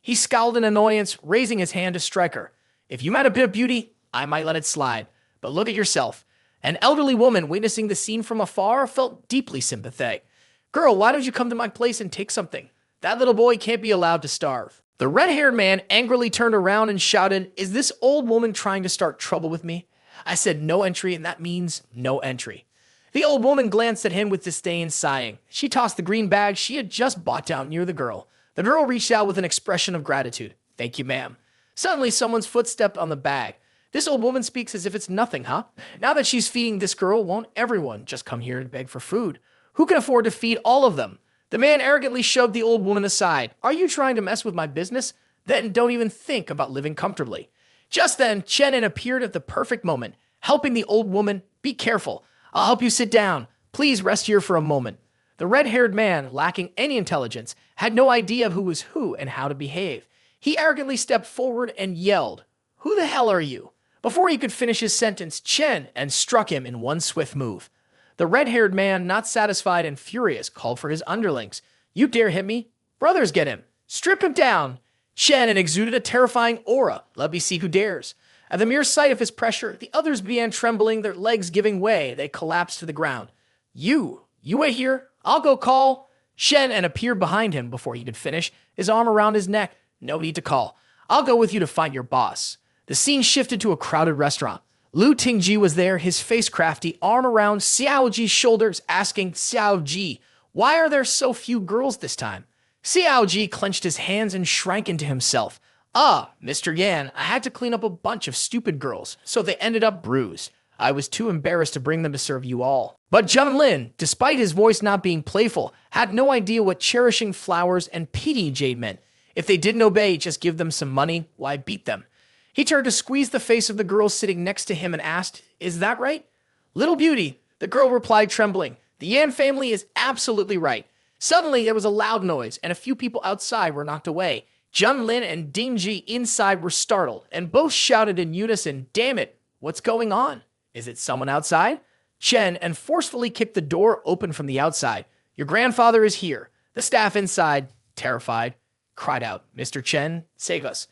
He scowled in annoyance, raising his hand to strike her. "If you had a bit of beauty, I might let it slide. But look at yourself." An elderly woman witnessing the scene from afar felt deeply sympathetic. "Girl, why don't you come to my place and take something? That little boy can't be allowed to starve." The red-haired man angrily turned around and shouted, "Is this old woman trying to start trouble with me? I said no entry, and that means no entry." The old woman glanced at him with disdain, sighing. She tossed the green bag she had just bought down near the girl. The girl reached out with an expression of gratitude. "Thank you, ma'am." Suddenly, someone's foot stepped on the bag. "This old woman speaks as if it's nothing, huh? Now that she's feeding this girl, won't everyone just come here and beg for food? Who can afford to feed all of them?" The man arrogantly shoved the old woman aside. "Are you trying to mess with my business? Then don't even think about living comfortably." Just then, Chen An appeared at the perfect moment, helping the old woman. "Be careful. I'll help you sit down. Please rest here for a moment." The red-haired man, lacking any intelligence, had no idea of who was who and how to behave. He arrogantly stepped forward and yelled, "Who the hell are you?" Before he could finish his sentence, Chen An struck him in one swift move. The red-haired man, not satisfied and furious, called for his underlings. "You dare hit me? Brothers, get him. Strip him down." Chen An exuded a terrifying aura. Let me see who dares. At the mere sight of his pressure, the others began trembling, their legs giving way. They collapsed to the ground. You wait here. I'll go call." Chen An appeared behind him before he could finish, his arm around his neck. "No need to call. I'll go with you to find your boss." The scene shifted to a crowded restaurant. Lu Tingji was there, his face crafty, arm around Xiao Ji's shoulders, asking Xiao Ji, "Why are there so few girls this time?" Xiao Ji clenched his hands and shrank into himself. Mr. Yan, I had to clean up a bunch of stupid girls, so they ended up bruised. I was too embarrassed to bring them to serve you all." But Jun Lin, despite his voice not being playful, had no idea what cherishing flowers and pitying jade meant. If they didn't obey, just give them some money, why beat them. He turned to squeeze the face of the girl sitting next to him and asked, "Is that right?" "Little beauty," the girl replied, trembling. "The Yan family is absolutely right." Suddenly, there was a loud noise, and a few people outside were knocked away. Jun Lin and Ding Ji inside were startled, and both shouted in unison, "Damn it, what's going on? Is it someone outside?" Chen An forcefully kicked the door open from the outside. "Your grandfather is here." The staff inside, terrified, cried out, "Mr. Chen, save us."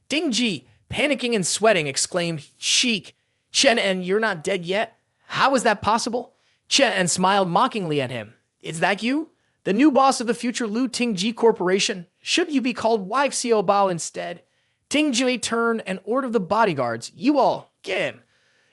Ding Ji, panicking and sweating, exclaimed, "Sheik, Chen An, you're not dead yet? How is that possible?" Chen An smiled mockingly at him. "Is that you? The new boss of the future Lu Tingji Corporation? Should you be called Wife Xiao Bao instead?" Tingji turned and ordered the bodyguards, "You all, get in."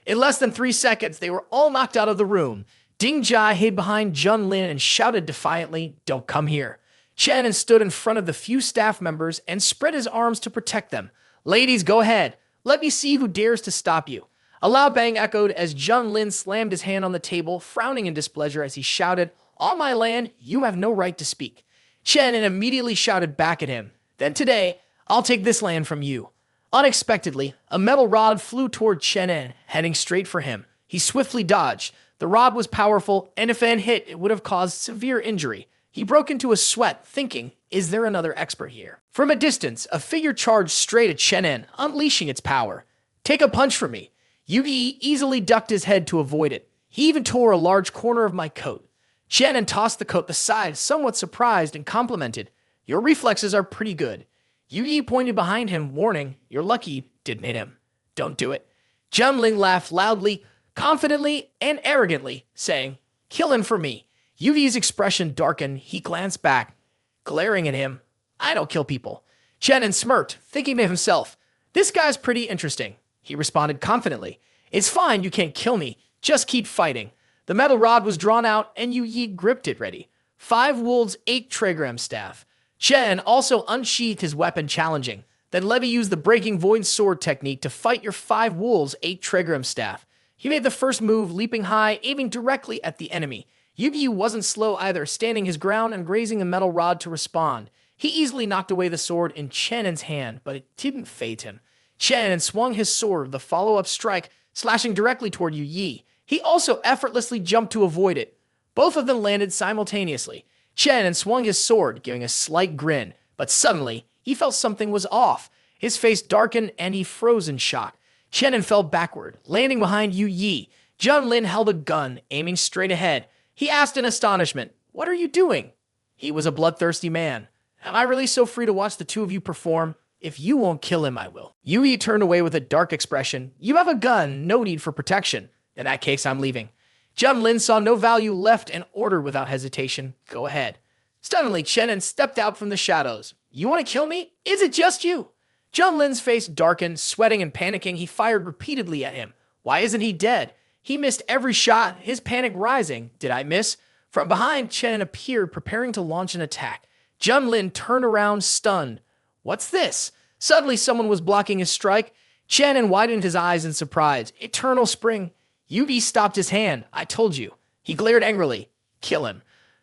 In less than 3 seconds, they were all knocked out of the room. Ding Jia hid behind Jun Lin and shouted defiantly, "Don't come here." Chen An stood in front of the few staff members and spread his arms to protect them. "Ladies, go ahead. Let me see who dares to stop you." A loud bang echoed as Jun Lin slammed his hand on the table, frowning in displeasure as he shouted, "On my land, you have no right to speak." Chen An immediately shouted back at him, "Then today, I'll take this land from you." Unexpectedly, a metal rod flew toward Chen An, heading straight for him. He swiftly dodged. The rod was powerful, and if it hit, it would have caused severe injury. He broke into a sweat, thinking, "Is there another expert here?" From a distance, a figure charged straight at Chen An, unleashing its power. "Take a punch from me." Yugi easily ducked his head to avoid it. He even tore a large corner of my coat. Chen An tossed the coat aside, somewhat surprised, and complimented, "Your reflexes are pretty good." Yugi pointed behind him, warning, "You're lucky didn't hit him. Don't do it." Jun Lin laughed loudly, confidently, and arrogantly, saying, "Kill him for me." Yugi's expression darkened. He glanced back, glaring at him. "I don't kill people." Chen An smirked, thinking to himself, "This guy's pretty interesting." He responded confidently, "It's fine, you can't kill me. Just keep fighting." The metal rod was drawn out, and Yugi gripped it ready. 5 wolves, 8 trigram staff. Chen also unsheathed his weapon, challenging. Then Levi used the breaking void sword technique to fight your 5 wolves, 8 trigram staff. He made the first move, leaping high, aiming directly at the enemy. Yugi wasn't slow either, standing his ground and grazing a metal rod to respond. He easily knocked away the sword in Chen An's hand, but it didn't phase him. Chen An swung his sword, the follow-up strike, slashing directly toward Yugi. He also effortlessly jumped to avoid it. Both of them landed simultaneously. Chen An swung his sword, giving a slight grin, but suddenly, he felt something was off. His face darkened and he froze in shock. Chen An fell backward, landing behind Yugi. Jun Lin held a gun, aiming straight ahead. He asked in astonishment, "What are you doing?" He was a bloodthirsty man. "Am I really so free to watch the two of you perform? If you won't kill him, I will." Yugi turned away with a dark expression. "You have a gun, no need for protection. In that case, I'm leaving." Jun Lin saw no value left and ordered without hesitation, "Go ahead." Stunningly, Chen An stepped out from the shadows. "You want to kill me? Is it just you?" Jun Lin's face darkened, sweating and panicking. He fired repeatedly at him. Why isn't he dead? He missed every shot, his panic rising. "Did I miss?" From behind, Chen appeared, preparing to launch an attack. Jun Lin turned around, stunned. "What's this?" Suddenly, someone was blocking his strike. Chen An widened his eyes in surprise. "Eternal Spring." Yugi stopped his hand. "I told you." He glared angrily. "Kill him."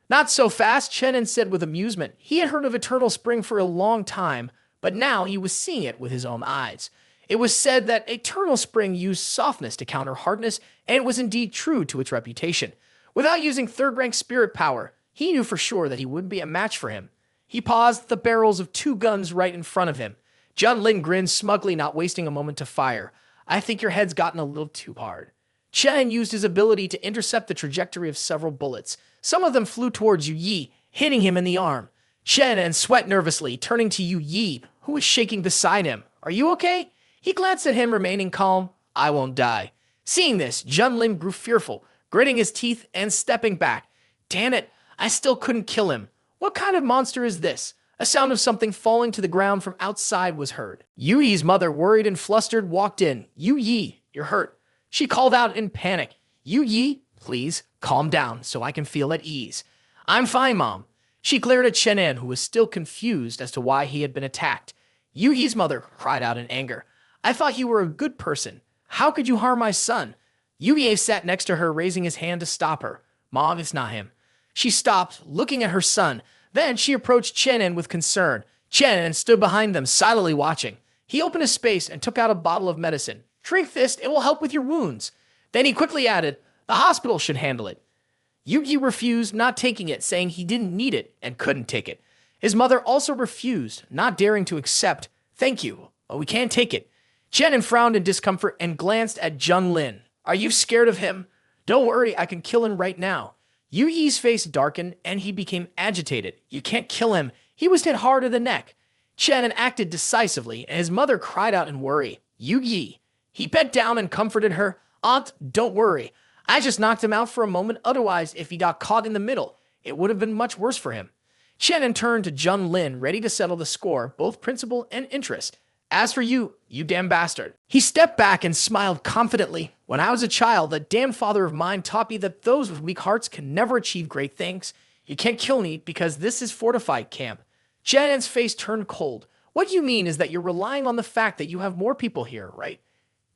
"Not so fast," Chen An said with amusement. He had heard of Eternal Spring for a long time, but now he was seeing it with his own eyes. It was said that Eternal Spring used softness to counter hardness, and it was indeed true to its reputation. Without using third-rank spirit power, he knew for sure that he wouldn't be a match for him. He paused, the barrels of 2 guns right in front of him. Jun Lin grinned smugly, not wasting a moment to fire. "I think your head's gotten a little too hard." Chen used his ability to intercept the trajectory of several bullets. Some of them flew towards Yu Yi, hitting him in the arm. Chen An sweat nervously, turning to Yu Yi, who was shaking beside him. "Are you okay?" He glanced at him, remaining calm. "I won't die." Seeing this, Jun Lin grew fearful, gritting his teeth and stepping back. "Damn it, I still couldn't kill him. What kind of monster is this?" A sound of something falling to the ground from outside was heard. Yu Yi's mother, worried and flustered, walked in. "Yu Yi, you're hurt." She called out in panic. "Yu Yi, please, calm down so I can feel at ease." "I'm fine, Mom." She glared at Chen An, who was still confused as to why he had been attacked. Yu Yi's mother cried out in anger. "I thought you were a good person. How could you harm my son?" Yu Yi sat next to her, raising his hand to stop her. "Mom, it's not him." She stopped, looking at her son. Then she approached Chen An with concern. Chen An stood behind them, silently watching. He opened a space and took out a bottle of medicine. Drink this, it will help with your wounds. Then he quickly added, the hospital should handle it. Yugi refused, not taking it, saying he didn't need it and couldn't take it. His mother also refused, not daring to accept. Thank you, but we can't take it. Chen An frowned in discomfort and glanced at Jun Lin. Are you scared of him? Don't worry, I can kill him right now. Yugi's face darkened and he became agitated. You can't kill him. He was hit hard in the neck. Chen An acted decisively and his mother cried out in worry. Yugi. He bent down and comforted her. Aunt, don't worry. I just knocked him out for a moment. Otherwise, if he got caught in the middle, it would have been much worse for him. Chen An turned to Jun Lin, ready to settle the score, both principal and interest. As for you, you damn bastard. He stepped back and smiled confidently. When I was a child, the damn father of mine taught me that those with weak hearts can never achieve great things. You can't kill me because this is Fortified camp. Chen An's face turned cold. What you mean is that you're relying on the fact that you have more people here, right?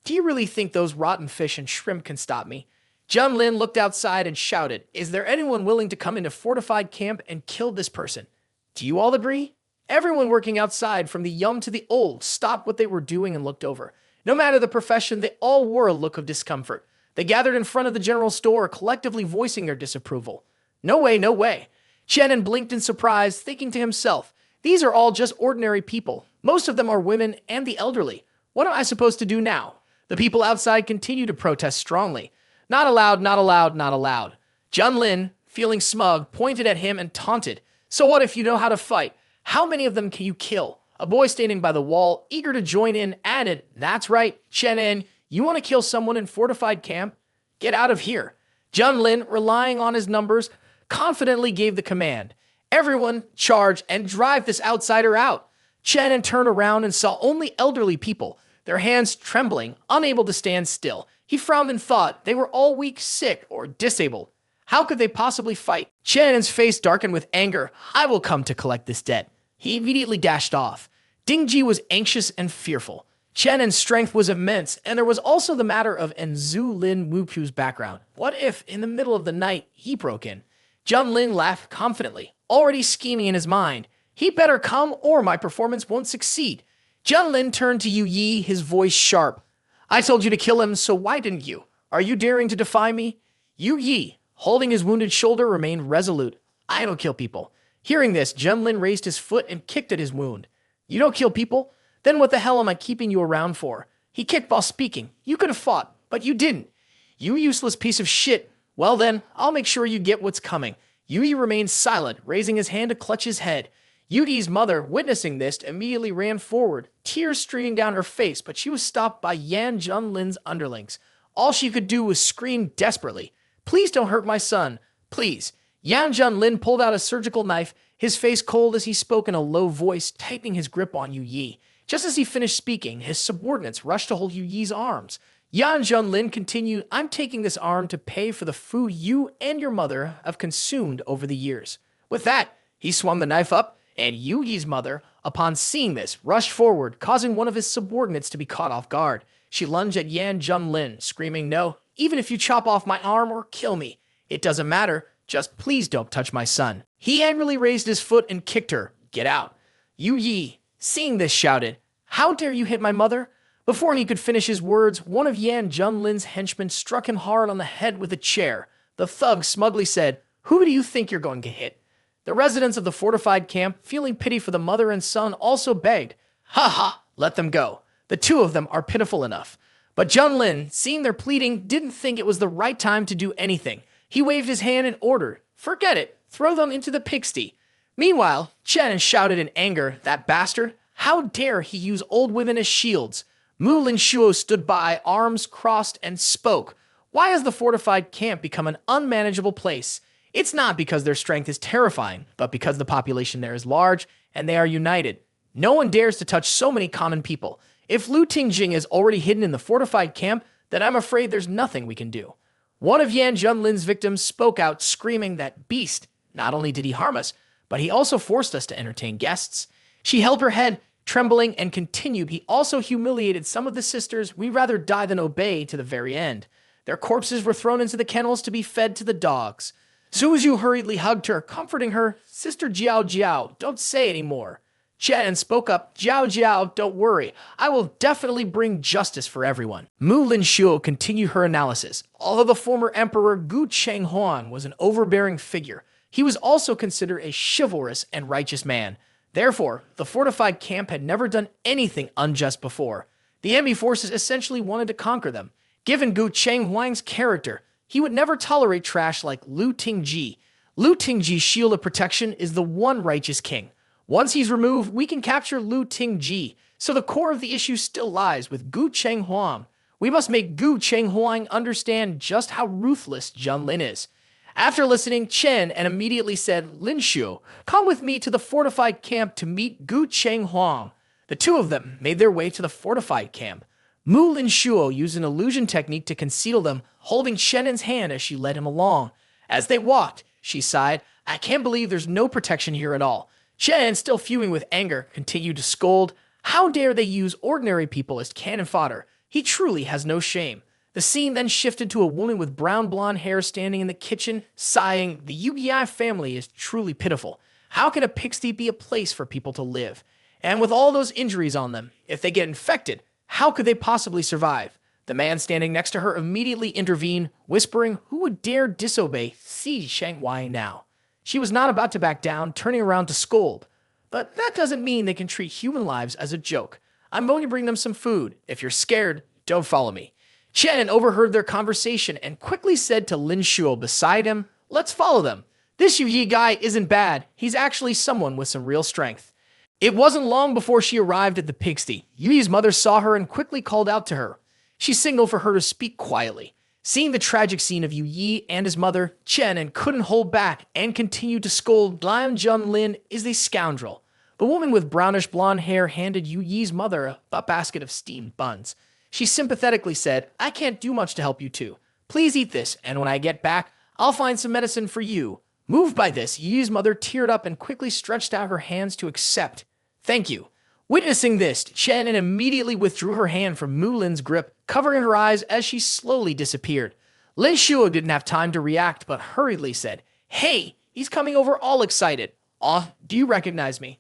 Do you really think those rotten fish and shrimp can stop me? Jun Lin looked outside and shouted, is there anyone willing to come into Fortified camp and kill this person? Do you all agree? Everyone working outside, from the young to the old, stopped what they were doing and looked over. No matter the profession, they all wore a look of discomfort. They gathered in front of the general store, collectively voicing their disapproval. No way, no way. Chen An blinked in surprise, thinking to himself, these are all just ordinary people. Most of them are women and the elderly. What am I supposed to do now? The people outside continue to protest strongly. Not allowed, not allowed, not allowed. Jun Lin, feeling smug, pointed at him and taunted. So what if you know how to fight? How many of them can you kill? A boy standing by the wall, eager to join in, added, that's right, Chen An, you want to kill someone in Fortified camp? Get out of here. Jun Lin, relying on his numbers, confidently gave the command. Everyone, charge and drive this outsider out. Chen An turned around and saw only elderly people, their hands trembling, unable to stand still. He frowned and thought they were all weak, sick, or disabled. How could they possibly fight? Chen An's face darkened with anger. I will come to collect this debt. He immediately dashed off. Ding Ji was anxious and fearful. Chen An's strength was immense, and there was also the matter of Enzu Lin Wupu's background. What if, in the middle of the night, he broke in? Jun Lin laughed confidently, already scheming in his mind. He better come or my performance won't succeed. Jun Lin turned to Yu Yi, his voice sharp. I told you to kill him, so why didn't you? Are you daring to defy me? Yu Yi, holding his wounded shoulder, remained resolute. I don't kill people. Hearing this, Jun Lin raised his foot and kicked at his wound. You don't kill people? Then what the hell am I keeping you around for? He kicked while speaking. You could have fought, but you didn't. You useless piece of shit. Well then, I'll make sure you get what's coming. Yui remained silent, raising his hand to clutch his head. Yudi's mother, witnessing this, immediately ran forward, tears streaming down her face, but she was stopped by Yan Jun Lin's underlings. All she could do was scream desperately. Please don't hurt my son. Please. Yan Jun Lin pulled out a surgical knife, his face cold as he spoke in a low voice, tightening his grip on Yu Yi. Just as he finished speaking, his subordinates rushed to hold Yu Yi's arms. Yan Jun Lin continued, I'm taking this arm to pay for the food you and your mother have consumed over the years. With that, he swung the knife up, and Yu Yi's mother, upon seeing this, rushed forward, causing one of his subordinates to be caught off guard. She lunged at Yan Jun Lin, screaming, No, even if you chop off my arm or kill me, it doesn't matter. Just please don't touch my son. He angrily raised his foot and kicked her. Get out. Yu Yi, seeing this, shouted, How dare you hit my mother? Before he could finish his words, one of Yan Jun Lin's henchmen struck him hard on the head with a chair. The thug smugly said, Who do you think you're going to hit? The residents of the fortified camp, feeling pity for the mother and son, also begged, Ha ha, let them go. The two of them are pitiful enough. But Jun Lin, seeing their pleading, didn't think it was the right time to do anything. He waved his hand and ordered, Forget it, throw them into the pigsty. Meanwhile, Chen shouted in anger, That bastard, how dare he use old women as shields? Muin Shu stood by, arms crossed, and spoke. Why has the fortified camp become an unmanageable place? It's not because their strength is terrifying, but because the population there is large, and they are united. No one dares to touch so many common people. If Lu Tingjing is already hidden in the fortified camp, then I'm afraid there's nothing we can do. One of Yan Jun Lin's victims spoke out, screaming that beast, not only did he harm us, but he also forced us to entertain guests. She held her head, trembling, and continued, He also humiliated some of the sisters. We rather die than obey to the very end. Their corpses were thrown into the kennels to be fed to the dogs. Zuzu hurriedly hugged her, comforting her. Sister Jiao Jiao, don't say any more. Chen An spoke up, Jiao, don't worry. I will definitely bring justice for everyone. Muin Shu continued her analysis. Although the former emperor Guang Huang was an overbearing figure, he was also considered a chivalrous and righteous man. Therefore, the fortified camp had never done anything unjust before. The enemy forces essentially wanted to conquer them. Given Guang Huang's character, he would never tolerate trash like Lu Tingji. Lu Tingji's shield of protection is the one righteous king. Once he's removed, we can capture Lu Tingji, so the core of the issue still lies with Guang Huang. We must make Guang Huang understand just how ruthless Jun Lin is. After listening, Chen An immediately said, Lin Shu, come with me to the fortified camp to meet Guang Huang. The two of them made their way to the fortified camp. Muin Shu used an illusion technique to conceal them, holding Chen An's hand as she led him along. As they walked, she sighed, I can't believe there's no protection here at all. Chen An, still fuming with anger, continued to scold. How dare they use ordinary people as cannon fodder? He truly has no shame. The scene then shifted to a woman with brown blonde hair standing in the kitchen, sighing, the Yugi family is truly pitiful. How can a pigsty be a place for people to live? And with all those injuries on them, if they get infected, how could they possibly survive? The man standing next to her immediately intervened, whispering, who would dare disobey Si Shangwai now? She was not about to back down, turning around to scold. But that doesn't mean they can treat human lives as a joke. I'm going to bring them some food. If you're scared, don't follow me. Chen An overheard their conversation and quickly said to Lin Shu beside him, let's follow them. This Yu Yi guy isn't bad. He's actually someone with some real strength. It wasn't long before she arrived at the pigsty. Yu Yi's mother saw her and quickly called out to her. She signaled for her to speak quietly. Seeing the tragic scene of Yu Yi and his mother, Chen An couldn't hold back and continued to scold Yan Jun Lin is a scoundrel. The woman with brownish blonde hair handed Yu Yi's mother a basket of steamed buns. She sympathetically said, I can't do much to help you two. Please eat this, and when I get back, I'll find some medicine for you. Moved by this, Yu Yi's mother teared up and quickly stretched out her hands to accept. Thank you. Witnessing this, Chen An immediately withdrew her hand from Mulin's grip, covering her eyes as she slowly disappeared. Lin Shu didn't have time to react, but hurriedly said, Hey, he's coming over all excited. Aw, do you recognize me?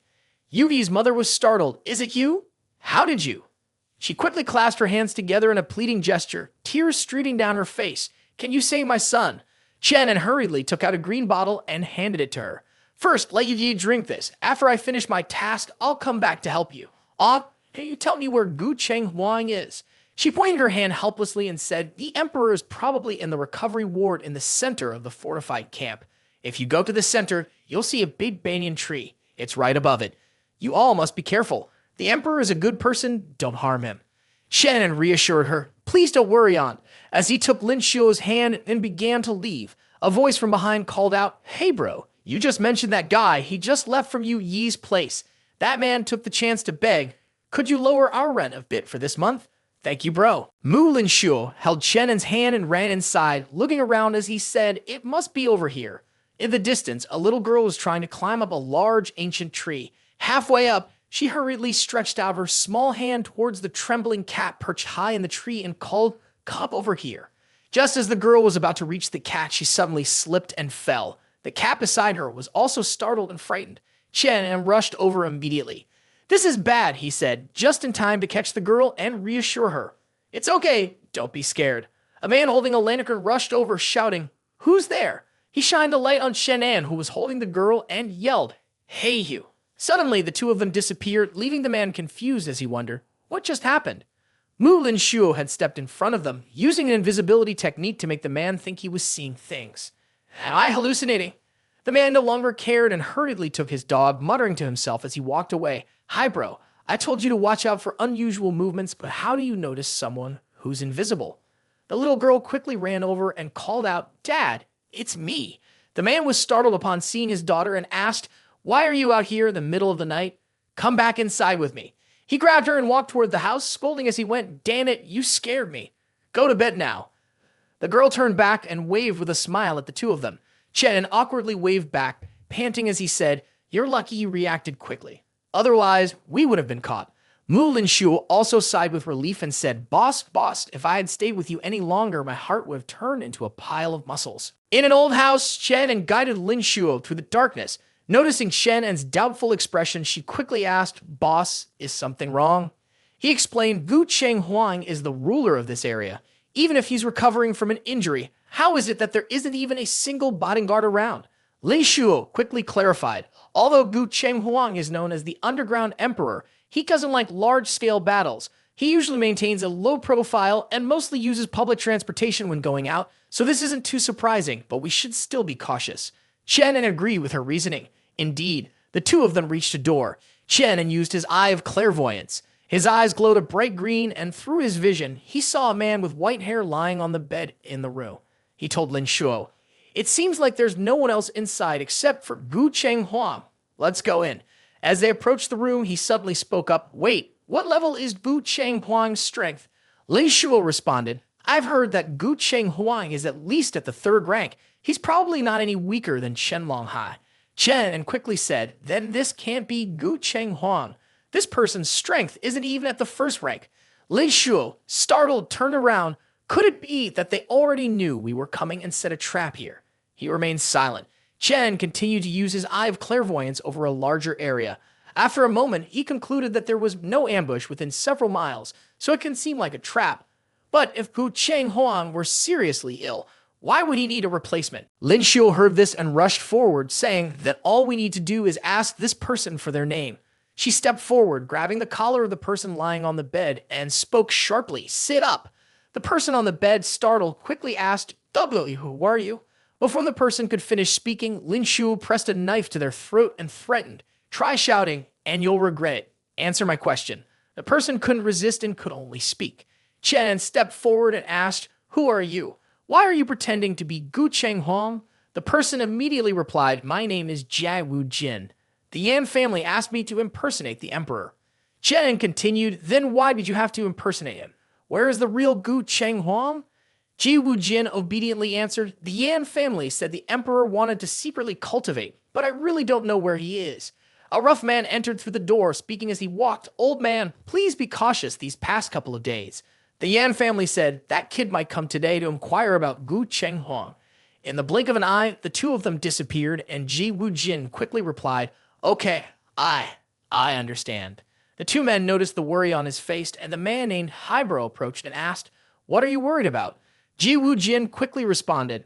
Yugi's mother was startled. Is it you? How did you? She quickly clasped her hands together in a pleading gesture, tears streaming down her face. Can you save my son? Chen An hurriedly took out a green bottle and handed it to her. First, let Yugi drink this. After I finish my task, I'll come back to help you. Can you tell me where Guang Huang is? She pointed her hand helplessly and said, the emperor is probably in the recovery ward in the center of the fortified camp. If you go to the center, you'll see a big banyan tree. It's right above it. You all must be careful. The emperor is a good person. Don't harm him. Chen An reassured her. Please don't worry, Aunt. As he took Lin Shu's hand and began to leave, a voice from behind called out, Hey, bro. You just mentioned that guy. He just left from Yu Yi's place. That man took the chance to beg. Could you lower our rent a bit for this month? Thank you, bro. Muin Shu held Chen An's hand and ran inside, looking around as he said, it must be over here. In the distance, a little girl was trying to climb up a large ancient tree. Halfway up, she hurriedly stretched out her small hand towards the trembling cat perched high in the tree and called, Come over here. Just as the girl was about to reach the cat, she suddenly slipped and fell. The cat beside her was also startled and frightened. Chen An rushed over immediately. This is bad, he said, just in time to catch the girl and reassure her. It's okay, don't be scared. A man holding a lantern rushed over, shouting, Who's there? He shined a light on Chen An, who was holding the girl, and yelled, Hey, you. Suddenly, the two of them disappeared, leaving the man confused as he wondered, what just happened? Muin Shu had stepped in front of them, using an invisibility technique to make the man think he was seeing things. Am I hallucinating? The man no longer cared and hurriedly took his dog, muttering to himself as he walked away. Hi, bro. I told you to watch out for unusual movements, but how do you notice someone who's invisible? The little girl quickly ran over and called out, Dad, it's me. The man was startled upon seeing his daughter and asked, Why are you out here in the middle of the night? Come back inside with me. He grabbed her and walked toward the house, scolding as he went, Damn it, you scared me. Go to bed now. The girl turned back and waved with a smile at the two of them. Chen An awkwardly waved back, panting as he said, You're lucky you reacted quickly. Otherwise, we would have been caught. Muin Shu also sighed with relief and said, Boss, if I had stayed with you any longer, my heart would have turned into a pile of muscles. In an old house, Chen An guided Lin Shu through the darkness. Noticing Chen An's doubtful expression, she quickly asked, "Boss, is something wrong?" He explained Wu Huang is the ruler of this area. Even if he's recovering from an injury, how is it that there isn't even a single bodyguard around? Lin Shu quickly clarified, although Gu Huang is known as the underground emperor, he doesn't like large-scale battles. He usually maintains a low profile and mostly uses public transportation when going out, so this isn't too surprising, but we should still be cautious. Chen An agreed with her reasoning. Indeed, the two of them reached a door. Chen An used his eye of clairvoyance. His eyes glowed a bright green, and through his vision, he saw a man with white hair lying on the bed in the room. He told Lin Shu, "It seems like there's no one else inside except for Gu Huang. Let's go in." As they approached the room, he suddenly spoke up, "Wait, what level is Gu Huang's strength?" Lin Shu responded, "I've heard that Gu Huang is at least at the 3rd rank. He's probably not any weaker than Chen Hai." Chen An quickly said, "Then this can't be Gu Huang. This person's strength isn't even at the 1st rank." Lin Shu, startled, turned around. Could it be that they already knew we were coming and set a trap here? He remained silent. Chen continued to use his eye of clairvoyance over a larger area. After a moment, he concluded that there was no ambush within several miles, so it can seem like a trap. But if Gu Huang were seriously ill, why would he need a replacement? Lin Shu heard this and rushed forward, saying that all we need to do is ask this person for their name. She stepped forward, grabbing the collar of the person lying on the bed, and spoke sharply, "Sit up." The person on the bed, startled, quickly asked, "Who are you?" Before the person could finish speaking, Lin Shu pressed a knife to their throat and threatened, "Try shouting, and you'll regret it. Answer my question." The person couldn't resist and could only speak. Chen stepped forward and asked, "Who are you? Why are you pretending to be Gu Huang?" The person immediately replied, "My name is Jia Wu Jin. The Yan family asked me to impersonate the emperor." Chen continued, "Then why did you have to impersonate him? Where is the real Gu Huang?" Ji Wu Jin obediently answered, "The Yan family said the emperor wanted to secretly cultivate, but I really don't know where he is." A rough man entered through the door, speaking as he walked, "Old man, please be cautious these past couple of days." The Yan family said, "That kid might come today to inquire about Gu Huang." In the blink of an eye, the two of them disappeared, and Ji Wu Jin quickly replied, "Okay, I understand." The two men noticed the worry on his face, and the man named Hybro approached and asked, "What are you worried about?" Ji Wu Jin quickly responded,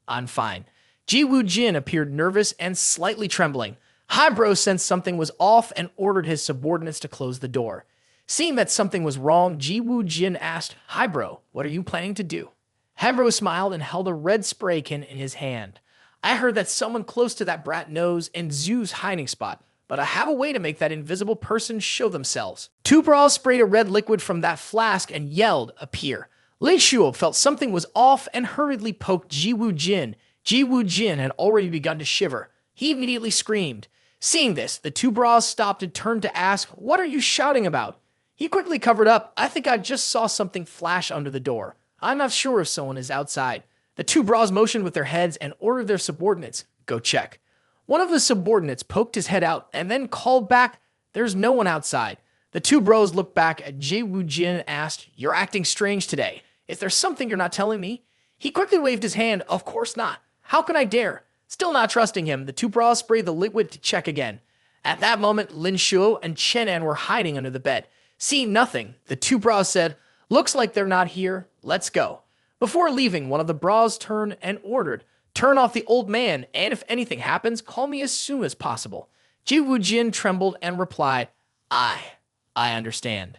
I'm fine." Ji Wu Jin appeared nervous and slightly trembling. Hybro sensed something was off and ordered his subordinates to close the door. Seeing that something was wrong, Ji Wu Jin asked, "Hybro, what are you planning to do?" Hybro smiled and held a red spray can in his hand. "I heard that someone close to that brat knows in Zu's hiding spot, but I have a way to make that invisible person show themselves." Two bras sprayed a red liquid from that flask and yelled, "Appear." Lin Shu felt something was off and hurriedly poked Ji Wu Jin. Ji Wu Jin had already begun to shiver. He immediately screamed. Seeing this, the two bras stopped and turned to ask, "What are you shouting about?" He quickly covered up, "I think I just saw something flash under the door. I'm not sure if someone is outside." The two bras motioned with their heads and ordered their subordinates, "Go check." One of the subordinates poked his head out and then called back, "There's no one outside." The two bros looked back at Ji Wu Jin and asked, "You're acting strange today. Is there something you're not telling me?" He quickly waved his hand, "Of course not. How can I dare?" Still not trusting him, the two bras sprayed the liquid to check again. At that moment, Lin Shu and Chen An were hiding under the bed. Seeing nothing, the two bras said, "Looks like they're not here. Let's go." Before leaving, one of the bras turned and ordered, "Turn off the old man, and if anything happens, call me as soon as possible." Ji Wu Jin trembled and replied, I understand."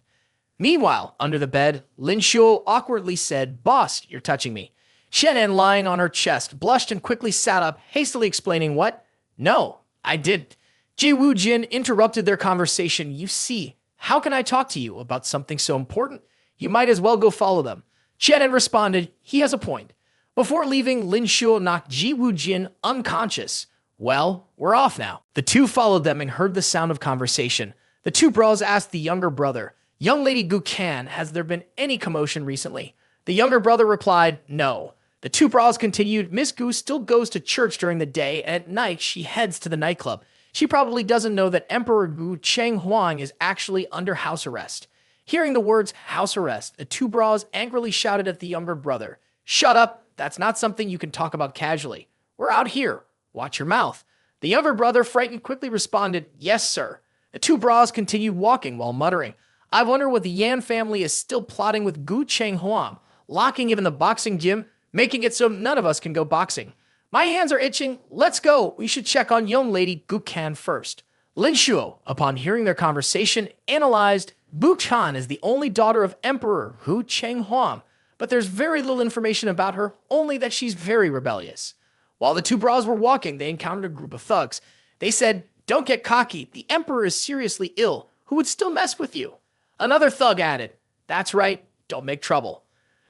Meanwhile, under the bed, Lin Shu awkwardly said, "Boss, you're touching me." Chen An, lying on her chest, blushed and quickly sat up, hastily explaining, "What? No, I didn't." Ji Wu Jin interrupted their conversation. "You see, how can I talk to you about something so important? You might as well go follow them." Chen An responded, "He has a point." Before leaving, Lin Shu knocked Ji Wu Jin unconscious. "Well, we're off now." The two followed them and heard the sound of conversation. The two bros asked the younger brother, "Young Lady Gu Kan, has there been any commotion recently?" The younger brother replied, "No." The two bras continued, "Miss Gu still goes to church during the day, and at night she heads to the nightclub. She probably doesn't know that Emperor Gu Huang is actually under house arrest." Hearing the words house arrest, the two bras angrily shouted at the younger brother, "Shut up! That's not something you can talk about casually. We're out here. Watch your mouth." The younger brother, frightened, quickly responded, "Yes, sir." The two bras continued walking while muttering, "I wonder what the Yan family is still plotting with Gu Huang, locking him in the boxing gym, making it so none of us can go boxing. My hands are itching. Let's go. We should check on young lady Gu Kan first." Lin Shuo, upon hearing their conversation, analyzed Bu Chan is the only daughter of Emperor Hu Huang, but there's very little information about her, only that she's very rebellious. While the two bras were walking, they encountered a group of thugs. They said, "Don't get cocky. The Emperor is seriously ill. Who would still mess with you?" Another thug added, "That's right. Don't make trouble."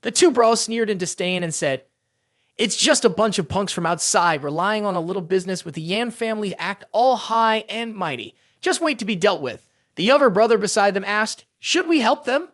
The two bros sneered in disdain and said, "It's just a bunch of punks from outside relying on a little business with the Yan family act all high and mighty. Just wait to be dealt with." The younger brother beside them asked, "Should we help them?"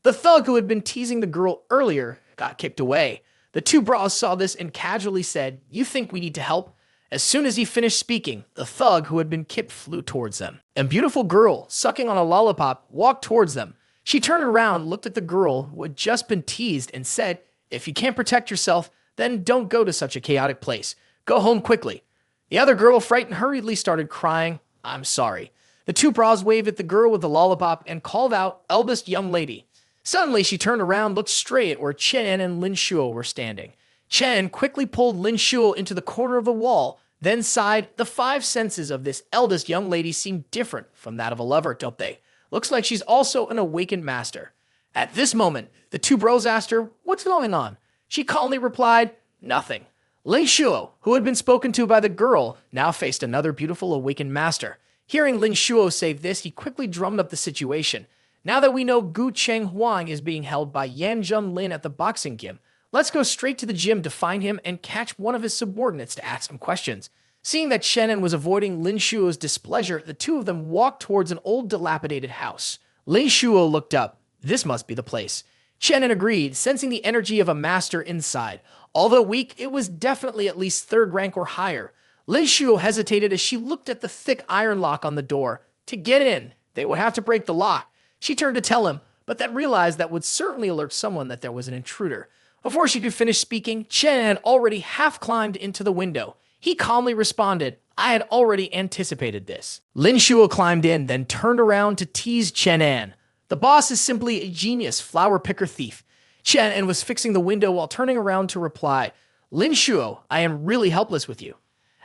The thug who had been teasing the girl earlier got kicked away. The two bras saw this and casually said, "You think we need to help?" As soon as he finished speaking, the thug who had been kicked flew towards them. A beautiful girl, sucking on a lollipop, walked towards them. She turned around, looked at the girl who had just been teased, and said, "If you can't protect yourself, then don't go to such a chaotic place. Go home quickly." The other girl, frightened, hurriedly started crying, "I'm sorry." The two bras waved at the girl with the lollipop and called out, "Eldest young lady." Suddenly, she turned around, looked straight at where Chen An and Lin Shuo were standing. Chen quickly pulled Lin Shuo into the corner of the wall, then sighed. The five senses of this eldest young lady seemed different from that of a lover, don't they? Looks like she's also an awakened master. At this moment, the two bros asked her, "What's going on?" She calmly replied, "Nothing." Lin Shuo, who had been spoken to by the girl, now faced another beautiful awakened master. Hearing Lin Shuo say this, he quickly drummed up the situation. "Now that we know Gu Huang is being held by Yan Jun Lin at the boxing gym, let's go straight to the gym to find him and catch one of his subordinates to ask him questions." Seeing that Chen An was avoiding Lin Shuo's displeasure, the two of them walked towards an old dilapidated house. Lin Shuo looked up. This must be the place. Chen An agreed, sensing the energy of a master inside. Although weak, it was definitely at least third rank or higher. Lin Shuo hesitated as she looked at the thick iron lock on the door. To get in, they would have to break the lock. She turned to tell him, but then realized that would certainly alert someone that there was an intruder. Before she could finish speaking, Chen had already half climbed into the window. He calmly responded, "I had already anticipated this." Lin Shuo climbed in, then turned around to tease Chen An. The boss is simply a genius flower picker thief. Chen An was fixing the window while turning around to reply, "Lin Shuo, I am really helpless with you."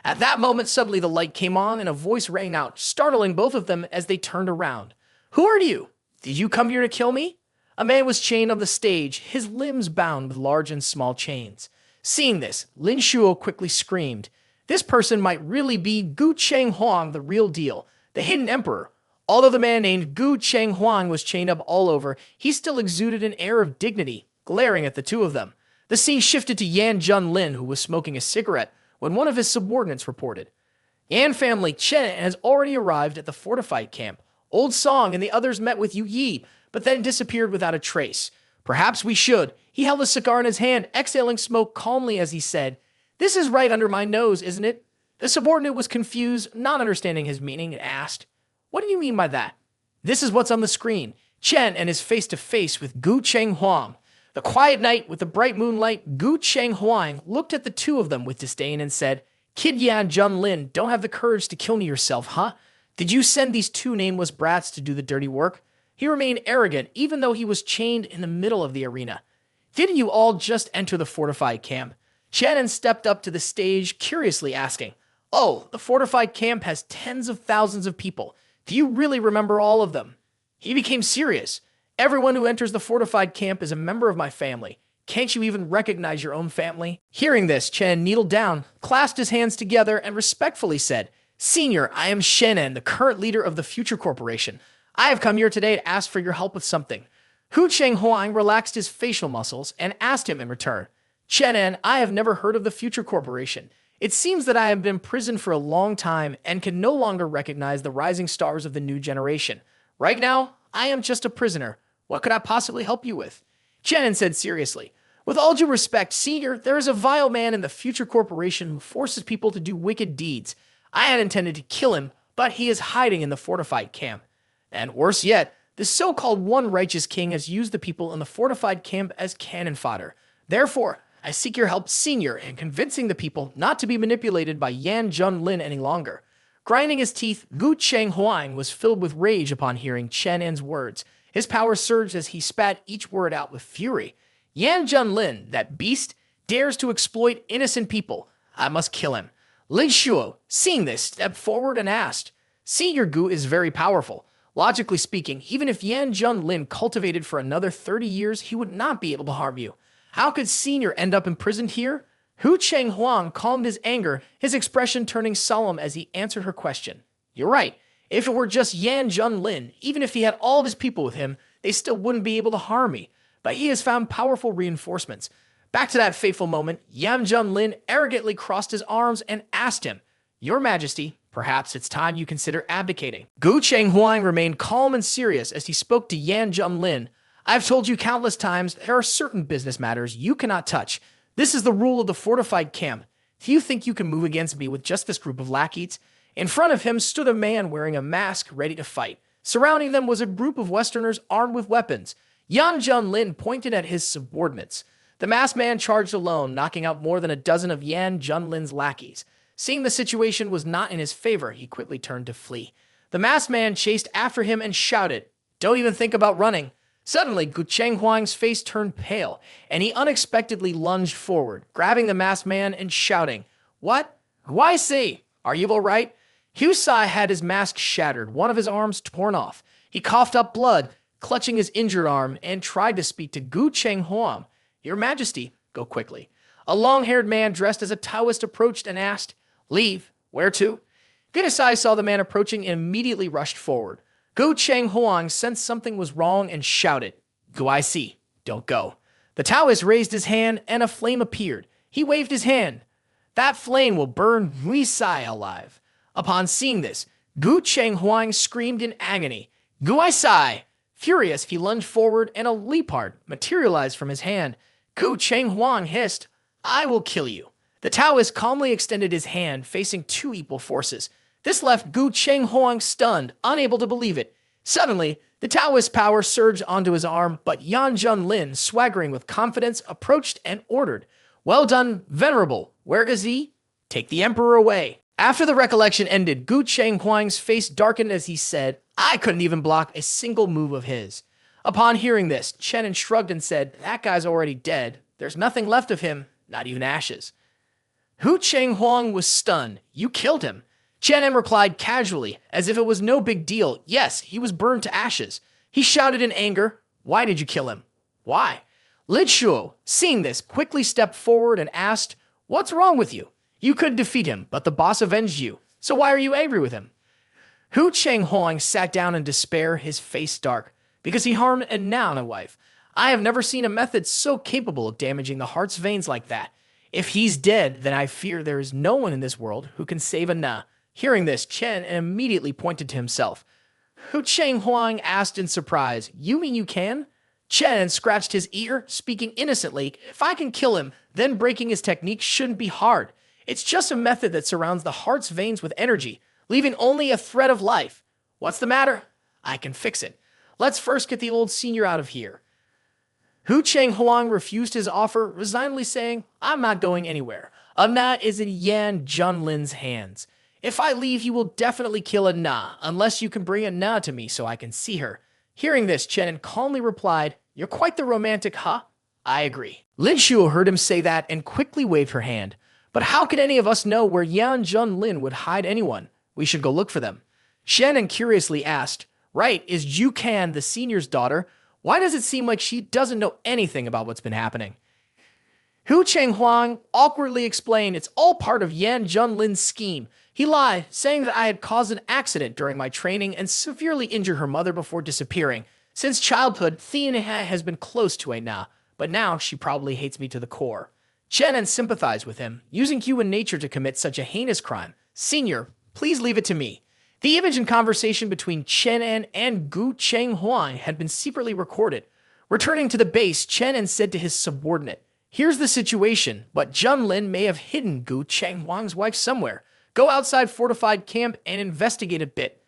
At that moment, suddenly the light came on and a voice rang out, startling both of them as they turned around. "Who are you? Did you come here to kill me?" A man was chained on the stage, his limbs bound with large and small chains. Seeing this, Lin Shuo quickly screamed. This person might really be Gu Huang, the real deal, the hidden emperor. Although the man named Gu Huang was chained up all over, he still exuded an air of dignity, glaring at the two of them. The scene shifted to Yan Jun Lin, who was smoking a cigarette, when one of his subordinates reported. Yan family Chen has already arrived at the Fortified camp. Old Song and the others met with Yu Yi, but then disappeared without a trace. Perhaps we should. He held a cigar in his hand, exhaling smoke calmly as he said, "This is right under my nose, isn't it?" The subordinate was confused, not understanding his meaning, and asked, "What do you mean by that?" "This is what's on the screen. Chen and is face to face with Gu Huang." The quiet night with the bright moonlight, Gu Huang looked at the two of them with disdain and said, "Kid Yan Jun Lin, don't have the courage to kill me yourself, huh? Did you send these two nameless brats to do the dirty work?" He remained arrogant, even though he was chained in the middle of the arena. "Didn't you all just enter the Fortified camp?" Changen stepped up to the stage, curiously asking, "Oh, the Fortified camp has tens of thousands of people. Do you really remember all of them?" He became serious. "Everyone who enters the Fortified camp is a member of my family. Can't you even recognize your own family?" Hearing this, Chen kneeled down, clasped his hands together, and respectfully said, "Senior, I am Shen An, the current leader of the Future Corporation. I have come here today to ask for your help with something." Hu Huang relaxed his facial muscles and asked him in return, "Chen An, I have never heard of the Future Corporation. It seems that I have been imprisoned for a long time and can no longer recognize the rising stars of the new generation. Right now, I am just a prisoner. What could I possibly help you with?" Chen An said seriously, "With all due respect, Senior, there is a vile man in the Future Corporation who forces people to do wicked deeds. I had intended to kill him, but he is hiding in the Fortified camp. And worse yet, the so-called one righteous king has used the people in the Fortified camp as cannon fodder. Therefore, I seek your help, Senior, in convincing the people not to be manipulated by Yan Jun Lin any longer. Grinding his teeth, Guang Huang was filled with rage upon hearing Chen An's words. His power surged as he spat each word out with fury. Yan Jun Lin, that beast, dares to exploit innocent people. I must kill him. Lin Shu, seeing this, stepped forward and asked, Senior Gu is very powerful. Logically speaking, even if Yan Jun Lin cultivated for another 30 years, he would not be able to harm you. How could Senior end up imprisoned here? Guang Huang calmed his anger, his expression turning solemn as he answered her question. You're right. If it were just Yan Jun Lin, even if he had all of his people with him, they still wouldn't be able to harm me. But he has found powerful reinforcements. Back to that fateful moment, Yan Jun Lin arrogantly crossed his arms and asked him, Your Majesty, perhaps it's time you consider abdicating. Guang Huang remained calm and serious as he spoke to Yan Jun Lin. I've told you countless times, there are certain business matters you cannot touch. This is the rule of the fortified camp. Do you think you can move against me with just this group of lackeys? In front of him stood a man wearing a mask ready to fight. Surrounding them was a group of Westerners armed with weapons. Yan Jun Lin pointed at his subordinates. The masked man charged alone, knocking out more than a dozen of Yan Jun Lin's lackeys. Seeing the situation was not in his favor, he quickly turned to flee. The masked man chased after him and shouted, Don't even think about running. Suddenly, Guang Huang's face turned pale, and he unexpectedly lunged forward, grabbing the masked man and shouting, What? Why say? Are you all right? Sai had his mask shattered, one of his arms torn off. He coughed up blood, clutching his injured arm, and tried to speak to Guang Huang. Your Majesty, go quickly. A long-haired man dressed as a Taoist approached and asked, Leave. Where to? Sai saw the man approaching and immediately rushed forward. Guang Huang sensed something was wrong and shouted, I see. Don't go. The Taoist raised his hand and a flame appeared. He waved his hand. That flame will burn Sai alive. Upon seeing this, Guang Huang screamed in agony, Sai! Furious, he lunged forward and a leopard materialized from his hand. Guang Huang hissed, I will kill you. The Taoist calmly extended his hand, facing two equal forces. This left Guang Huang stunned, unable to believe it. Suddenly, the Taoist's power surged onto his arm, but Yan Jun Lin, swaggering with confidence, approached and ordered, Well done, Venerable. Where is he? Take the Emperor away. After the recollection ended, Guang Huang's face darkened as he said, I couldn't even block a single move of his. Upon hearing this, Chen An shrugged and said, That guy's already dead. There's nothing left of him, not even ashes. Guang Huang was stunned. You killed him. Chen An replied casually, as if it was no big deal. Yes, he was burned to ashes. He shouted in anger, Why did you kill him? Why? Lin Shu, seeing this, quickly stepped forward and asked, What's wrong with you? You could defeat him, but the boss avenged you. So why are you angry with him? Guang Huang sat down in despair, his face dark, because he harmed a Na wife. I have never seen a method so capable of damaging the heart's veins like that. If he's dead, then I fear there is no one in this world who can save a Na. Hearing this, Chen immediately pointed to himself. Guang Huang asked in surprise, You mean you can? Chen scratched his ear, speaking innocently, If I can kill him, then breaking his technique shouldn't be hard. It's just a method that surrounds the heart's veins with energy, leaving only a thread of life. What's the matter? I can fix it. Let's first get the old senior out of here. Guang Huang refused his offer, resignedly saying, I'm not going anywhere. A Na is in Yan Jun Lin's hands. If I leave, he will definitely kill a Na, unless you can bring a Na to me so I can see her. Hearing this, Chen An calmly replied, You're quite the romantic, huh? I agree. Lin Shu heard him say that and quickly waved her hand. But how could any of us know where Yan Jun Lin would hide anyone? We should go look for them. Chen An curiously asked, Right, is Ju Kan the senior's daughter? Why does it seem like she doesn't know anything about what's been happening? Guang Huang awkwardly explained it's all part of Yan Jun Lin's scheme. He lied, saying that I had caused an accident during my training and severely injured her mother before disappearing. Since childhood, Thien has been close to a Na, but now she probably hates me to the core. Chen An sympathized with him, using human nature to commit such a heinous crime. Senior, please leave it to me. The image and conversation between Chen An and Guang Huang had been secretly recorded. Returning to the base, Chen An said to his subordinate, Here's the situation, but Jun Lin may have hidden Guang Huang's wife somewhere. Go outside Fortified camp and investigate a bit.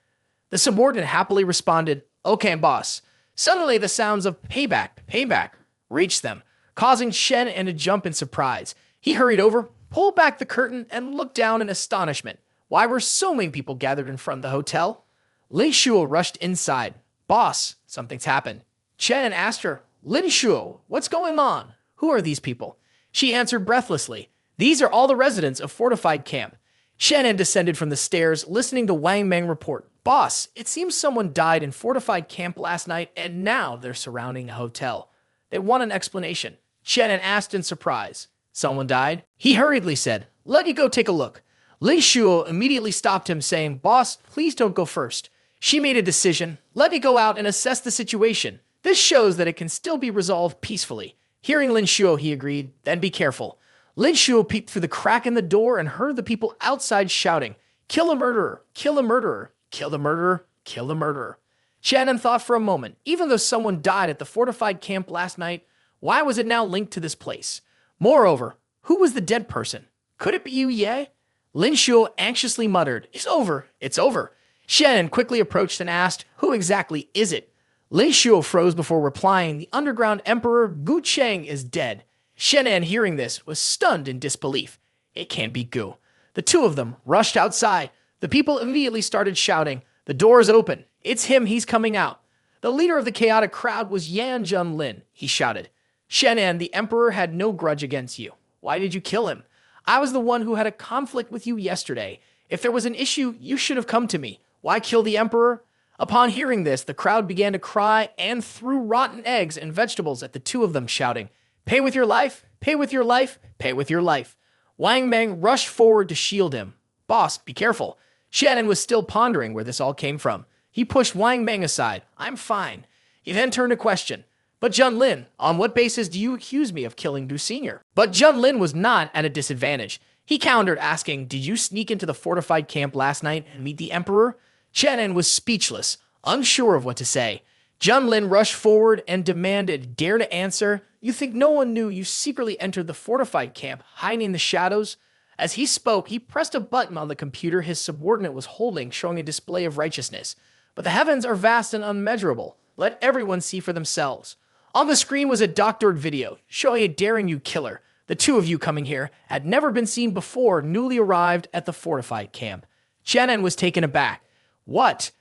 The subordinate happily responded, Okay, boss. Suddenly the sounds of payback reached them. causing Chen An to jump in surprise. He hurried over, pulled back the curtain, and looked down in astonishment. Why were so many people gathered in front of the hotel? Lin Shuo rushed inside. Boss, something's happened. Chen An asked her, Lin Shuo, what's going on? Who are these people? She answered breathlessly, these are all the residents of Fortified Camp. Chen An descended from the stairs, listening to Wang Mang report. Boss, it seems someone died in Fortified Camp last night, and now they're surrounding the hotel. They want an explanation. Chen An asked in surprise. Someone died? He hurriedly said, let you go take a look. Lin Shuo immediately stopped him, saying, Boss, please don't go first. She made a decision. Let me go out and assess the situation. This shows that it can still be resolved peacefully. Hearing Lin Shuo, he agreed, then be careful. Lin Shuo peeked through the crack in the door and heard the people outside shouting, kill a murderer, kill a murderer, kill the murderer, kill the murderer. Chen An thought for a moment. Even though someone died at the Fortified Camp last night, why was it now linked to this place? Moreover, who was the dead person? Could it be Yu Ye? Lin Shuo anxiously muttered, it's over, it's over. Chen An quickly approached and asked, who exactly is it? Lin Shuo froze before replying, the underground emperor Gu Cheng is dead. Chen An, hearing this, was stunned in disbelief. It can't be Gu. The two of them rushed outside. The people immediately started shouting, the door is open. It's him, he's coming out. The leader of the chaotic crowd was Yan Jun Lin, he shouted. Chen An, the emperor had no grudge against you. Why did you kill him? I was the one who had a conflict with you yesterday. If there was an issue, you should have come to me. Why kill the emperor? Upon hearing this, the crowd began to cry and threw rotten eggs and vegetables at the two of them, shouting, pay with your life, pay with your life, pay with your life. Wang Mang rushed forward to shield him. Boss, be careful. Chen An was still pondering where this all came from. He pushed Wang Mang aside. I'm fine. He then turned to question, but Jun Lin, on what basis do you accuse me of killing Du Senior? But Jun Lin was not at a disadvantage. He countered, asking, did you sneak into the Fortified Camp last night and meet the emperor? Chen An was speechless, unsure of what to say. Jun Lin rushed forward and demanded, dare to answer? You think no one knew you secretly entered the Fortified Camp, hiding in the shadows? As he spoke, he pressed a button on the computer his subordinate was holding, showing a display of righteousness. But the heavens are vast and unmeasurable. Let everyone see for themselves. On the screen was a doctored video, showing a daring you killer. The two of you coming here had never been seen before, newly arrived at the Fortified Camp. Chen An was taken aback. What?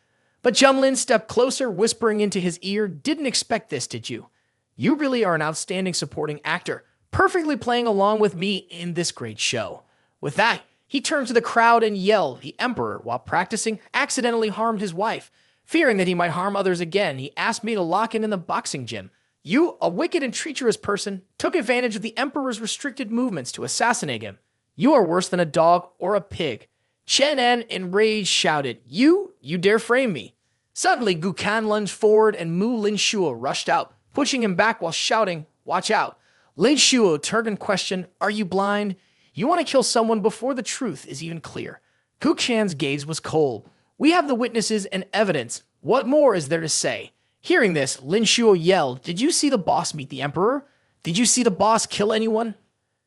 But Jun Lin stepped closer, whispering into his ear, didn't expect this, did you? You really are an outstanding supporting actor, perfectly playing along with me in this great show. With that, he turned to the crowd and yelled, the emperor, while practicing, accidentally harmed his wife. Fearing that he might harm others again, he asked me to lock in the boxing gym. You, a wicked and treacherous person, took advantage of the emperor's restricted movements to assassinate him. You are worse than a dog or a pig. Chen An, enraged, shouted, You dare frame me. Suddenly, Gu Kan lunged forward and Lin Shuo rushed out, pushing him back while shouting, watch out. Lin Shuo turned and questioned, are you blind? You want to kill someone before the truth is even clear. Gu Chan's gaze was cold. We have the witnesses and evidence. What more is there to say? Hearing this, Lin Shuo yelled, did you see the boss meet the emperor? Did you see the boss kill anyone?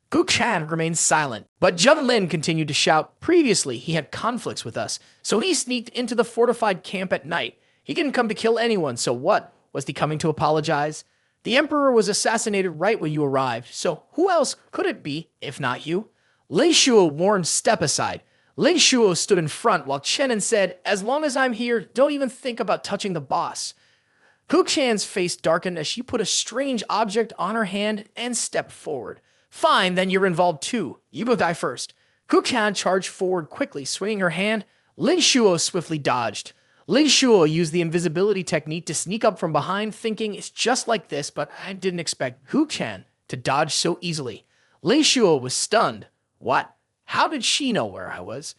Gu Chan remained silent, but Jun Lin continued to shout. Previously, he had conflicts with us, so he sneaked into the Fortified Camp at night. He didn't come to kill anyone, so what? Was he coming to apologize? The emperor was assassinated right when you arrived, so who else could it be, if not you? Lin Shuo warned, step aside. Lin Shuo stood in front while Chen An said, as long as I'm here, don't even think about touching the boss. Gu Chan's face darkened as she put a strange object on her hand and stepped forward. Fine, then you're involved too. You both die first. Gu Chan charged forward quickly, swinging her hand. Lin Shuo swiftly dodged. Lin Shuo used the invisibility technique to sneak up from behind, thinking it's just like this, but I didn't expect Gu Chan to dodge so easily. Lin Shuo was stunned. What? How did she know where I was?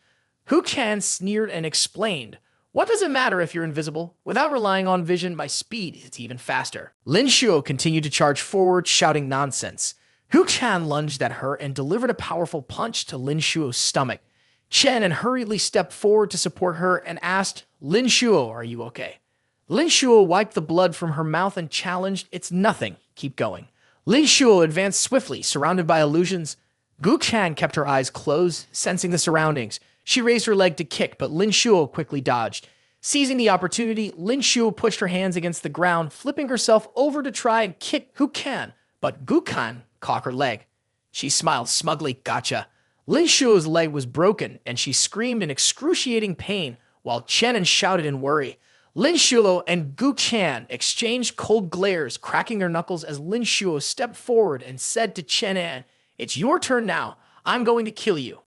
Gu Chan sneered and explained. What does it matter if you're invisible? Without relying on vision, my speed is even faster. Lin Shuo continued to charge forward, shouting nonsense. Gu Chan lunged at her and delivered a powerful punch to Lin Shuo's stomach. Chen An hurriedly stepped forward to support her and asked, Lin Shuo, are you okay? Lin Shuo wiped the blood from her mouth and challenged, it's nothing, keep going. Lin Shuo advanced swiftly, surrounded by illusions. Gu Chan kept her eyes closed, sensing the surroundings. She raised her leg to kick, but Lin Shuo quickly dodged. Seizing the opportunity, Lin Shuo pushed her hands against the ground, flipping herself over to try and kick Gu Chan. but Gukan caught her leg. She smiled smugly. Gotcha. Lin Shuo's leg was broken, and she screamed in excruciating pain while Chen An shouted in worry. Lin Shuo and Gu Chan exchanged cold glares, cracking their knuckles as Lin Shuo stepped forward and said to Chen An, "It's your turn now. I'm going to kill you."